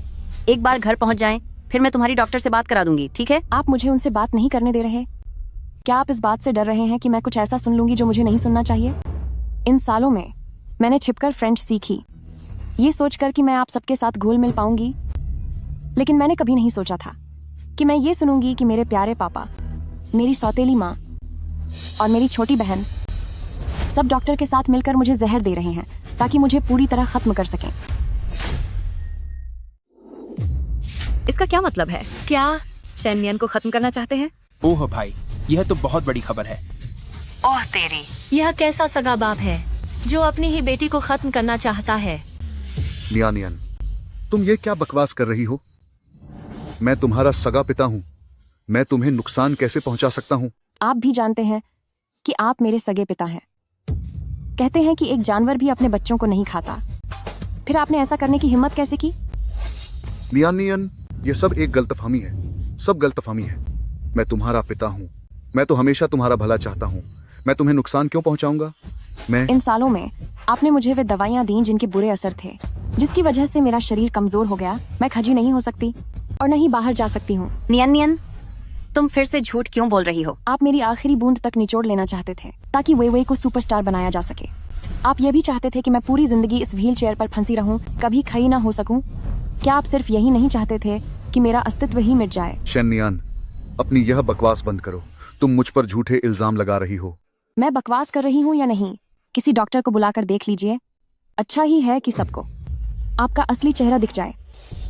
एक बार घर पहुंच जाएं, फिर मैं तुम्हारी डॉक्टर से बात करा दूंगी, ठीक है? आप मुझे उनसे बात नहीं करने दे रहे? क्या आप इस बात से डर रहे हैं कि मैं कुछ ऐसा सुन लूंगी जो मुझे नहीं सुनना चाहिए? इन सालों में मैंने छिपकर फ्रेंच सीखी, ये सोचकर कि मैं आप सबके साथ घुल मिल पाऊंगी, लेकिन मैंने कभी नहीं सोचा था कि मैं ये सुनूंगी कि मेरे प्यारे पापा, मेरी सौतेली माँ और मेरी छोटी बहन सब डॉक्टर के साथ मिलकर मुझे जहर दे रहे हैं ताकि मुझे पूरी तरह खत्म कर सकें। इसका क्या मतलब है? क्या शेन नियन को खत्म करना चाहते हैं? ओह भाई, यह तो बहुत बड़ी खबर है। ओह तेरी, यह कैसा सगा बाप है जो अपनी ही बेटी को खत्म करना चाहता है? नियन, तुम ये क्या बकवास कर रही हो? मैं तुम्हारा सगा पिता हूं। मैं तुम्हें नुकसान कैसे पहुंचा सकता हूं? आप भी जानते हैं कि आप मेरे सगे पिता हैं। कहते हैं कि एक जानवर भी अपने बच्चों को नहीं खाता। फिर आपने ऐसा करने की हिम्मत कैसे की? नियन, ये सब एक गलतफहमी है। सब गलतफहमी है। मैं तुम्हारा पिता हूं। मैं तो हमेशा तुम्हारा भला चाहता हूं। मैं तुम्हें नुकसान क्यों पहुंचाऊंगा? इन सालों में आपने मुझे वे दवाइयां दी जिनके बुरे असर थे, जिसकी वजह से मेरा शरीर कमजोर हो गया। मैं खजी नहीं हो सकती और नहीं बाहर जा सकती हूँ। नियन, तुम फिर से झूठ क्यों बोल रही हो? आप मेरी आखिरी बूंद तक निचोड़ लेना चाहते थे ताकि वेइवेई को सुपरस्टार बनाया जा सके। आप यह भी चाहते थे कि मैं पूरी जिंदगी इस व्हील चेयर पर फंसी रहूं, कभी खड़ी ना हो सकूं। क्या आप सिर्फ यही नहीं चाहते थे कि मेरा अस्तित्व ही मिट जाए? शेन नियान, अपनी यह बकवास बंद करो। तुम मुझ पर झूठे इल्जाम लगा रही हो। मैं बकवास कर रही हूँ या नहीं? किसी डॉक्टर को बुलाकर देख लीजिए। अच्छा ही है कि सबको आपका असली चेहरा दिख जाए।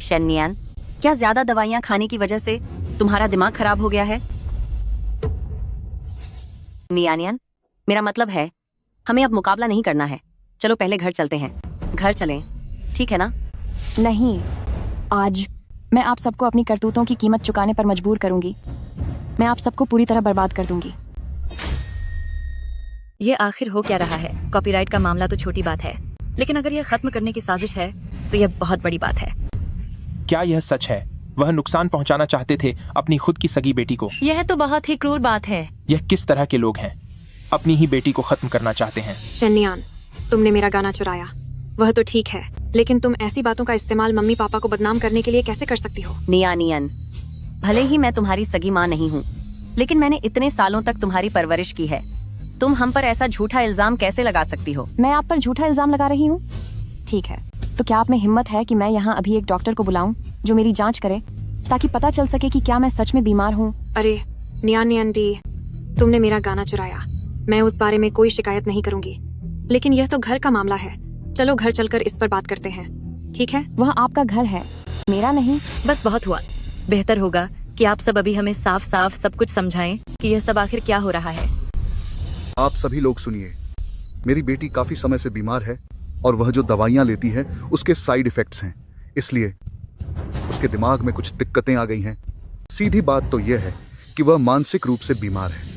शेन नियान, क्या ज्यादा दवाइयां खाने की वजह से तुम्हारा दिमाग खराब हो गया है? नियान, मेरा मतलब है हमें अब मुकाबला नहीं करना है। चलो पहले घर चलते हैं। घर चलें, ठीक है ना? नहीं, आज मैं आप सबको अपनी करतूतों की कीमत चुकाने पर मजबूर करूंगी। मैं आप सबको पूरी तरह बर्बाद कर दूंगी। ये आखिर हो क्या रहा है? कॉपीराइट का मामला तो छोटी बात है, लेकिन अगर यह खत्म करने की साजिश है तो यह बहुत बड़ी बात है। क्या यह सच है? वह नुकसान पहुंचाना चाहते थे अपनी खुद की सगी बेटी को। यह तो बहुत ही क्रूर बात है। यह किस तरह के लोग हैं? अपनी ही बेटी को खत्म करना चाहते हैं। शनियान, तुमने मेरा गाना चुराया, वह तो ठीक है, लेकिन तुम ऐसी बातों का इस्तेमाल मम्मी पापा को बदनाम करने के लिए कैसे कर सकती हो? नियन, भले ही मैं तुम्हारी सगी माँ नहीं हूँ, लेकिन मैंने इतने सालों तक तुम्हारी परवरिश की है। तुम हम पर ऐसा झूठा इल्जाम कैसे लगा सकती हो? मैं आप पर झूठा इल्जाम लगा रही हूँ? ठीक है, तो क्या आप में हिम्मत है कि मैं यहाँ अभी एक डॉक्टर को बुलाऊं जो मेरी जांच करे, ताकि पता चल सके कि क्या मैं सच में बीमार हूँ? अरे नियान डी, तुमने मेरा गाना चुराया। मैं उस बारे में कोई शिकायत नहीं करूंगी, लेकिन यह तो घर का मामला है। चलो घर चलकर इस पर बात करते हैं, ठीक है? वह आपका घर है, मेरा नहीं। बस बहुत हुआ। बेहतर होगा कि आप सब अभी हमें साफ साफ सब कुछ समझाएं कि यह सब आखिर क्या हो रहा है। आप सभी लोग सुनिए। मेरी बेटी काफी समय से बीमार है और वह जो दवाइयां लेती है उसके साइड इफेक्ट्स हैं, इसलिए उसके दिमाग में कुछ दिक्कतें आ गई हैं। सीधी बात तो यह है कि वह मानसिक रूप से बीमार है।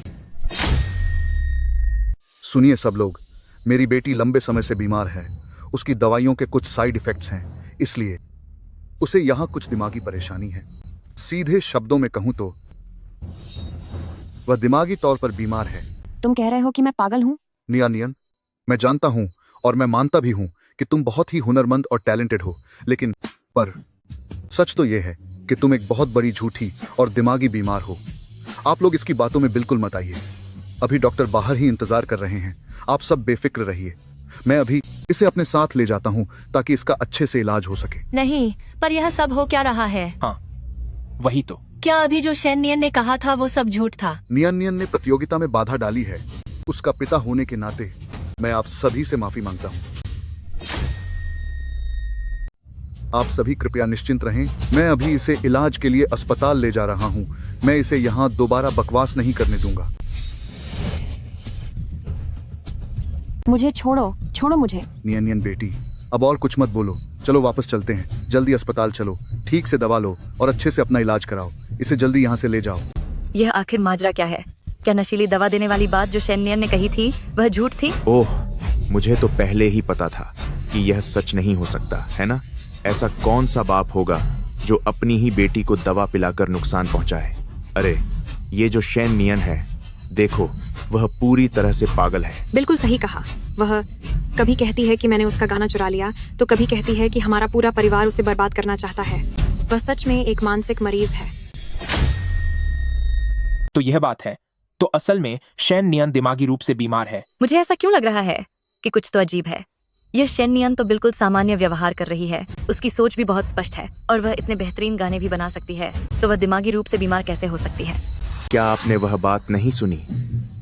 सुनिए सब लोग, मेरी बेटी लंबे समय से बीमार है। उसकी दवाइयों के कुछ साइड इफेक्ट्स हैं, इसलिए उसे यहाँ कुछ दिमागी परेशानी है। सीधे शब्दों में कहूं तो वह दिमागी तौर पर बीमार है। तुम कह रहे हो कि मैं पागल हूँ? नियन, मैं जानता हूं और मैं मानता भी हूं कि तुम बहुत ही हुनरमंद और टैलेंटेड हो, लेकिन पर सच तो यह है कि तुम एक बहुत बड़ी झूठी और दिमागी बीमार हो। आप लोग इसकी बातों में बिल्कुल मत आइए। अभी डॉक्टर बाहर ही इंतजार कर रहे हैं। आप सब बेफिक्र रहिए। मैं अभी इसे अपने साथ ले जाता हूं ताकि इसका अच्छे से इलाज हो सके। नहीं, पर यह सब हो क्या रहा है? हाँ, वही तो। क्या अभी जो शेन नियन ने कहा था वो सब झूठ था? नियन ने प्रतियोगिता में बाधा डाली है। उसका पिता होने के नाते मैं आप सभी से माफी मांगता हूं। आप सभी कृपया निश्चिंत रहें। मैं अभी इसे इलाज के लिए अस्पताल ले जा रहा हूं। मैं इसे यहां दोबारा बकवास नहीं करने दूंगा। मुझे छोड़ो, छोड़ो मुझे। नियन बेटी, अब और कुछ मत बोलो। चलो वापस चलते हैं। जल्दी अस्पताल चलो, ठीक से दवा लो और अच्छे से अपना इलाज कराओ। इसे जल्दी यहाँ से ले जाओ। यह आखिर माजरा क्या है? क्या नशीली दवा देने वाली बात जो शेन नियन ने कही थी वह झूठ थी? ओह, मुझे तो पहले ही पता था कि यह सच नहीं हो सकता, है ना? ऐसा कौन सा बाप होगा जो अपनी ही बेटी को दवा पिलाकर नुकसान पहुंचाए? अरे, ये जो शेन नियन है, देखो, वह पूरी तरह से पागल है। बिल्कुल सही कहा। वह कभी कहती है कि मैंने उसका गाना चुरा लिया, तो कभी कहती है कि हमारा पूरा परिवार उसे बर्बाद करना चाहता है। वह सच में एक मानसिक मरीज है। तो यह बात है। तो असल में शेन नियन दिमागी रूप से बीमार है। मुझे ऐसा क्यों लग रहा है कि कुछ तो अजीब है। यह शेन नियन तो बिल्कुल सामान्य व्यवहार कर रही है। उसकी सोच भी बहुत स्पष्ट है और वह इतने बेहतरीन गाने भी बना सकती है, तो वह दिमागी रूप से बीमार कैसे हो सकती है? क्या आपने वह बात नहीं सुनी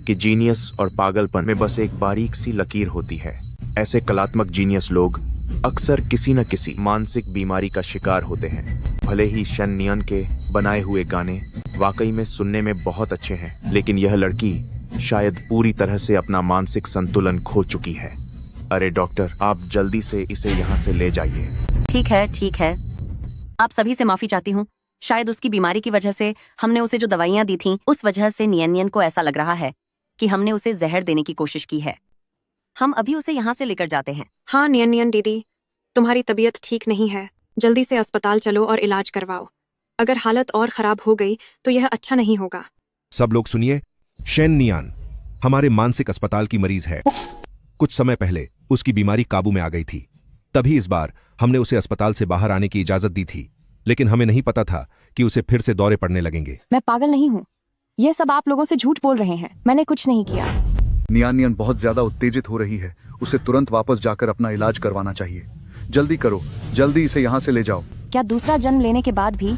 कि जीनियस और पागलपन में बस एक बारीक सी लकीर होती है? ऐसे कलात्मक जीनियस लोग अक्सर किसी न किसी मानसिक बीमारी का शिकार होते हैं। भले ही शेन नियन के बनाए हुए गाने वाकई में सुनने में बहुत अच्छे हैं, लेकिन यह लड़की शायद पूरी तरह से अपना मानसिक संतुलन खो चुकी है। अरे डॉक्टर, आप जल्दी से इसे यहाँ से ले जाइए। ठीक है, आप सभी से माफी चाहती हूँ। शायद उसकी बीमारी की वजह से हमने उसे जो दवाइयाँ दी थीं, उस वजह से नियन नियन को ऐसा लग रहा है कि हमने उसे जहर देने की कोशिश की है। हम अभी उसे यहाँ से लेकर जाते हैं। हाँ नियन नियन दीदी, तुम्हारी तबीयत ठीक नहीं है, जल्दी से अस्पताल चलो और इलाज करवाओ। अगर हालत और खराब हो गई तो यह अच्छा नहीं होगा। सब लोग सुनिए, शेन नियान हमारे मानसिक अस्पताल की मरीज है। कुछ समय पहले उसकी बीमारी काबू में आ गई थी, तभी इस बार हमने उसे अस्पताल से बाहर आने की इजाजत दी थी, लेकिन हमें नहीं पता था कि उसे फिर से दौरे पड़ने लगेंगे। मैं पागल नहीं हूँ, ये सब आप लोगों से झूठ बोल रहे हैं। मैंने कुछ नहीं किया। नियान नियन बहुत ज्यादा उत्तेजित हो रही है, उसे तुरंत वापस जाकर अपना इलाज करवाना चाहिए। जल्दी करो, जल्दी इसे यहाँ से ले जाओ। क्या दूसरा जन्म लेने के बाद भी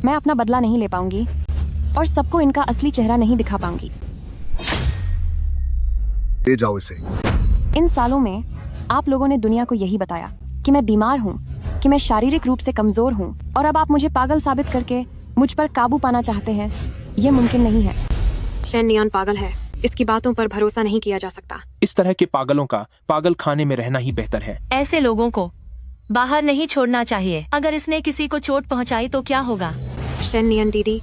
मैं अपना बदला नहीं ले पाऊंगी और सबको इनका असली चेहरा नहीं दिखा पाऊंगी? ले जाओ इसे। इन सालों में आप लोगों ने दुनिया को यही बताया कि मैं बीमार हूँ, कि मैं शारीरिक रूप से कमजोर हूँ, और अब आप मुझे पागल साबित करके मुझ पर काबू पाना चाहते हैं। ये मुमकिन नहीं है। शेन नियन पागल है, इसकी बातों पर भरोसा नहीं किया जा सकता। इस तरह के पागलों का पागल खाने में रहना ही बेहतर है। ऐसे लोगों को बाहर नहीं छोड़ना चाहिए। अगर इसने किसी को चोट पहुंचाई तो क्या होगा? शेन नियन दीदी,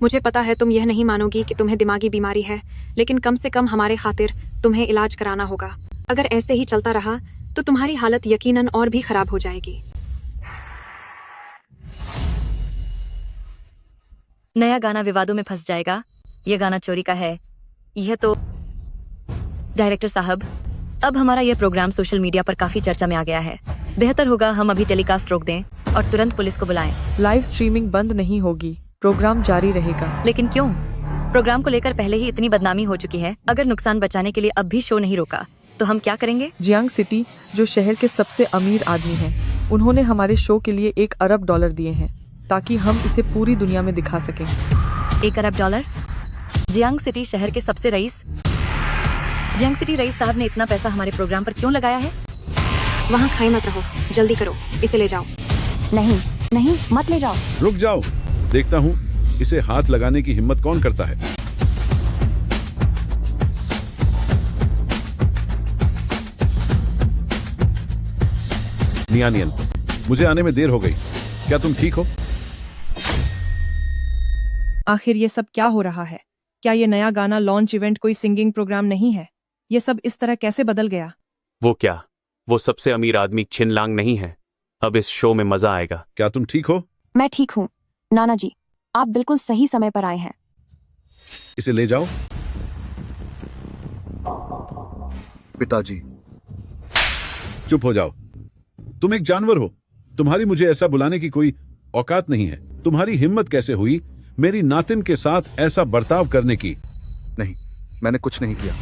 मुझे पता है तुम यह नहीं मानोगी कि तुम्हें दिमागी बीमारी है, लेकिन कम से कम हमारे खातिर तुम्हें इलाज कराना होगा। अगर ऐसे ही चलता रहा तो तुम्हारी हालत यकीनन और भी खराब हो जाएगी। नया गाना विवादों में फंस जाएगा। यह गाना चोरी का है। यह तो डायरेक्टर साहब, अब हमारा यह प्रोग्राम सोशल मीडिया पर काफी चर्चा में आ गया है। बेहतर होगा हम अभी टेलीकास्ट रोक दें और तुरंत पुलिस को बुलाएं। लाइव स्ट्रीमिंग बंद नहीं होगी, प्रोग्राम जारी रहेगा। लेकिन क्यों? प्रोग्राम को लेकर पहले ही इतनी बदनामी हो चुकी है। अगर नुकसान बचाने के लिए अब भी शो नहीं रोका तो हम क्या करेंगे? जियांग सिटी, जो शहर के सबसे अमीर आदमी हैं, उन्होंने हमारे शो के लिए $1 अरब दिए हैं ताकि हम इसे पूरी दुनिया में दिखा सकें। $1 अरब? जियांग सिटी शहर के सबसे रईस जियांग सिटी रईस साहब ने इतना पैसा हमारे प्रोग्राम पर क्यों लगाया है? वहाँ खाई मत रहो, जल्दी करो, इसे ले जाओ। नहीं नहीं, मत ले जाओ। रुक जाओ, देखता हूँ इसे हाथ लगाने की हिम्मत कौन करता है। नियान नियन, मुझे आने में देर हो गई, क्या तुम ठीक हो? आखिर ये सब क्या हो रहा है? क्या ये नया गाना लॉन्च इवेंट कोई सिंगिंग प्रोग्राम नहीं है? ये सब इस तरह कैसे बदल गया? वो क्या, वो सबसे अमीर आदमी छिनलांग नहीं है। अब इस शो में मजा आएगा। क्या तुम ठीक हो? मैं ठीक हूँ नाना जी, आप बिल्कुल सही समय पर आए हैं। इसे ले जाओ। पिताजी, चुप हो जाओ, तुम एक जानवर हो। तुम्हारी मुझे ऐसा बुलाने की कोई औकात नहीं है। तुम्हारी हिम्मत कैसे हुई मेरी नातिन के साथ ऐसा बर्ताव करने की? नहीं, मैंने कुछ नहीं किया।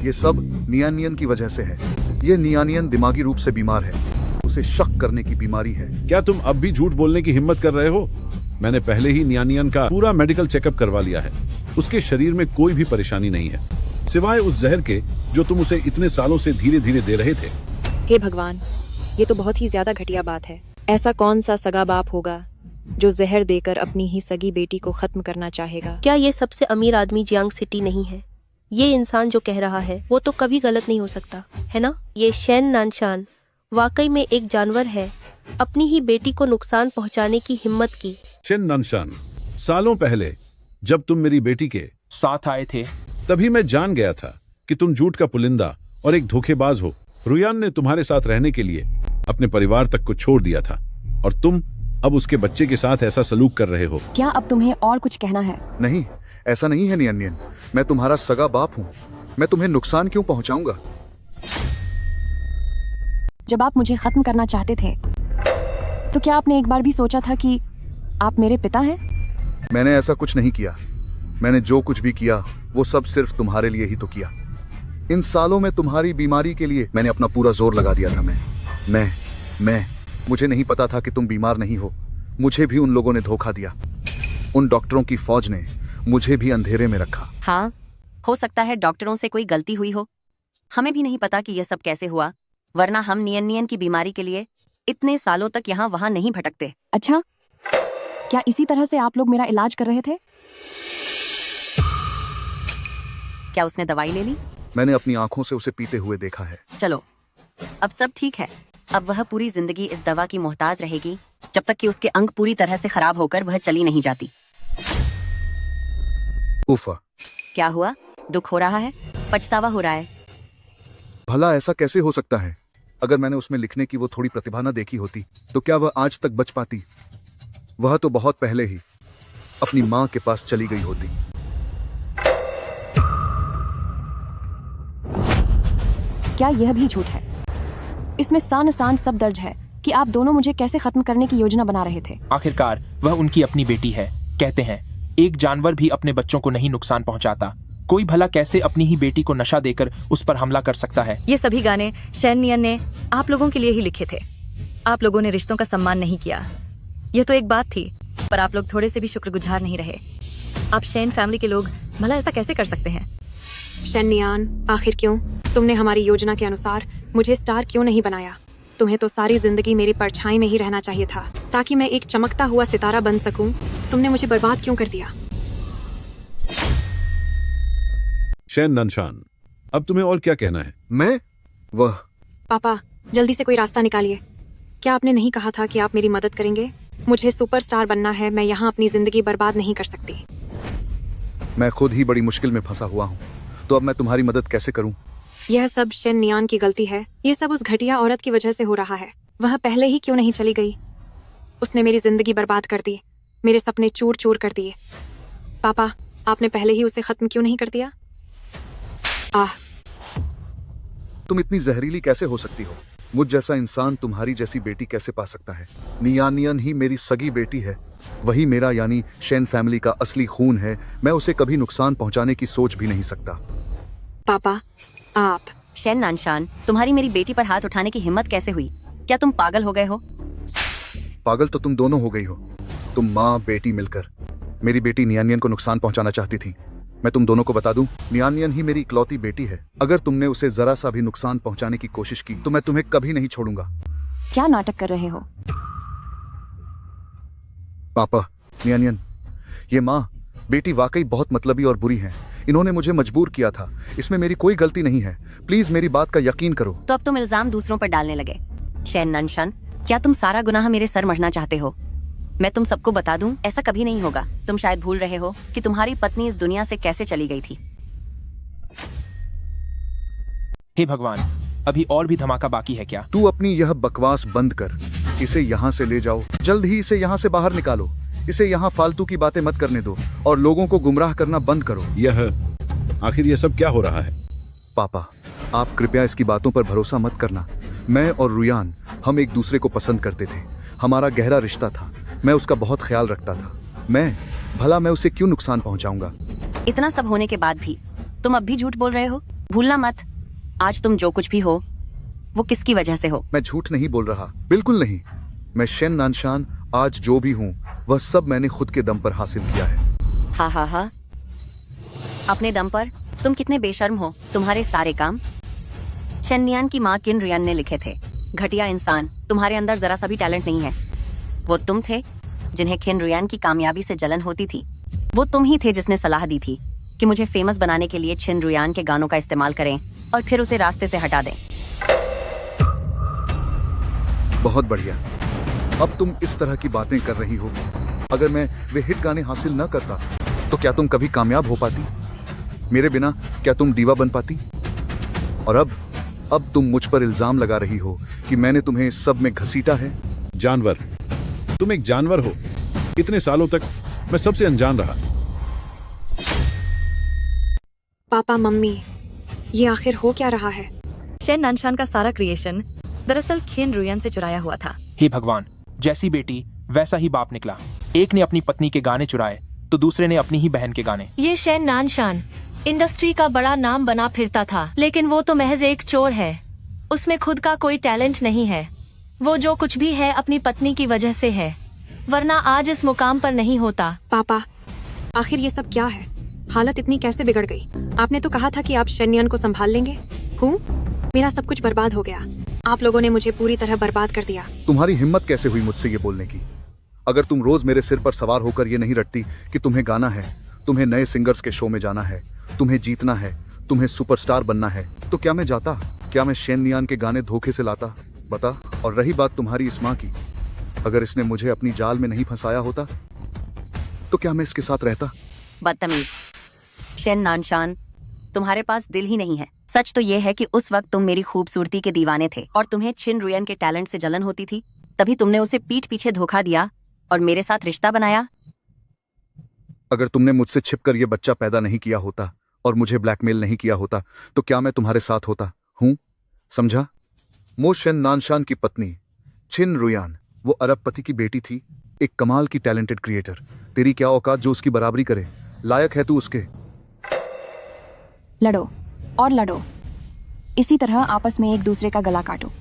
ये सब नियान नियन की वजह से है। ये नियान नियन दिमागी रूप से बीमार है, उसे शक करने की बीमारी है। क्या तुम अब भी झूठ बोलने की हिम्मत कर रहे हो? मैंने पहले ही नियान नियन का पूरा मेडिकल चेकअप करवा लिया है। उसके शरीर में कोई भी परेशानी नहीं है, सिवाय उस जहर के जो तुम उसे इतने सालों से धीरे धीरे दे रहे थे। हे भगवान, ये तो बहुत ही ज्यादा घटिया बात है। ऐसा कौन सा सगा बाप होगा जो जहर देकर अपनी ही सगी बेटी को खत्म करना चाहेगा? क्या ये सबसे अमीर आदमी जियांग सिटी नहीं है? ये इंसान जो कह रहा है वो तो कभी गलत नहीं हो सकता, है ना? ये शेन नानशान वाकई में एक जानवर है, अपनी ही बेटी को नुकसान पहुंचाने की हिम्मत की। शेन नानशान, सालों पहले जब तुम मेरी बेटी के साथ आए थे, तभी मैं जान गया था कि तुम झूठ का पुलिंदा और एक धोखेबाज हो। रुयान ने तुम्हारे साथ रहने के लिए अपने परिवार तक को छोड़ दिया था और तुम अब उसके बच्चे के साथ ऐसा सलूक कर रहे हो। क्या अब तुम्हें और कुछ कहना है? नहीं, ऐसा नहीं है नियन नियन, मैं तुम्हारा सगा बाप हूँ। मैं तुम्हें नुकसान क्यों पहुंचाऊंगा? जब आप मुझे खत्म करना चाहते थे तो क्या आपने एक बार भी सोचा था कि आप मेरे पिता हैं? मैंने ऐसा कुछ नहीं किया। मैंने जो कुछ भी किया वो सब सिर्फ तुम्हारे लिए ही तो किया। इन सालों में तुम्हारी बीमारी के लिए मैंने अपना पूरा जोर लगा दिया था। मैं मुझे नहीं पता था कि तुम बीमार नहीं हो। मुझे भी उन लोगों ने धोखा दिया। उन डॉक्टरों की फौज ने मुझे भी अंधेरे में रखा। हाँ, हो सकता है डॉक्टरों से कोई गलती हुई हो। हमें भी नहीं पता कि यह सब कैसे हुआ, वरना हम नियन नियन की बीमारी के लिए इतने सालों तक यहाँ वहाँ नहीं भटकते। अच्छा, क्या इसी तरह से आप लोग मेरा इलाज कर रहे थे? क्या उसने दवाई ले ली? मैंने अपनी आंखों से उसे पीते हुए देखा है। चलो, अब सब ठीक है। अब वह पूरी जिंदगी इस दवा की मोहताज रहेगी जब तक कि उसके अंग पूरी तरह से खराब होकर वह चली नहीं जाती। उफा, क्या हुआ? दुख हो रहा है? पछतावा हो रहा है? भला ऐसा कैसे हो सकता है? अगर मैंने उसमें लिखने की वो थोड़ी प्रतिभा न देखी होती तो क्या वह आज तक बच पाती? वह तो बहुत पहले ही अपनी मां के पास चली गई होती। क्या यह भी झूठ है? इसमें सान सान सब दर्ज है कि आप दोनों मुझे कैसे खत्म करने की योजना बना रहे थे। आखिरकार वह उनकी अपनी बेटी है। कहते हैं एक जानवर भी अपने बच्चों को नहीं नुकसान पहुंचाता। कोई भला कैसे अपनी ही बेटी को नशा देकर उस पर हमला कर सकता है? ये सभी गाने शैन नियन ने आप लोगों के लिए ही लिखे थे। आप लोगों ने रिश्तों का सम्मान नहीं किया, यह तो एक बात थी, पर आप लोग थोड़े से भी शुक्रगुजार नहीं रहे। आप शैन फैमिली के लोग भला ऐसा कैसे कर सकते हैं? शेन नियान, आखिर क्यों? तुमने हमारी योजना के अनुसार मुझे स्टार क्यों नहीं बनाया? तुम्हें तो सारी जिंदगी मेरी परछाई में ही रहना चाहिए था ताकि मैं एक चमकता हुआ सितारा बन सकूं। तुमने मुझे बर्बाद क्यों कर दिया? शेन नानशान, अब तुम्हें और क्या कहना है? वह पापा, जल्दी से कोई रास्ता निकालिए। क्या आपने नहीं कहा था कि आप मेरी मदद करेंगे? मुझे सुपरस्टार बनना है, मैं यहाँ अपनी जिंदगी बर्बाद नहीं कर सकती। मैं खुद ही बड़ी मुश्किल में फंसा हुआ हूँ, तो अब मैं तुम्हारी मदद कैसे करूँ? यह सब शेन नियान की गलती है। ये सब उस घटिया औरत की वजह से हो रहा है। वह पहले ही क्यों नहीं चली गई? उसने मेरी जिंदगी बर्बाद कर दी, मेरे सपने चूर चूर कर दिए। पापा, आपने पहले ही उसे खत्म क्यों नहीं कर दिया? तुम इतनी जहरीली कैसे हो सकती हो? मुझ जैसा इंसान तुम्हारी जैसी बेटी कैसे पा सकता है? नियान ही मेरी सगी बेटी है। वही मेरा यानी शेन फैमिली का असली खून है। मैं उसे कभी नुकसान पहुंचाने की सोच भी नहीं सकता। पापा, आप शेन नानशान, तुम्हारी मेरी बेटी पर हाथ उठाने की हिम्मत कैसे हुई? क्या तुम पागल हो गए हो? पागल तो तुम दोनों हो गई हो। तुम माँ बेटी मिलकर मेरी बेटी नियान को नुकसान पहुंचाना चाहती थी। मैं तुम दोनों को बता दूं, नियान ही मेरी इकलौती बेटी है। अगर तुमने उसे जरा सा भी नुकसान पहुंचाने की कोशिश की तो मैं तुम्हें कभी नहीं छोड़ूंगा। क्या नाटक कर रहे हो? पापा, नियान, ये माँ बेटी वाकई बहुत मतलबी और बुरी है। इन्होंने मुझे मजबूर किया था। इसमें मेरी कोई गलती नहीं है। प्लीज मेरी बात का यकीन करो। तो अब तुम इल्जाम दूसरों पर डालने लगे। शेन नानशान, क्या तुम सारा गुनाह मेरे सर मढ़ना चाहते हो? मैं तुम सबको बता दूं, ऐसा कभी नहीं होगा। तुम शायद भूल रहे हो कि तुम्हारी पत्नी इस दुनिया से कैसे चली गई थी। हे भगवान, अभी और भी धमाका बाकी है क्या? तू अपनी यह बकवास बंद कर। इसे यहाँ से ले जाओ। जल्द ही इसे यहाँ से बाहर निकालो। इसे यहाँ फालतू की बातें मत करने दो और लोगों को गुमराह करना बंद करो। आखिर यह सब क्या हो रहा है? पापा, आप कृपया इसकी बातों पर भरोसा मत करना। मैं और रुयान, हम एक दूसरे को पसंद करते थे। हमारा गहरा रिश्ता था। मैं उसका बहुत ख्याल रखता था। मैं उसे क्यों नुकसान पहुंचाऊंगा? इतना सब होने के बाद भी तुम अब भी झूठ बोल रहे हो। भूलना मत, आज तुम जो कुछ भी हो वो किसकी वजह से हो। मैं झूठ नहीं बोल रहा, बिल्कुल नहीं। मैं शेन नानशान आज जो भी हूँ वह सब मैंने खुद के दम पर हासिल किया है। हा, अपने दम पर? तुम कितने बेशर्म हो। तुम्हारे सारे काम शेन नियान की माँ किन रुयान ने लिखे थे। घटिया इंसान, तुम्हारे अंदर जरा सा भी टैलेंट नहीं है। वो तुम थे जिन्हें खिन रुयान की कामयाबी से जलन होती थी। वो तुम ही थे जिसने सलाह दी थी कि मुझे फेमस बनाने के लिए छिन रुयान के गानों का इस्तेमाल करें और फिर उसे रास्ते से हटा दें। बहुत बढ़िया। अब तुम इस तरह की बातें कर रही हो। अगर मैं वे हिट गाने हासिल न करता तो क्या तुम कभी कामयाब हो पाती? मेरे बिना क्या तुम डीवा बन पाती? और अब तुम मुझ पर इल्जाम लगा रही हो कि मैंने तुम्हें इस सब में घसीटा है। जानवर, तुम एक जानवर हो। इतने सालों तक मैं सबसे अनजान रहा। पापा, मम्मी, ये आखिर हो क्या रहा है? शेन नानशान का सारा क्रिएशन दरअसल खिन रुयान से चुराया हुआ था। हे भगवान, जैसी बेटी वैसा ही बाप निकला। एक ने अपनी पत्नी के गाने चुराए तो दूसरे ने अपनी ही बहन के गाने। ये शेन नानशान इंडस्ट्री का बड़ा नाम बना फिरता था, लेकिन वो तो महज एक चोर है। उसमें खुद का कोई टैलेंट नहीं है। वो जो कुछ भी है अपनी पत्नी की वजह से है, वरना आज इस मुकाम पर नहीं होता। पापा, आखिर ये सब क्या है? हालत इतनी कैसे बिगड़ गई? आपने तो कहा था कि आप शेन नियान को संभाल लेंगे। मेरा सब कुछ बर्बाद हो गया। आप लोगों ने मुझे पूरी तरह बर्बाद कर दिया। तुम्हारी हिम्मत कैसे हुई मुझसे ये बोलने की? अगर तुम रोज मेरे सिर पर सवार होकर ये नहीं रटती कि तुम्हें गाना है, तुम्हें नए सिंगर्स के शो में जाना है, तुम्हें जीतना है, तुम्हें सुपरस्टार बनना है, तो क्या मैं जाता? क्या मैं शेन नियान के गाने धोखे से लाता? बता। और रही बात तुम्हारी इस माँ की, अगर इसने मुझे अपनी जाल में नहीं फंसाया होता तो क्या मैं इसके साथ रहता? बदतमीज शेन नानशान, तुम्हारे पास दिल ही नहीं है। सच तो यह है कि उस वक्त तुम मेरी खूबसूरती के दीवाने थे और तुम्हें छिन रुयन के टैलेंट से जलन होती थी, तभी तुमने उसे पीठ पीछे धोखा दिया और मेरे साथ रिश्ता बनाया। अगर तुमने मुझसे छिपकर ये बच्चा पैदा नहीं किया होता और मुझे ब्लैकमेल नहीं किया होता तो क्या मैं तुम्हारे साथ होता? हूं, समझा? मो शेन नानशान की पत्नी छिन रुयान वो अरबपति की बेटी थी, एक कमाल की टैलेंटेड क्रिएटर। तेरी क्या औकात जो उसकी बराबरी करे? लायक है तू उसके? लड़ो और लड़ो, इसी तरह आपस में एक दूसरे का गला काटो।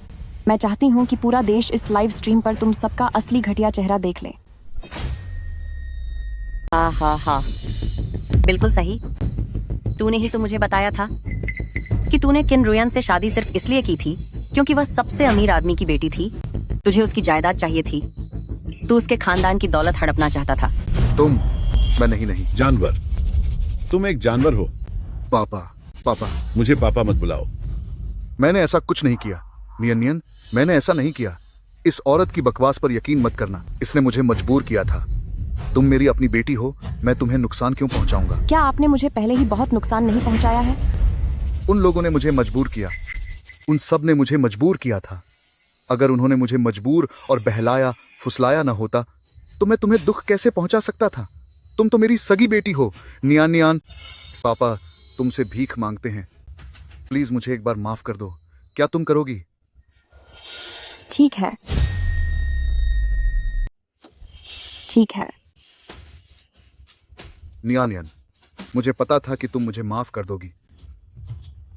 मैं चाहती हूँ कि पूरा देश इस लाइव स्ट्रीम पर तुम सबका असली घटिया चेहरा देख ले। हाँ हाँ हाँ, बिल्कुल सही। तूने ही तो मुझे बताया था कि तूने किन रुयन से शादी सिर्फ इसलिए की थी क्योंकि वह सबसे अमीर आदमी की बेटी थी। तुझे उसकी जायदाद चाहिए थी, तू उसके खानदान की दौलत हड़पना चाहता था। मैं नहीं। जानवर, तुम एक जानवर हो। पापा मुझे पापा मत बुलाओ। मैंने ऐसा कुछ नहीं किया। नियन, मैंने ऐसा नहीं किया। इस औरत की बकवास पर यकीन मत करना, इसने मुझे मजबूर किया था। तुम मेरी अपनी बेटी हो, मैं तुम्हें नुकसान क्यों पहुंचाऊंगा? क्या आपने मुझे पहले ही बहुत नुकसान नहीं पहुंचाया है? उन लोगों ने मुझे मजबूर किया, उन सब ने मुझे मजबूर किया था। अगर उन्होंने मुझे मजबूर और बहलाया फुसलाया ना होता तो मैं तुम्हें दुख कैसे पहुंचा सकता था? तुम तो मेरी सगी बेटी हो। नियान, पापा तुमसे भीख मांगते हैं, प्लीज मुझे एक बार माफ कर दो। क्या तुम करोगी? ठीक है, ठीक है। नियान, मुझे पता था कि तुम मुझे माफ कर दोगी।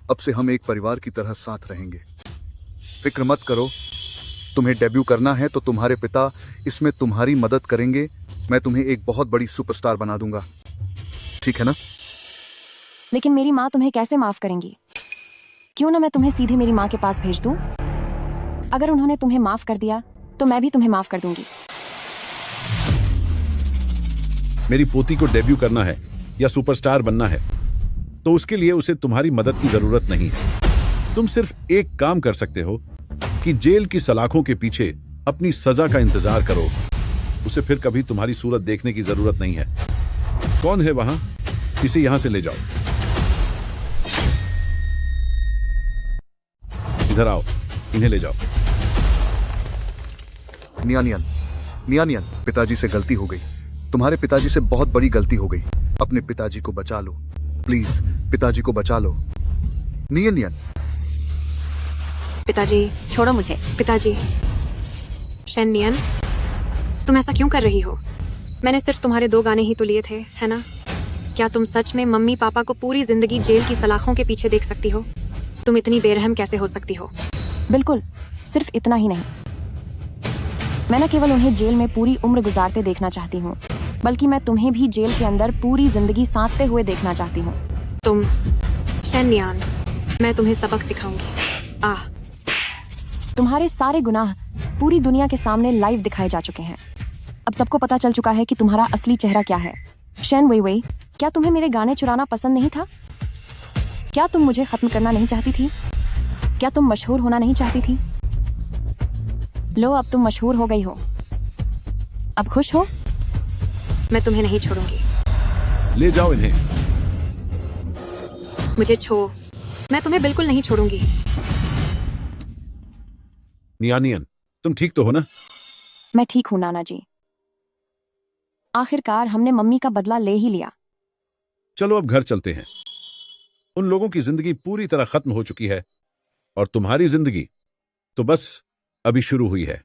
अब से हम एक परिवार की तरह साथ रहेंगे। फिक्र मत करो। तुम्हें डेब्यू करना है तो तुम्हारे पिता इसमें तुम्हारी मदद करेंगे। मैं तुम्हें एक बहुत बड़ी सुपरस्टार बना दूंगा, ठीक है ना? लेकिन मेरी माँ तुम्हें कैसे माफ करेंगी? क्यों ना मैं तुम्हें सीधे मेरी माँ के पास भेज दूं? अगर उन्होंने तुम्हें माफ कर दिया तो मैं भी तुम्हें माफ कर दूंगी। मेरी पोती को डेब्यू करना है या सुपरस्टार बनना है तो उसके लिए उसे तुम्हारी मदद की जरूरत नहीं है। तुम सिर्फ एक काम कर सकते हो कि जेल की सलाखों के पीछे अपनी सजा का इंतजार करो। उसे फिर कभी तुम्हारी सूरत देखने की जरूरत नहीं है। कौन है वहां? इसे यहां से ले जाओ। इधर आओ, इन्हें ले जाओ। नियान, पिताजी से गलती हो गई। तुम्हारे पिताजी से बहुत बड़ी गलती हो गई। अपने पिताजी को बचा लो, प्लीज पिताजी को बचा लो। नियन। पिताजी, छोड़ो मुझे। पिताजी। शेन नियन, तुम ऐसा क्यों कर रही हो? मैंने सिर्फ तुम्हारे 2 गाने ही तो लिए थे, है ना? क्या तुम सच में मम्मी पापा को पूरी जिंदगी जेल की सलाखों के पीछे देख सकती हो? तुम इतनी बेरहम कैसे हो सकती हो? बिल्कुल, सिर्फ इतना ही नहीं। मैं न केवल उन्हें जेल में पूरी उम्र गुजारते देखना चाहती हूँ, बल्कि मैं तुम्हें भी जेल के अंदर पूरी जिंदगी साँतते हुए देखना चाहती हूँ। तुम शेन नियन, मैं तुम्हें सबक सिखाऊंगी। तुम्हारे सारे गुनाह पूरी दुनिया के सामने लाइव दिखाए जा चुके हैं। अब सबको पता चल चुका है कि तुम्हारा असली चेहरा क्या है। शेन वेइवेई, क्या तुम्हें मेरे गाने चुराना पसंद नहीं था? क्या तुम मुझे खत्म करना नहीं चाहती थी? क्या तुम मशहूर होना नहीं चाहती थी? लो, अब तुम मशहूर हो गई हो। अब खुश हो? मैं तुम्हें नहीं छोड़ूंगी। ले जाओ इन्हें। मुझे छोड़, मैं तुम्हें बिल्कुल नहीं छोड़ूंगी। नियान, तुम ठीक तो हो ना? मैं ठीक हूं नाना जी। आखिरकार हमने मम्मी का बदला ले ही लिया। चलो अब घर चलते हैं। उन लोगों की जिंदगी पूरी तरह खत्म हो चुकी है और तुम्हारी जिंदगी तो बस अभी शुरू हुई है।